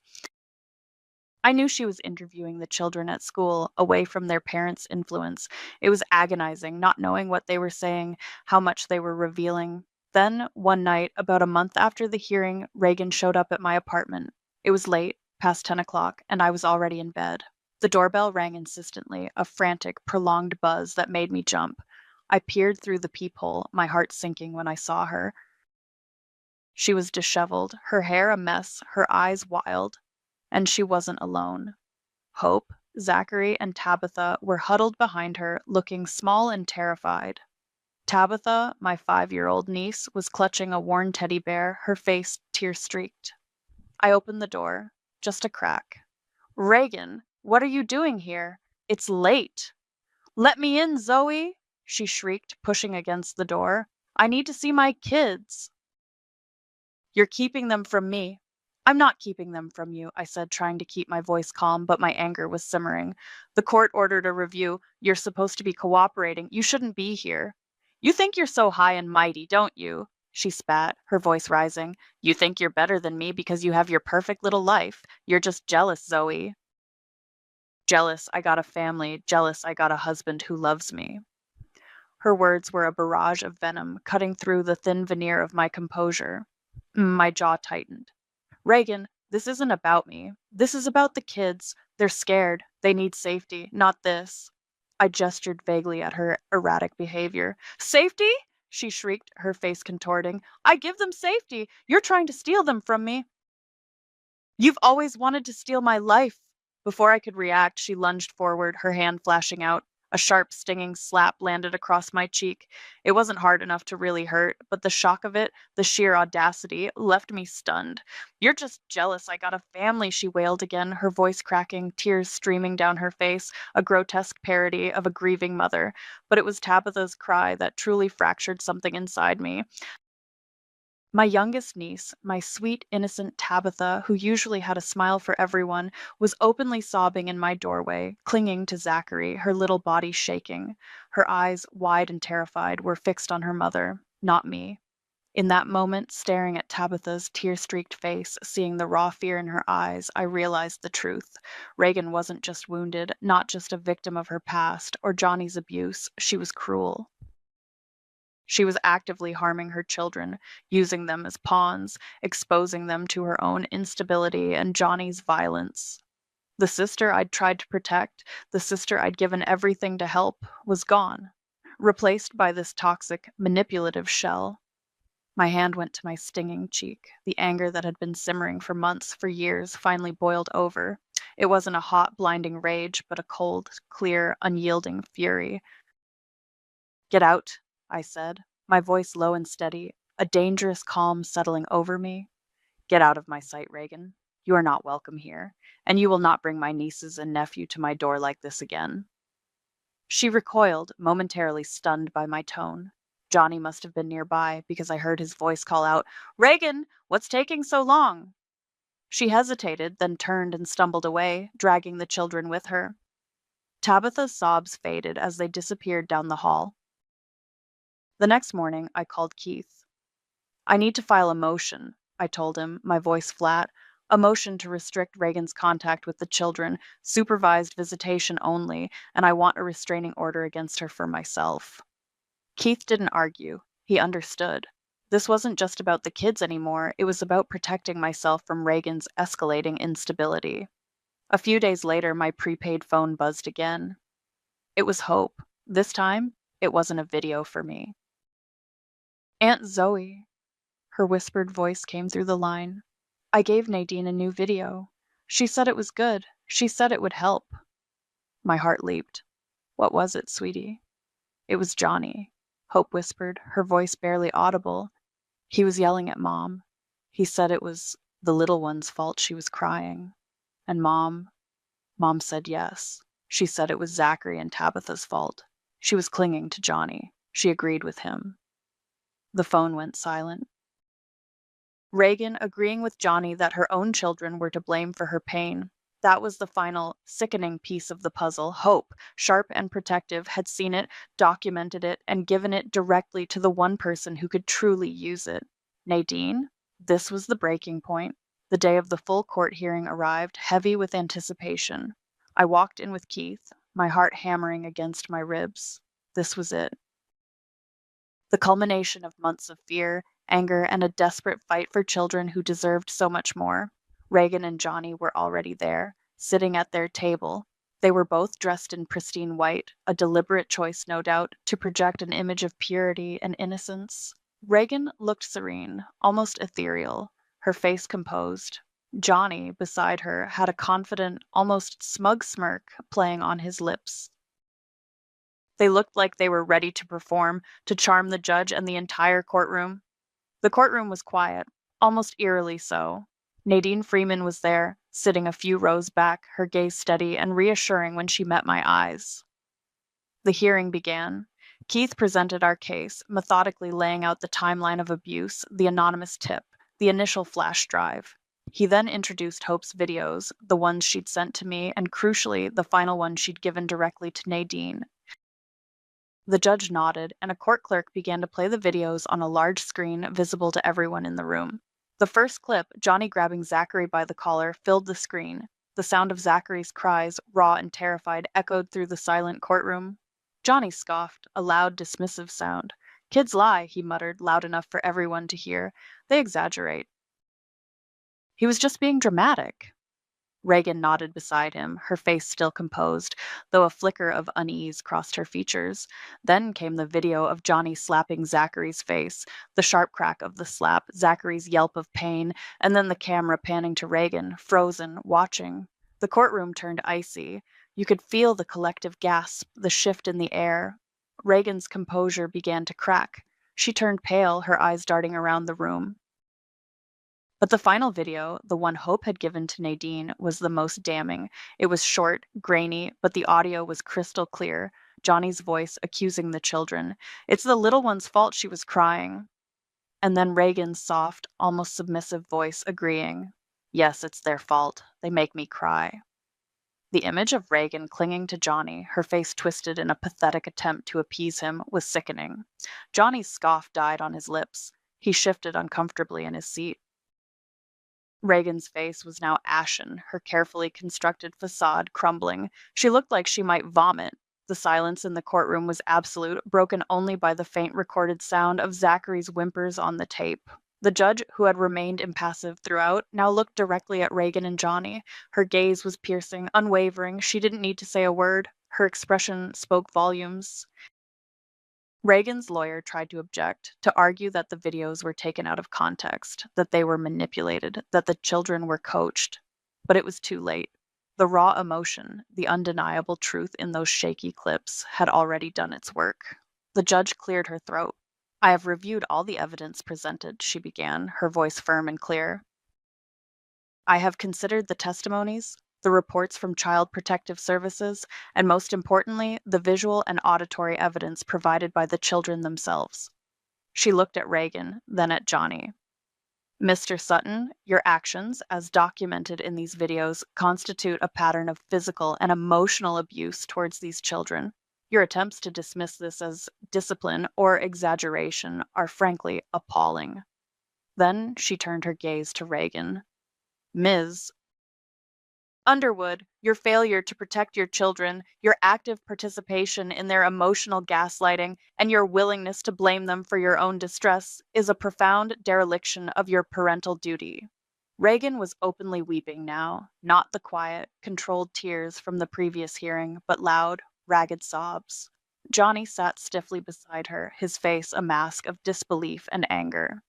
[SPEAKER 5] I knew she was interviewing the children at school, away from their parents' influence. It was agonizing, not knowing what they were saying, how much they were revealing. Then, one night, about a month after the hearing, Reagan showed up at my apartment. It was late, past 10 o'clock, and I was already in bed. The doorbell rang insistently, a frantic, prolonged buzz that made me jump. I peered through the peephole, my heart sinking when I saw her. She was disheveled, her hair a mess, her eyes wild. And she wasn't alone. Hope, Zachary, and Tabitha were huddled behind her, looking small and terrified. Tabitha, my 5-year-old niece, was clutching a worn teddy bear, her face tear-streaked. I opened the door, just a crack. "Reagan, what are you doing here? It's late." "Let me in, Zoe," she shrieked, pushing against the door. "I need to see my kids." "You're keeping them from me." "I'm not keeping them from you," I said, trying to keep my voice calm, but my anger was simmering. "The court ordered a review. You're supposed to be cooperating. You shouldn't be here." "You think you're so high and mighty, don't you?" she spat, her voice rising. "You think you're better than me because you have your perfect little life. You're just jealous, Zoe." "Jealous I got a family. Jealous I got a husband who loves me." Her words were a barrage of venom, cutting through the thin veneer of my composure. My jaw tightened. "Reagan, this isn't about me. This is about the kids. They're scared. They need safety, not this." I gestured vaguely at her erratic behavior. "Safety?" she shrieked, her face contorting. "I give them safety. You're trying to steal them from me." "You've always wanted to steal my life." Before I could react, she lunged forward, her hand flashing out. A sharp, stinging slap landed across my cheek. It wasn't hard enough to really hurt, but the shock of it, the sheer audacity, left me stunned. "You're just jealous I got a family," she wailed again, her voice cracking, tears streaming down her face, a grotesque parody of a grieving mother. But it was Tabitha's cry that truly fractured something inside me. My youngest niece, my sweet, innocent Tabitha, who usually had a smile for everyone, was openly sobbing in my doorway, clinging to Zachary, her little body shaking. Her eyes, wide and terrified, were fixed on her mother, not me. In that moment, staring at Tabitha's tear-streaked face, seeing the raw fear in her eyes, I realized the truth. Reagan wasn't just wounded, not just a victim of her past, or Johnny's abuse. She was cruel. She was actively harming her children, using them as pawns, exposing them to her own instability and Johnny's violence. The sister I'd tried to protect, the sister I'd given everything to help, was gone, replaced by this toxic, manipulative shell. My hand went to my stinging cheek. The anger that had been simmering for months, for years, finally boiled over. It wasn't a hot, blinding rage, but a cold, clear, unyielding fury. "Get out," I said, my voice low and steady, a dangerous calm settling over me. "Get out of my sight, Reagan. You are not welcome here, and you will not bring my nieces and nephew to my door like this again." She recoiled, momentarily stunned by my tone. Johnny must have been nearby, because I heard his voice call out, "Reagan, what's taking so long?" She hesitated, then turned and stumbled away, dragging the children with her. Tabitha's sobs faded as they disappeared down the hall. The next morning, I called Keith. "I need to file a motion," I told him, my voice flat, "a motion to restrict Reagan's contact with the children, supervised visitation only, and I want a restraining order against her for myself." Keith didn't argue. He understood. This wasn't just about the kids anymore, it was about protecting myself from Reagan's escalating instability. A few days later, my prepaid phone buzzed again. It was Hope. This time, it wasn't a video for me. "Aunt Zoe," her whispered voice came through the line. "I gave Nadine a new video. She said it was good. She said it would help." My heart leaped. "What was it, sweetie?" "It was Johnny," Hope whispered, her voice barely audible. "He was yelling at Mom. He said it was the little one's fault she was crying. And Mom said yes. She said it was Zachary and Tabitha's fault. She was clinging to Johnny. She agreed with him." The phone went silent. Reagan agreeing with Johnny that her own children were to blame for her pain. That was the final, sickening piece of the puzzle. Hope, sharp and protective, had seen it, documented it, and given it directly to the one person who could truly use it. Nadine? This was the breaking point. The day of the full court hearing arrived, heavy with anticipation. I walked in with Keith, my heart hammering against my ribs. This was it. The culmination of months of fear, anger, and a desperate fight for children who deserved so much more. Reagan and Johnny were already there, sitting at their table. They were both dressed in pristine white, a deliberate choice, no doubt, to project an image of purity and innocence. Reagan looked serene, almost ethereal, her face composed. Johnny, beside her, had a confident, almost smug smirk playing on his lips. They looked like they were ready to perform, to charm the judge and the entire courtroom. The courtroom was quiet, almost eerily so. Nadine Freeman was there, sitting a few rows back, her gaze steady and reassuring when she met my eyes. The hearing began. Keith presented our case, methodically laying out the timeline of abuse, the anonymous tip, the initial flash drive. He then introduced Hope's videos, the ones she'd sent to me, and crucially, the final one she'd given directly to Nadine. The judge nodded, and a court clerk began to play the videos on a large screen visible to everyone in the room. The first clip, Johnny grabbing Zachary by the collar, filled the screen. The sound of Zachary's cries, raw and terrified, echoed through the silent courtroom. Johnny scoffed, a loud, dismissive sound. "Kids lie," he muttered, loud enough for everyone to hear. "They exaggerate." "He was just being dramatic." Reagan nodded beside him, her face still composed, though a flicker of unease crossed her features. Then came the video of Johnny slapping Zachary's face, the sharp crack of the slap, Zachary's yelp of pain, and then the camera panning to Reagan, frozen, watching. The courtroom turned icy. You could feel the collective gasp, the shift in the air. Reagan's composure began to crack. She turned pale, her eyes darting around the room. But the final video, the one Hope had given to Nadine, was the most damning. It was short, grainy, but the audio was crystal clear. Johnny's voice accusing the children. "It's the little one's fault she was crying." And then Reagan's soft, almost submissive voice agreeing. "Yes, it's their fault. They make me cry." The image of Reagan clinging to Johnny, her face twisted in a pathetic attempt to appease him, was sickening. Johnny's scoff died on his lips. He shifted uncomfortably in his seat. Reagan's face was now ashen, her carefully constructed facade crumbling. She looked like she might vomit. The silence in the courtroom was absolute, broken only by the faint recorded sound of Zachary's whimpers on the tape. The judge, who had remained impassive throughout, now looked directly at Reagan and Johnny. Her gaze was piercing, unwavering. She didn't need to say a word. Her expression spoke volumes. Reagan's lawyer tried to object, to argue that the videos were taken out of context, that they were manipulated, that the children were coached. But it was too late. The raw emotion, the undeniable truth in those shaky clips, had already done its work. The judge cleared her throat. "I have reviewed all the evidence presented," she began, her voice firm and clear. "I have considered the testimonies, the reports from Child Protective Services, and most importantly, the visual and auditory evidence provided by the children themselves." She looked at Reagan, then at Johnny. "Mr. Sutton, your actions, as documented in these videos, constitute a pattern of physical and emotional abuse towards these children. Your attempts to dismiss this as discipline or exaggeration are frankly appalling." Then she turned her gaze to Reagan. "Ms. Underwood, your failure to protect your children, your active participation in their emotional gaslighting, and your willingness to blame them for your own distress is a profound dereliction of your parental duty." Reagan was openly weeping now, not the quiet, controlled tears from the previous hearing, but loud, ragged sobs. Johnny sat stiffly beside her, his face a mask of disbelief and anger.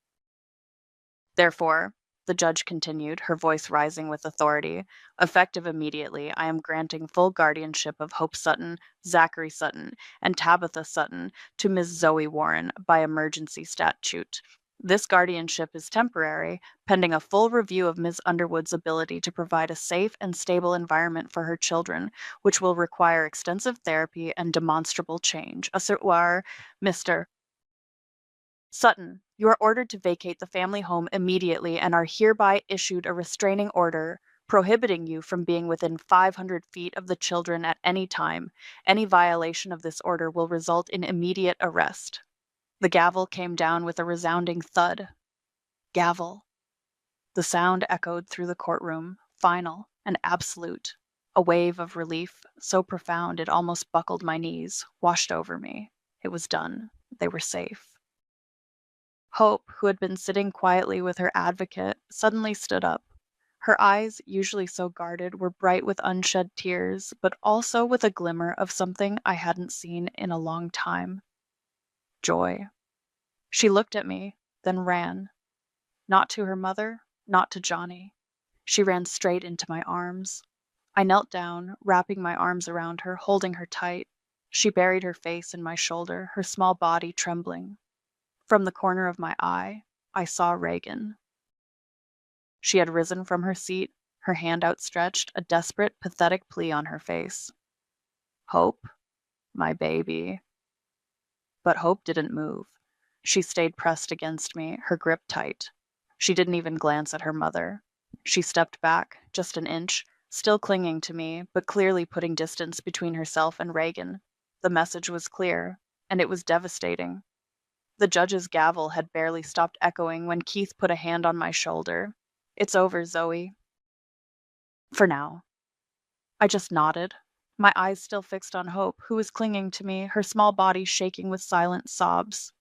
[SPEAKER 5] "Therefore," the judge continued, her voice rising with authority, "effective immediately, I am granting full guardianship of Hope Sutton, Zachary Sutton, and Tabitha Sutton to Ms. Zoe Warren by emergency statute. This guardianship is temporary, pending a full review of Ms. Underwood's ability to provide a safe and stable environment for her children, which will require extensive therapy and demonstrable change. A certoire, Mr. Sutton, you are ordered to vacate the family home immediately and are hereby issued a restraining order prohibiting you from being within 500 feet of the children at any time. Any violation of this order will result in immediate arrest." The gavel came down with a resounding thud. Gavel. The sound echoed through the courtroom, final and absolute. A wave of relief, so profound it almost buckled my knees, washed over me. It was done. They were safe. Hope, who had been sitting quietly with her advocate, suddenly stood up. Her eyes, usually so guarded, were bright with unshed tears, but also with a glimmer of something I hadn't seen in a long time. Joy. She looked at me, then ran. Not to her mother, not to Johnny. She ran straight into my arms. I knelt down, wrapping my arms around her, holding her tight. She buried her face in my shoulder, her small body trembling. From the corner of my eye, I saw Reagan. She had risen from her seat, her hand outstretched, a desperate, pathetic plea on her face. "Hope, my baby." But Hope didn't move. She stayed pressed against me, her grip tight. She didn't even glance at her mother. She stepped back, just an inch, still clinging to me, but clearly putting distance between herself and Reagan. The message was clear, and it was devastating. The judge's gavel had barely stopped echoing when Keith put a hand on my shoulder. "It's over, Zoe." For now. I just nodded, my eyes still fixed on Hope, who was clinging to me, her small body shaking with silent sobs.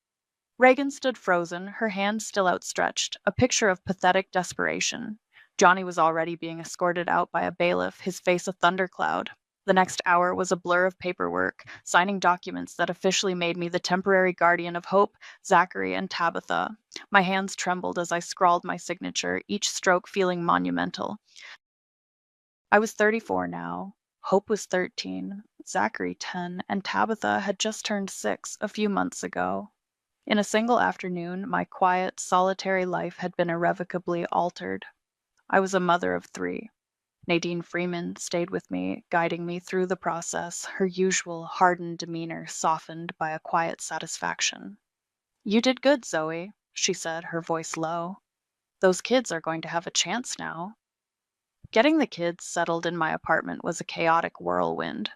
[SPEAKER 5] Reagan stood frozen, her hand still outstretched, a picture of pathetic desperation. Johnny was already being escorted out by a bailiff, his face a thundercloud. The next hour was a blur of paperwork, signing documents that officially made me the temporary guardian of Hope, Zachary, and Tabitha. My hands trembled as I scrawled my signature, each stroke feeling monumental. I was 34 now. Hope was 13, Zachary 10, and Tabitha had just turned 6 a few months ago. In a single afternoon, my quiet, solitary life had been irrevocably altered. I was a mother of 3. Nadine Freeman stayed with me, guiding me through the process, her usual hardened demeanor softened by a quiet satisfaction. "You did good, Zoe," she said, her voice low. "Those kids are going to have a chance now." Getting the kids settled in my apartment was a chaotic whirlwind.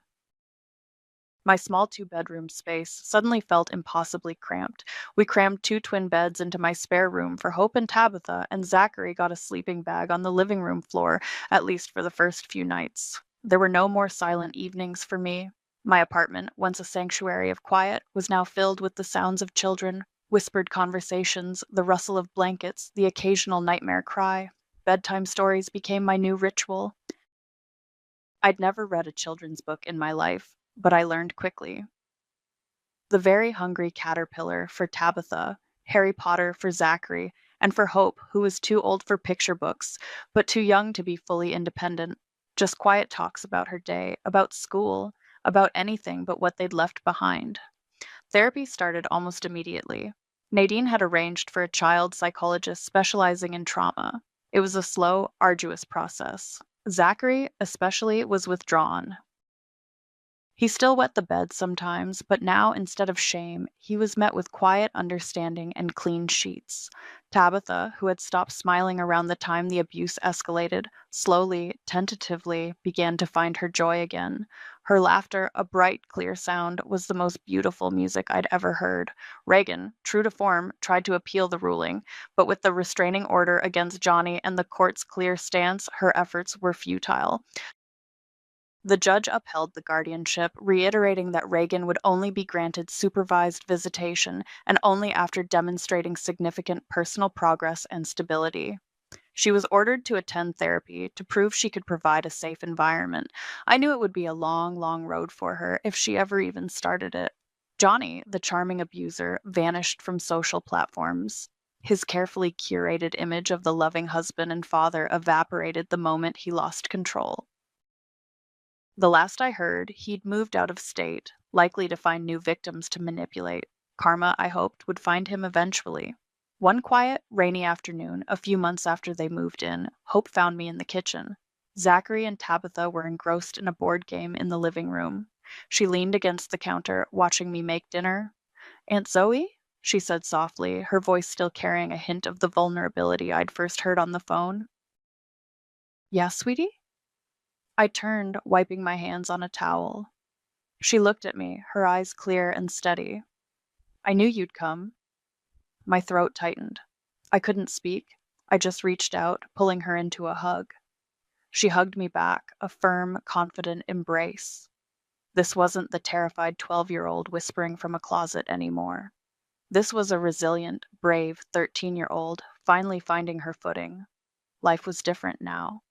[SPEAKER 5] My small 2-bedroom space suddenly felt impossibly cramped. We crammed 2 twin beds into my spare room for Hope and Tabitha, and Zachary got a sleeping bag on the living room floor, at least for the first few nights. There were no more silent evenings for me. My apartment, once a sanctuary of quiet, was now filled with the sounds of children, whispered conversations, the rustle of blankets, the occasional nightmare cry. Bedtime stories became my new ritual. I'd never read a children's book in my life, but I learned quickly. The Very Hungry Caterpillar for Tabitha, Harry Potter for Zachary, and for Hope, who was too old for picture books, but too young to be fully independent. Just quiet talks about her day, about school, about anything but what they'd left behind. Therapy started almost immediately. Nadine had arranged for a child psychologist specializing in trauma. It was a slow, arduous process. Zachary, especially, was withdrawn. He still wet the bed sometimes, but now, instead of shame, he was met with quiet understanding and clean sheets. Tabitha, who had stopped smiling around the time the abuse escalated, slowly, tentatively, began to find her joy again. Her laughter, a bright, clear sound, was the most beautiful music I'd ever heard. Reagan, true to form, tried to appeal the ruling, but with the restraining order against Johnny and the court's clear stance, her efforts were futile. The judge upheld the guardianship, reiterating that Reagan would only be granted supervised visitation and only after demonstrating significant personal progress and stability. She was ordered to attend therapy to prove she could provide a safe environment. I knew it would be a long, long road for her if she ever even started it. Johnny, the charming abuser, vanished from social platforms. His carefully curated image of the loving husband and father evaporated the moment he lost control. The last I heard, he'd moved out of state, likely to find new victims to manipulate. Karma, I hoped, would find him eventually. One quiet, rainy afternoon, a few months after they moved in, Hope found me in the kitchen. Zachary and Tabitha were engrossed in a board game in the living room. She leaned against the counter, watching me make dinner. "Aunt Zoe?" she said softly, her voice still carrying a hint of the vulnerability I'd first heard on the phone. "Yeah, sweetie?" I turned, wiping my hands on a towel. She looked at me, her eyes clear and steady. "I knew you'd come." My throat tightened. I couldn't speak. I just reached out, pulling her into a hug. She hugged me back, a firm, confident embrace. This wasn't the terrified 12-year-old whispering from a closet anymore. This was a resilient, brave 13-year-old finally finding her footing. Life was different now.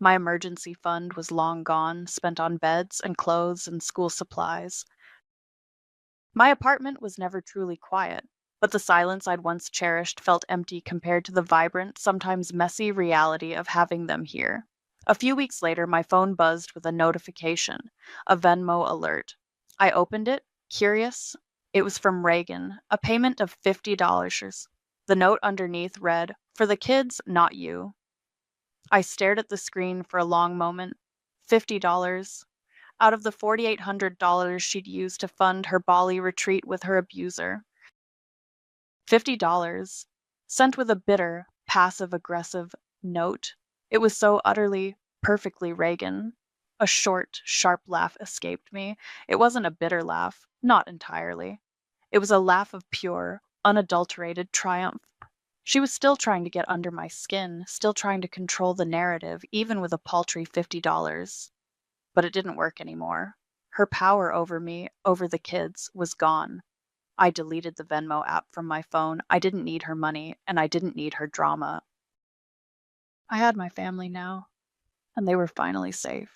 [SPEAKER 5] My emergency fund was long gone, spent on beds and clothes and school supplies. My apartment was never truly quiet, but the silence I'd once cherished felt empty compared to the vibrant, sometimes messy reality of having them here. A few weeks later, my phone buzzed with a notification, a Venmo alert. I opened it, curious. It was from Reagan, a payment of $50. The note underneath read, "For the kids, not you." I stared at the screen for a long moment. $50. Out of the $4,800 she'd used to fund her Bali retreat with her abuser. $50. Sent with a bitter, passive-aggressive note. It was so utterly, perfectly Reagan. A short, sharp laugh escaped me. It wasn't a bitter laugh, not entirely. It was a laugh of pure, unadulterated triumph. She was still trying to get under my skin, still trying to control the narrative, even with a paltry $50. But it didn't work anymore. Her power over me, over the kids, was gone. I deleted the Venmo app from my phone. I didn't need her money, and I didn't need her drama. I had my family now, and they were finally safe.